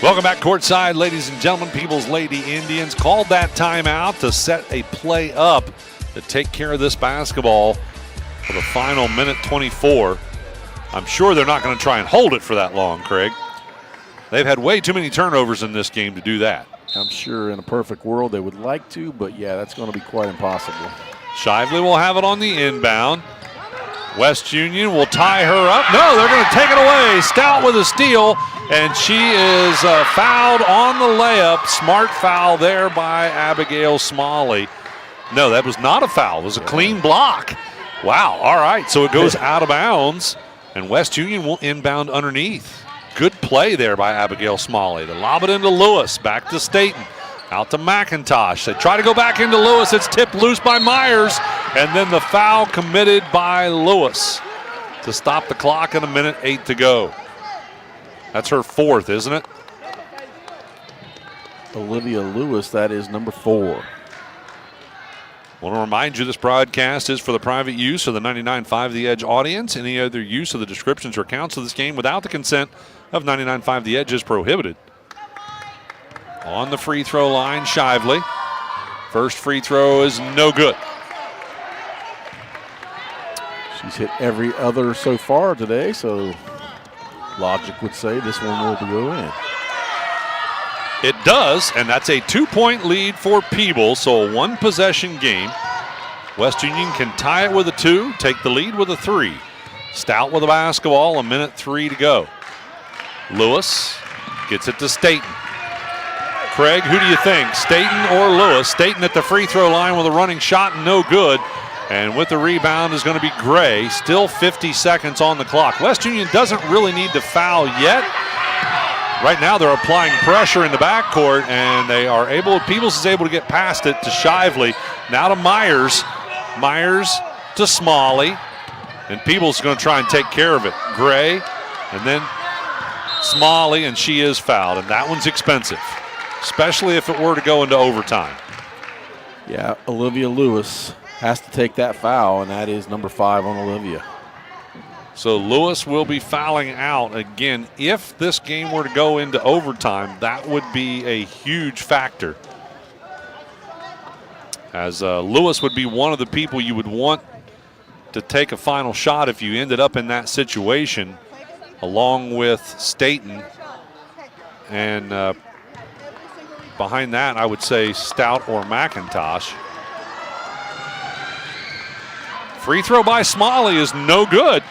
Welcome back courtside, ladies and gentlemen. Peebles Lady Indians called that timeout to set a play up to take care of this basketball for the final minute 24. I'm sure they're not going to try and hold it for that long, Craig. They've had way too many turnovers in this game to do that. I'm sure in a perfect world they would like to, but yeah, that's going to be quite impossible. Shively will have it on the inbound. West Union will tie her up. No, they're going to take it away. Stout with a steal, and she is fouled on the layup. Smart foul there by Abigail Smalley. No, that was not a foul. It was a clean block. Wow, all right, so it goes out of bounds, and West Union will inbound underneath. Good play there by Abigail Smalley. They lob it into Lewis, back to Staten, out to McIntosh. They try to go back into Lewis. It's tipped loose by Myers, and then the foul committed by Lewis to stop the clock in 1:08 to go. That's her fourth, isn't it? Olivia Lewis, that is number 4. I want to remind you this broadcast is for the private use of the 99.5 The Edge audience. Any other use of the descriptions or accounts of this game without the consent of 99.5 The Edge is prohibited. On the free throw line, Shively. First free throw is no good. She's hit every other so far today, so logic would say this one will go in. It does, and that's a 2-point lead for Peebles, so a 1-possession game. West Union can tie it with a 2, take the lead with a 3. Stout with the basketball, 1:03 to go. Lewis gets it to Staten. Craig, who do you think, Staten or Lewis? Staten at the free throw line with a running shot, no good. And with the rebound is going to be Gray. Still 50 seconds on the clock. West Union doesn't really need to foul yet. Right now they're applying pressure in the backcourt, and they are able, Peebles is able to get past it to Shively. Now to Myers. Myers to Smalley. And Peebles is going to try and take care of it. Gray, and then Smalley, and she is fouled. And that one's expensive, especially if it were to go into overtime. Yeah, Olivia Lewis has to take that foul, and that is number 5 on Olivia. So Lewis will be fouling out again. If this game were to go into overtime, that would be a huge factor, as Lewis would be one of the people you would want to take a final shot if you ended up in that situation, along with Staten. And behind that, I would say Stout or McIntosh. Free throw by Smalley is no good.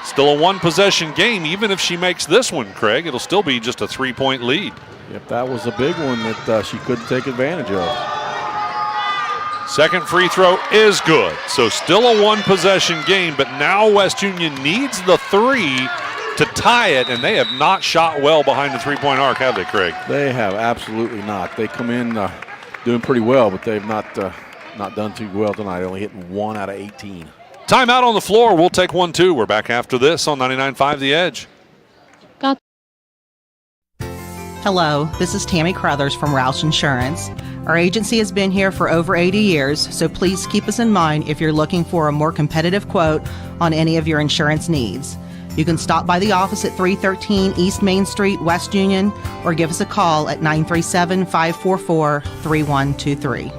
Still a 1-possession game. Even if she makes this one, Craig, it'll still be just a 3-point lead. Yep, that was a big one that she couldn't take advantage of. Second free throw is good. So still a 1-possession game, but now West Union needs the 3 to tie it, and they have not shot well behind the 3-point arc, have they, Craig? They have absolutely not. They come in doing pretty well, but they've not done too well tonight. Only hitting 1 out of 18. Timeout on the floor. We'll take 1-2. We're back after this on 99.5 The Edge. Hello, this is Tammy Crothers from Roush Insurance. Our agency has been here for over 80 years, so please keep us in mind if you're looking for a more competitive quote on any of your insurance needs. You can stop by the office at 313 East Main Street, West Union, or give us a call at 937-544-3123.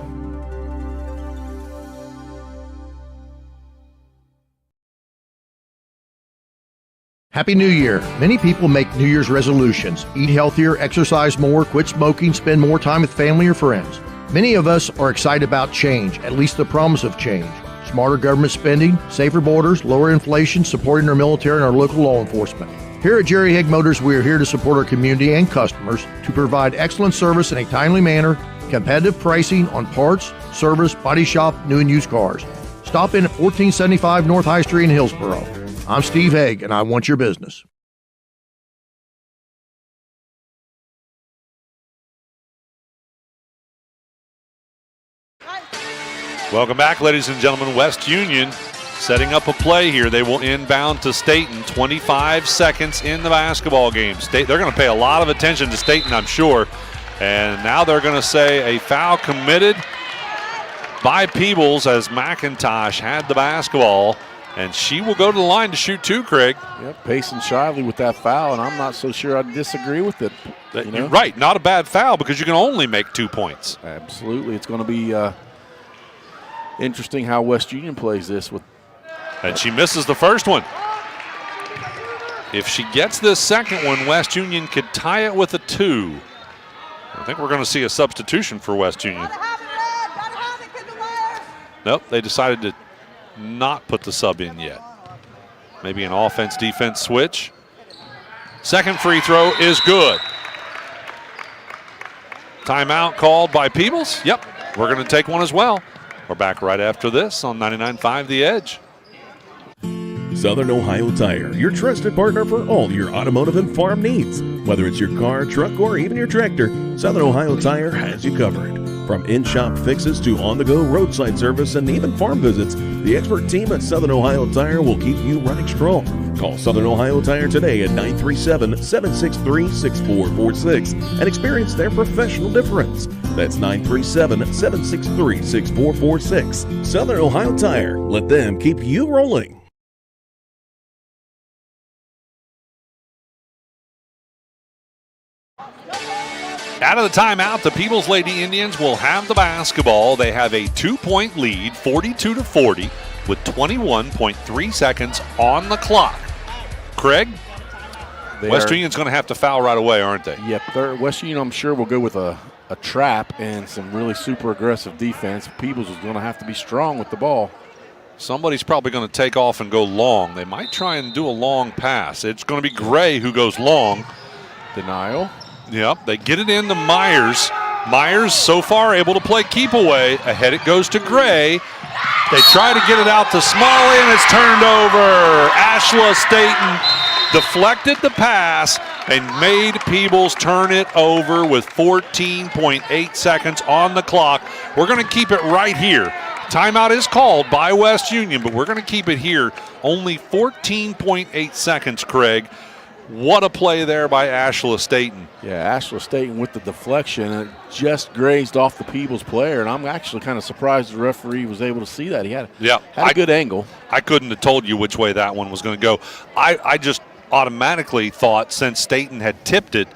Happy New Year. Many people make New Year's resolutions. Eat healthier, exercise more, quit smoking, spend more time with family or friends. Many of us are excited about change, at least the promise of change. Smarter government spending, safer borders, lower inflation, supporting our military and our local law enforcement. Here at Jerry Haig Motors, we are here to support our community and customers to provide excellent service in a timely manner, competitive pricing on parts, service, body shop, new and used cars. Stop in at 1475 North High Street in Hillsboro. I'm Steve Haig, and I want your business. Welcome back, ladies and gentlemen. West Union setting up a play here. They will inbound to Staten. 25 seconds in the basketball game. They're going to pay a lot of attention to Staten, I'm sure. And now they're going to say a foul committed by Peebles as McIntosh had the basketball. And she will go to the line to shoot two, Craig. Yep, pacing shyly with that foul, and I'm not so sure I disagree with it. You're right, not a bad foul because you can only make 2 points. Absolutely. It's going to be interesting how West Union plays this. And she misses the first one. If she gets this second one, West Union could tie it with a 2. I think we're going to see a substitution for West Union. Nope, they decided to not put the sub in yet. Maybe an offense-defense switch. Second free throw is good. Timeout called by Peebles. Yep, we're going to take one as well. We're back right after this on 99.5 The Edge. Southern Ohio Tire, your trusted partner for all your automotive and farm needs. Whether it's your car, truck, or even your tractor, Southern Ohio Tire has you covered. From in-shop fixes to on-the-go roadside service and even farm visits, the expert team at Southern Ohio Tire will keep you running strong. Call Southern Ohio Tire today at 937-763-6446 and experience their professional difference. That's 937-763-6446. Southern Ohio Tire. Let them keep you rolling. Out of the timeout, the Peebles Lady Indians will have the basketball. They have a 2-point lead, 42-40, with 21.3 seconds on the clock. Craig, West Union's going to have to foul right away, aren't they? Yep, West Union, I'm sure, will go with a trap and some really super aggressive defense. Peebles is going to have to be strong with the ball. Somebody's probably going to take off and go long. They might try and do a long pass. It's going to be Gray who goes long. Denial. Yep, they get it into Myers. Myers so far able to play keep away. Ahead it goes to Gray. They try to get it out to Smalley, and it's turned over. Ashla Staten deflected the pass and made Peebles turn it over with 14.8 seconds on the clock. We're going to keep it right here. Timeout is called by West Union, but we're going to keep it here. Only 14.8 seconds, Craig. What a play there by Ashla Staten. Yeah, Ashla Staten with the deflection. It just grazed off the Peebles player, and I'm actually kind of surprised the referee was able to see that. He had a good angle. I couldn't have told you which way that one was going to go. I just automatically thought, since Staten had tipped it,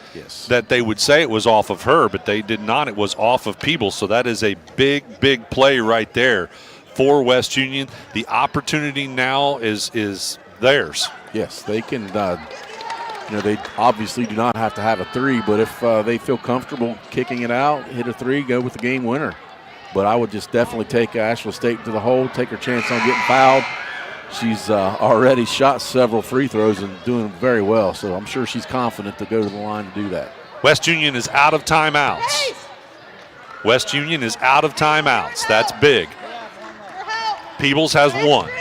that they would say it was off of her, but they did not. It was off of Peebles, so that is a big, big play right there for West Union. The opportunity now is theirs. Yes, they can they obviously do not have to have a three, but if they feel comfortable kicking it out, hit a three, go with the game winner. But I would just definitely take Ashla Staten to the hole, take her chance on getting fouled. She's already shot several free throws and doing very well, so I'm sure she's confident to go to the line to do that. West Union is out of timeouts. West Union is out of timeouts. That's big. Peebles has one.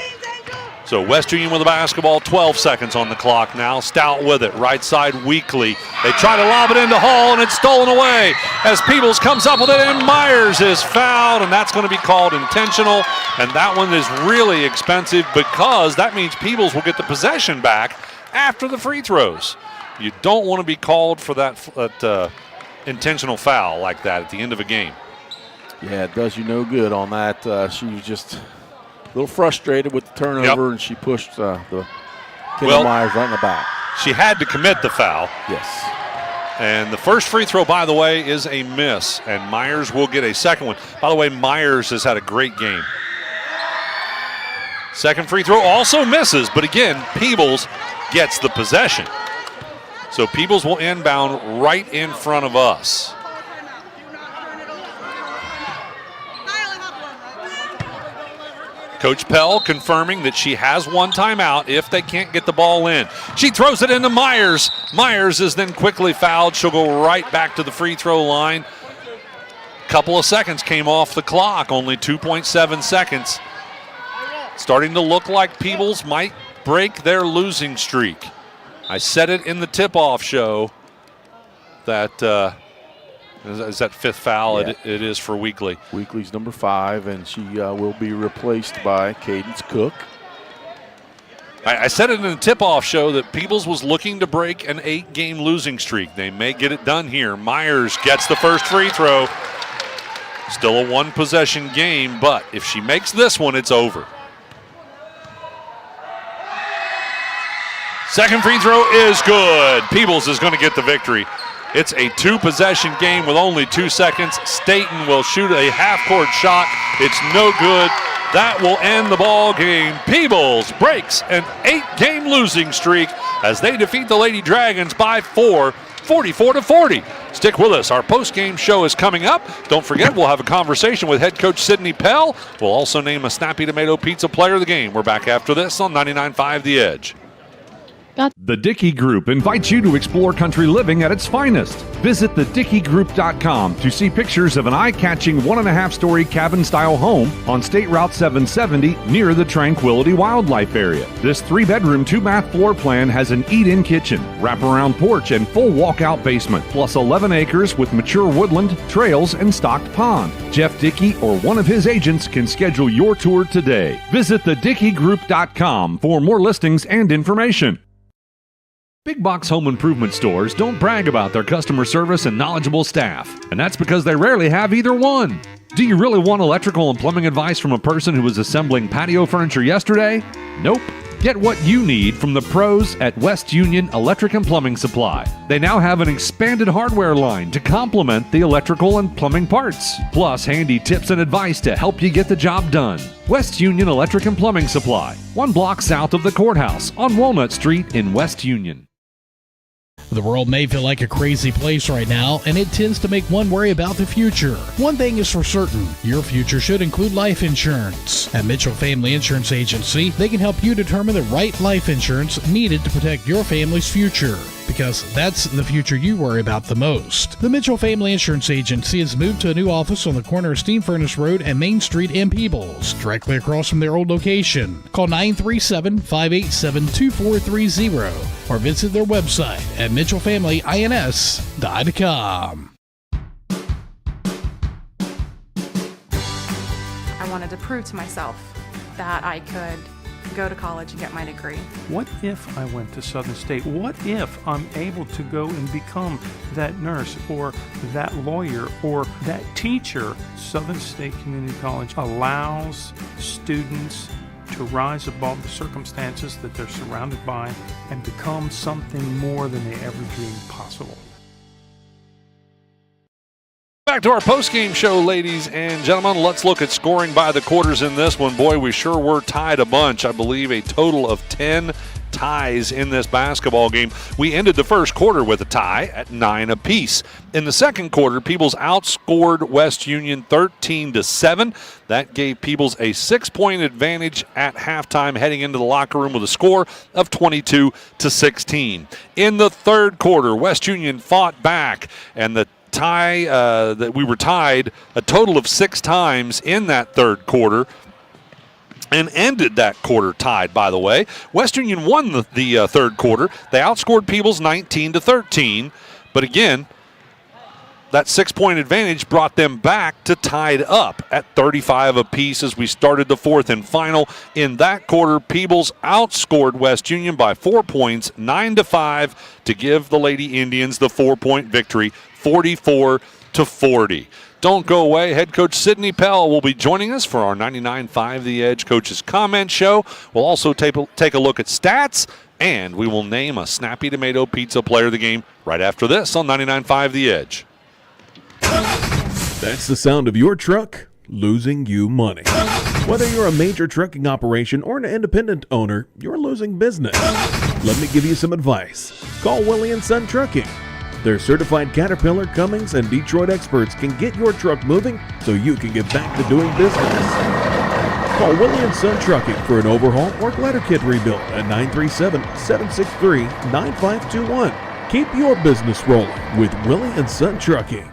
So West Union with the basketball, 12 seconds on the clock now. Stout with it, right side Weekly. They try to lob it into Hall, and it's stolen away as Peebles comes up with it, and Myers is fouled, and that's going to be called intentional. And that one is really expensive because that means Peebles will get the possession back after the free throws. You don't want to be called for that intentional foul like that at the end of a game. Yeah, it does you no good on that. She was just a little frustrated with the turnover, and she pushed the Kendall Myers right in the back. She had to commit the foul. Yes. And the first free throw, by the way, is a miss, and Myers will get a second one. By the way, Myers has had a great game. Second free throw also misses, but again, Peebles gets the possession. So Peebles will inbound right in front of us. Coach Pell confirming that she has one timeout if they can't get the ball in. She throws it into Myers. Myers is then quickly fouled. She'll go right back to the free throw line. Couple of seconds came off the clock, only 2.7 seconds. starting to look like Peebles might break their losing streak. I said it in the tip-off show that is that fifth foul. Yeah. It is for Weekly. Weekly's number 5, and she will be replaced by Cadence Cook. I said it in the tip-off show that Peebles was looking to break an 8-game losing streak. They may get it done here. Myers gets the first free throw. Still a one-possession game, but if she makes this one, it's over. Second free throw is good. Peebles is going to get the victory. It's a 2-possession game with only 2 seconds. Staten will shoot a half-court shot. It's no good. That will end the ball game. Peebles breaks an 8-game losing streak as they defeat the Lady Dragons by 4, 44-40. Stick with us. Our post-game show is coming up. Don't forget, we'll have a conversation with head coach Sydney Pell. We'll also name a Snappy Tomato Pizza player of the game. We're back after this on 99.5 The Edge. The Dickey Group invites you to explore country living at its finest. Visit thedickeygroup.com to see pictures of an eye-catching 1.5-story cabin-style home on State Route 770 near the Tranquility Wildlife Area. This 3-bedroom, 2-bath floor plan has an eat-in kitchen, wraparound porch, and full walkout basement, plus 11 acres with mature woodland, trails, and stocked pond. Jeff Dickey or one of his agents can schedule your tour today. Visit thedickeygroup.com for more listings and information. Big box home improvement stores don't brag about their customer service and knowledgeable staff, and that's because they rarely have either one. Do you really want electrical and plumbing advice from a person who was assembling patio furniture yesterday? Nope. Get what you need from the pros at West Union Electric and Plumbing Supply. They now have an expanded hardware line to complement the electrical and plumbing parts, plus handy tips and advice to help you get the job done. West Union Electric and Plumbing Supply, 1 block south of the courthouse on Walnut Street in West Union. The world may feel like a crazy place right now, and it tends to make one worry about the future. One thing is for certain, your future should include life insurance. At Mitchell Family Insurance Agency, they can help you determine the right life insurance needed to protect your family's future, because that's the future you worry about the most. The Mitchell Family Insurance Agency has moved to a new office on the corner of Steam Furnace Road and Main Street in Peebles, directly across from their old location. Call 937-587-2430 or visit their website at mitchellfamilyins.com. I wanted to prove to myself that I could go to college and get my degree. What if I went to Southern State? What if I'm able to go and become that nurse or that lawyer or that teacher? Southern State Community College allows students to rise above the circumstances that they're surrounded by and become something more than they ever dreamed possible. Back to our post-game show, ladies and gentlemen. Let's look at scoring by the quarters in this one. Boy, we sure were tied a bunch. I believe a total of 10 ties in this basketball game. We ended the first quarter with a tie at 9 apiece. In the second quarter, Peebles outscored West Union 13-7. That gave Peebles a 6-point advantage at halftime, heading into the locker room with a score of 22-16. In the third quarter, West Union fought back, and the tie that we were tied a total of 6 times in that third quarter and ended that quarter tied, by the way. West Union won the third quarter. They outscored Peebles 19-13, but again, that 6-point advantage brought them back to tied up at 35 apiece as we started the fourth and final. In that quarter, Peebles outscored West Union by 4 points, 9-5, to give the Lady Indians the 4-point victory, 44-40. Don't go away. Head coach Sydney Pell will be joining us for our 99.5 The Edge Coaches Comment Show. We'll also take a look at stats, and we will name a Snappy Tomato Pizza player of the game right after this on 99.5 The Edge. That's the sound of your truck losing you money. Whether you're a major trucking operation or an independent owner, you're losing business. Let me give you some advice. Call Willie & Son Trucking. Their certified Caterpillar, Cummins, and Detroit experts can get your truck moving so you can get back to doing business. Call Willie & Son Trucking for an overhaul or glider kit rebuild at 937-763-9521. Keep your business rolling with Willie & Son Trucking.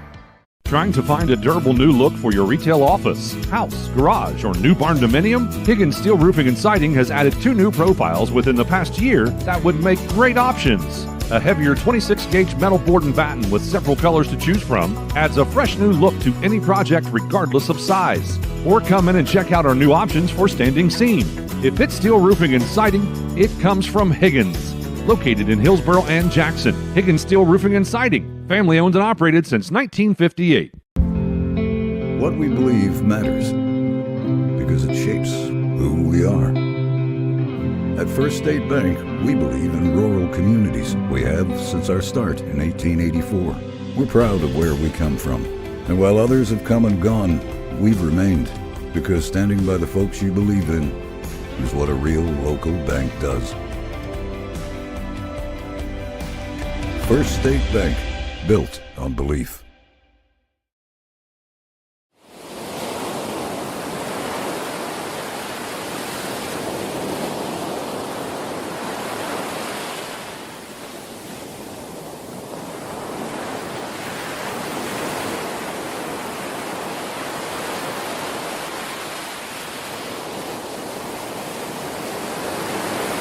Trying to find a durable new look for your retail office, house, garage, or new barn dominium? Higgins Steel Roofing and Siding has added 2 new profiles within the past year that would make great options. A heavier 26-gauge metal board and batten with several colors to choose from adds a fresh new look to any project regardless of size. Or come in and check out our new options for standing seam. If it's steel roofing and siding, it comes from Higgins. Located in Hillsboro and Jackson, Higgins Steel Roofing and Siding, family owned and operated since 1958. What we believe matters because it shapes who we are. At First State Bank, we believe in rural communities. We have since our start in 1884. We're proud of where we come from. And while others have come and gone, we've remained, because standing by the folks you believe in is what a real local bank does. First State Bank, built on belief.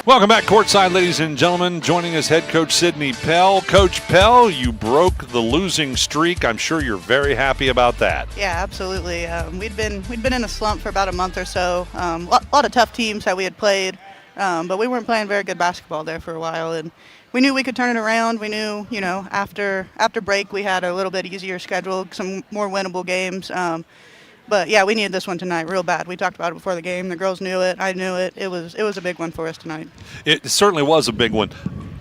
Welcome back courtside, ladies and gentlemen. Joining us, head coach Sidney Pell. Coach Pell, you broke the losing streak. I'm sure you're very happy about that. Yeah, absolutely. We'd been in a slump for about a month or so. A lot of tough teams that we had played, but we weren't playing very good basketball there for a while, and we knew we could turn it around. We knew, after break we had a little bit easier schedule, some more winnable games. But yeah, we needed this one tonight real bad. We talked about it before the game. The girls knew it. I knew it. It was a big one for us tonight. It certainly was a big one.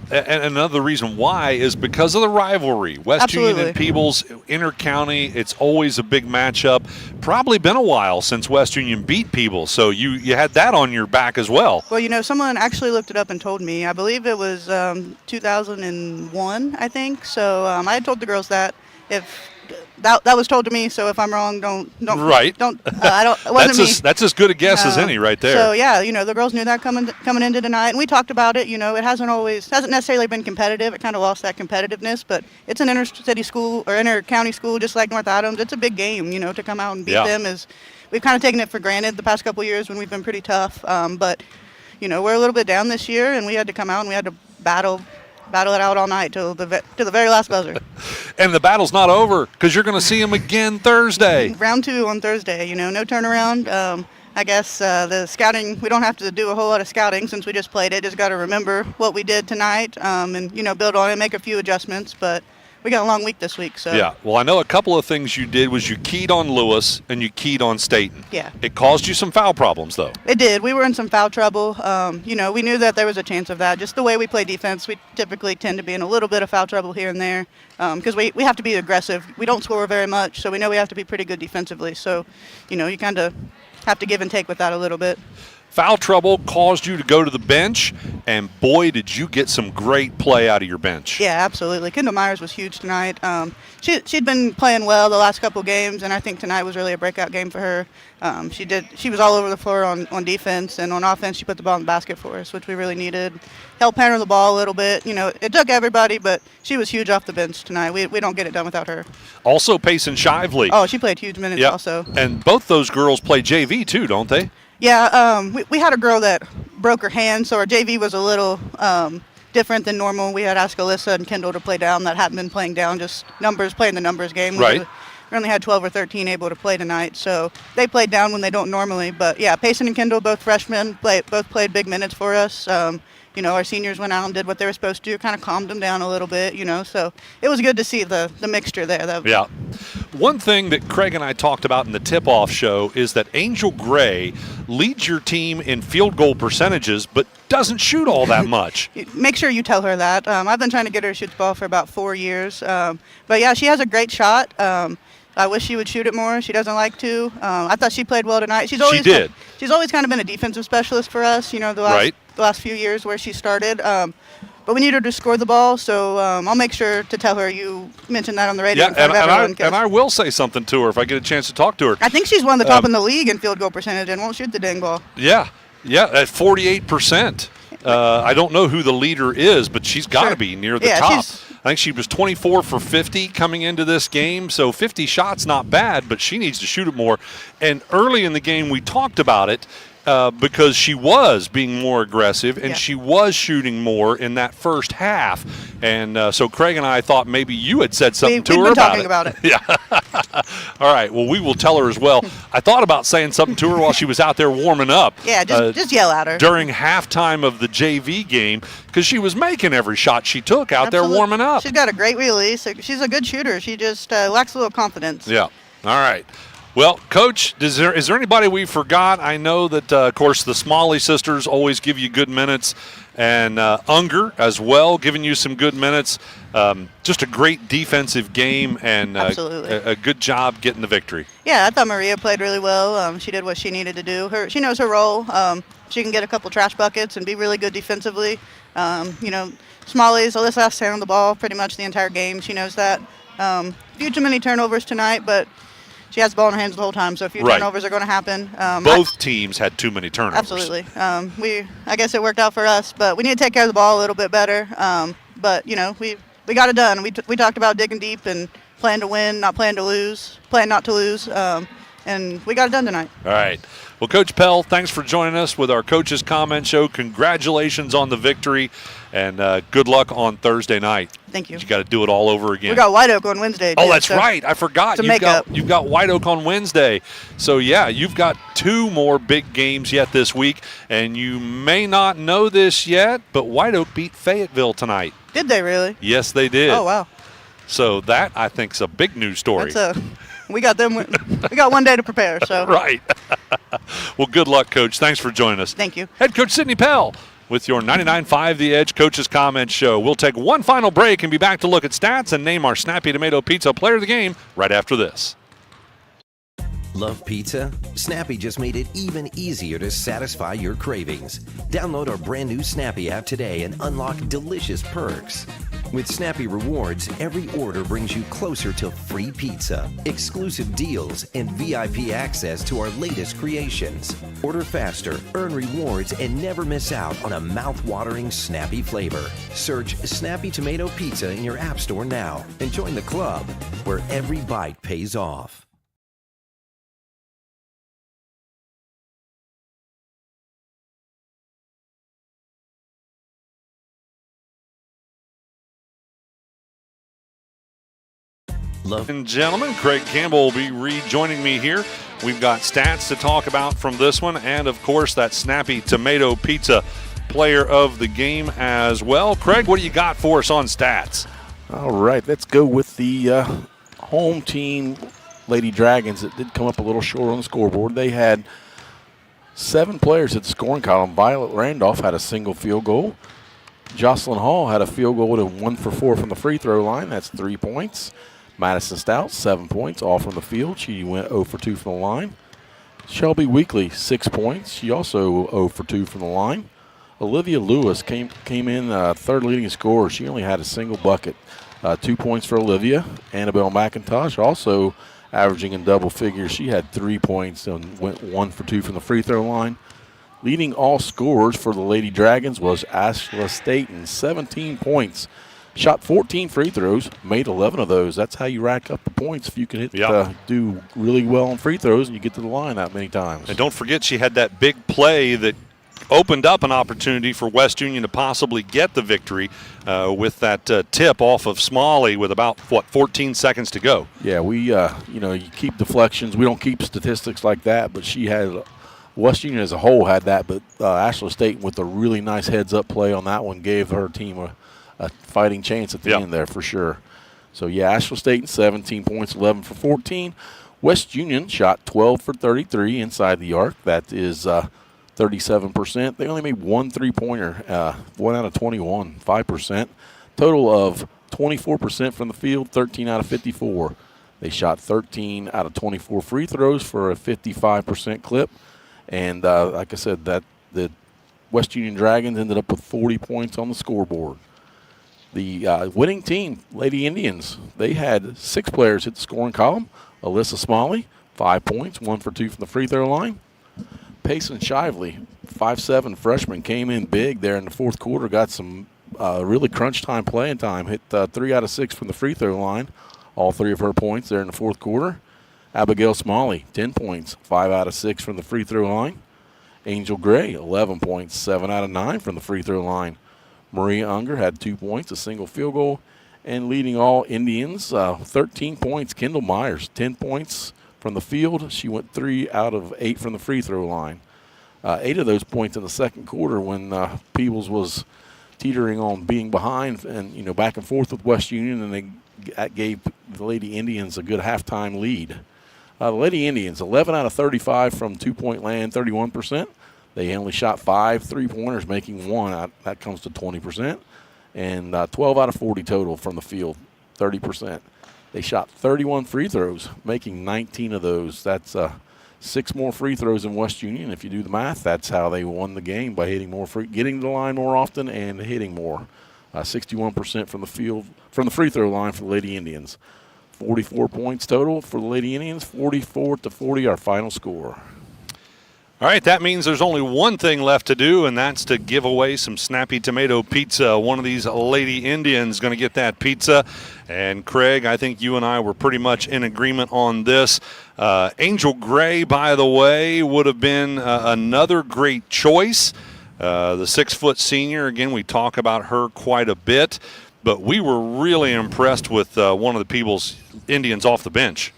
And another reason why is because of the rivalry. West Union and Peebles, inter-county, it's always a big matchup. Probably been a while since West Union beat Peebles, so you had that on your back as well. Well, someone actually looked it up and told me. I believe it was 2001, I think. So I had told the girls that if that was told to me. So if I'm wrong, don't. Right. Don't. It wasn't me. That's as good a guess as any, right there. So yeah, the girls knew that coming into tonight, and we talked about it. It hasn't necessarily been competitive. It kind of lost that competitiveness, but it's an inter-city school or inter-county school, just like North Adams. It's a big game, to come out and beat them. We've kind of taken it for granted the past couple of years when we've been pretty tough. But we're a little bit down this year, and we had to come out and we had to battle it out all night to the very last buzzer. And the battle's not over, because you're going to see them again Thursday. Round 2 on Thursday. No turnaround. I guess the scouting, we don't have to do a whole lot of scouting since we just played it. Just got to remember what we did tonight and build on it, make a few adjustments. But we got a long week this week. So yeah, well, I know a couple of things you did was you keyed on Lewis and you keyed on Staten. Yeah. It caused you some foul problems, though. It did. We were in some foul trouble. We knew that there was a chance of that. Just the way we play defense, we typically tend to be in a little bit of foul trouble here and there because we have to be aggressive. We don't score very much, so we know we have to be pretty good defensively. So, you kind of have to give and take with that a little bit. Foul trouble caused you to go to the bench, and boy, did you get some great play out of your bench. Yeah, absolutely. Kendall Myers was huge tonight. She'd been playing well the last couple games, and I think tonight was really a breakout game for her. She was all over the floor on defense, and on offense she put the ball in the basket for us, which we really needed. Helped handle the ball a little bit. It took everybody, but she was huge off the bench tonight. We don't get it done without her. Also, Payson Shively. Oh, she played huge minutes also. And both those girls play JV too, don't they? Yeah, we had a girl that broke her hand, so our JV was a little different than normal. We had asked Alyssa and Kendall to play down that hadn't been playing down, just playing the numbers game. Right. We only had 12 or 13 able to play tonight, so they played down when they don't normally. But, yeah, Payson and Kendall, both freshmen, both played big minutes for us. Our seniors went out and did what they were supposed to do, kind of calmed them down a little bit, so it was good to see the mixture there. Yeah. One thing that Craig and I talked about in the tip-off show is that Angel Gray leads your team in field goal percentages, but doesn't shoot all that much. Make sure you tell her that. I've been trying to get her to shoot the ball for about 4 years. But, yeah, she has a great shot. I wish she would shoot it more. She doesn't like to. I thought she played well tonight. She's always kind of been a defensive specialist for us, the last few years where she started. But we need her to score the ball, so I'll make sure to tell her you mentioned that on the radio in front of everyone. And I will say something to her if I get a chance to talk to her. I think she's one of the top in the league in field goal percentage and won't shoot the dang ball. Yeah, at 48%. I don't know who the leader is, but she's got to be near the top. I think she was 24 for 50 coming into this game. So 50 shots, not bad, but she needs to shoot it more. And early in the game, we talked about it. Because she was being more aggressive and she was shooting more in that first half. And so Craig and I thought maybe you had said something to her about it. We've been talking about it. Yeah. All right. Well, we will tell her as well. I thought about saying something to her while she was out there warming up. Yeah, just yell at her. During halftime of the JV game because she was making every shot she took out there warming up. She's got a great release. She's a good shooter. She just lacks a little confidence. Yeah. All right. Well, Coach, is there anybody we forgot? I know that, of course, the Smalley sisters always give you good minutes, and Unger as well, giving you some good minutes. Just a great defensive game and a good job getting the victory. Yeah, I thought Maria played really well. She did what she needed to do. She knows her role. She can get a couple trash buckets and be really good defensively. Smalley's the last hand on the ball pretty much the entire game. She knows that. Few too many turnovers tonight, but she has the ball in her hands the whole time, so a few turnovers are going to happen. Both teams had too many turnovers. Absolutely. I guess it worked out for us, but we need to take care of the ball a little bit better. But we got it done. We talked about digging deep and playing to win, not playing to lose, playing not to lose, and we got it done tonight. All right. Well, Coach Pell, thanks for joining us with our Coach's Comment Show. Congratulations on the victory, and good luck on Thursday night. Thank you. You got to do it all over again. We got White Oak on Wednesday. Oh, that's right. I forgot. You've got White Oak on Wednesday. So, yeah, you've got 2 more big games yet this week, and you may not know this yet, but White Oak beat Fayetteville tonight. Did they really? Yes, they did. Oh, wow. So that, I think, is a big news story. We got them. We got one day to prepare. So right. Well, good luck, Coach. Thanks for joining us. Thank you. Head Coach Sydney Pell with your 99.5 The Edge Coach's Comment Show. We'll take one final break and be back to look at stats and name our Snappy Tomato Pizza player of the game right after this. Love pizza? Snappy just made it even easier to satisfy your cravings. Download our brand new Snappy app today and unlock delicious perks. With Snappy Rewards, every order brings you closer to free pizza, exclusive deals, and VIP access to our latest creations. Order faster, earn rewards, and never miss out on a mouth-watering Snappy flavor. Search Snappy Tomato Pizza in your app store now and join the club where every bite pays off. Ladies and gentlemen, Craig Campbell will be rejoining me here. We've got stats to talk about from this one, and of course that Snappy Tomato Pizza player of the game as well. Craig, what do you got for us on stats? All right, let's go with the home team, Lady Dragons. It did come up a little short on the scoreboard. They had 7 players at the scoring column. Violet Randolph had a single field goal. Jocelyn Hall had a field goal to 1 for 4 from the free throw line. That's 3 points. Madison Stout, 7 points, all from the field. She went 0 for 2 from the line. Shelby Weekly, 6 points. She also 0 for 2 from the line. Olivia Lewis came in third leading scorer. She only had a single bucket. 2 points for Olivia. Annabelle McIntosh also averaging in double figures. She had 3 points and went 1 for 2 from the free throw line. Leading all scorers for the Lady Dragons was Ashla Staten, 17 points. Shot 14 free throws, made 11 of those. That's how you rack up the points if you can do really well on free throws and you get to the line that many times. And don't forget she had that big play that opened up an opportunity for West Union to possibly get the victory with that tip off of Smalley with about, 14 seconds to go. Yeah, we, you keep deflections. We don't keep statistics like that, but she had West Union as a whole had that, but Ashla State with a really nice heads-up play on that one gave her team a fighting chance at the end there for sure. So, yeah, Asheville State 17 points, 11 for 14. West Union shot 12 for 33 inside the arc. That is 37%. They only made 1 3-pointer, 1 out of 21, 5%. Total of 24% from the field, 13 out of 54. They shot 13 out of 24 free throws for a 55% clip. And like I said, the West Union Dragons ended up with 40 points on the scoreboard. The winning team, Lady Indians, they had 6 players hit the scoring column. Alyssa Smalley, 5 points, 1 for 2 from the free throw line. Payson Shively, 5'7" freshman, came in big there in the fourth quarter, got some really crunch time playing time. Hit 3 out of 6 from the free throw line. All 3 of her points there in the fourth quarter. Abigail Smalley, 10 points, 5 out of 6 from the free throw line. Angel Gray, 11 points, 7 out of 9 from the free throw line. Maria Unger had 2 points, a single field goal. And leading all Indians, 13 points, Kendall Myers, 10 points from the field. She went 3 out of 8 from the free throw line. 8 of those points in the second quarter when Peebles was teetering on being behind and, back and forth with West Union, and that gave the Lady Indians a good halftime lead. The Lady Indians, 11 out of 35 from two-point land, 31%. They only shot 5 3-pointers, making 1. That comes to 20%. And 12 out of 40 total from the field, 30%. They shot 31 free throws, making 19 of those. That's 6 more free throws than West Union. If you do the math, that's how they won the game, by hitting more getting to the line more often and hitting more. 61% from the field, from the free throw line for the Lady Indians. 44 points total for the Lady Indians, 44-40 our final score. All right, that means there's only one thing left to do, and that's to give away some Snappy Tomato Pizza. One of these Lady Indians going to get that pizza. And, Craig, I think you and I were pretty much in agreement on this. Angel Gray, by the way, would have been another great choice. The 6-foot senior, again, we talk about her quite a bit. But we were really impressed with one of the Peebles Indians off the bench.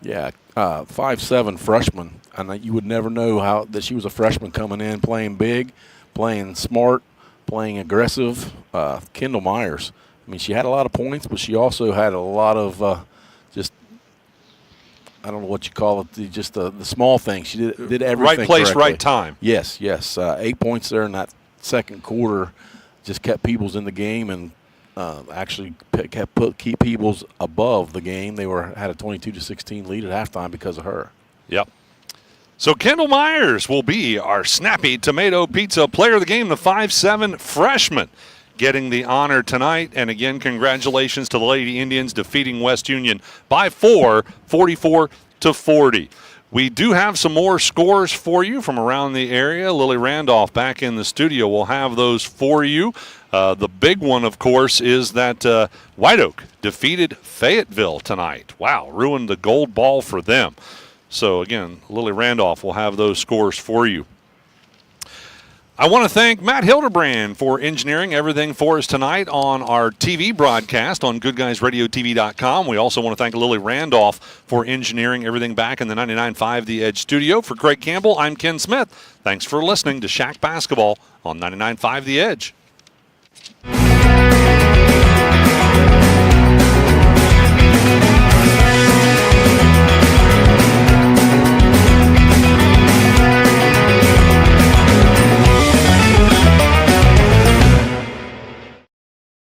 Yeah, 5'7" freshman. And you would never know that she was a freshman coming in, playing big, playing smart, playing aggressive. Kendall Myers. I mean, she had a lot of points, but she also had a lot of I don't know what you call it, just the small things. She did everything right place, correctly. right time. Yes. 8 points there in that second quarter just kept Peebles in the game and actually keep Peebles above the game. They had a 22-16 lead at halftime because of her. Yep. So Kendall Myers will be our Snappy Tomato Pizza player of the game, the 5'7" freshman, getting the honor tonight. And again, congratulations to the Lady Indians defeating West Union by 4, 44-40. We do have some more scores for you from around the area. Lily Randolph back in the studio will have those for you. The big one, of course, is that White Oak defeated Fayetteville tonight. Wow, ruined the gold ball for them. So, again, Lily Randolph will have those scores for you. I want to thank Matt Hildebrand for engineering everything for us tonight on our TV broadcast on GoodGuysRadioTV.com. We also want to thank Lily Randolph for engineering everything back in the 99.5 The Edge studio. For Craig Campbell, I'm Ken Smith. Thanks for listening to Shack Basketball on 99.5 The Edge.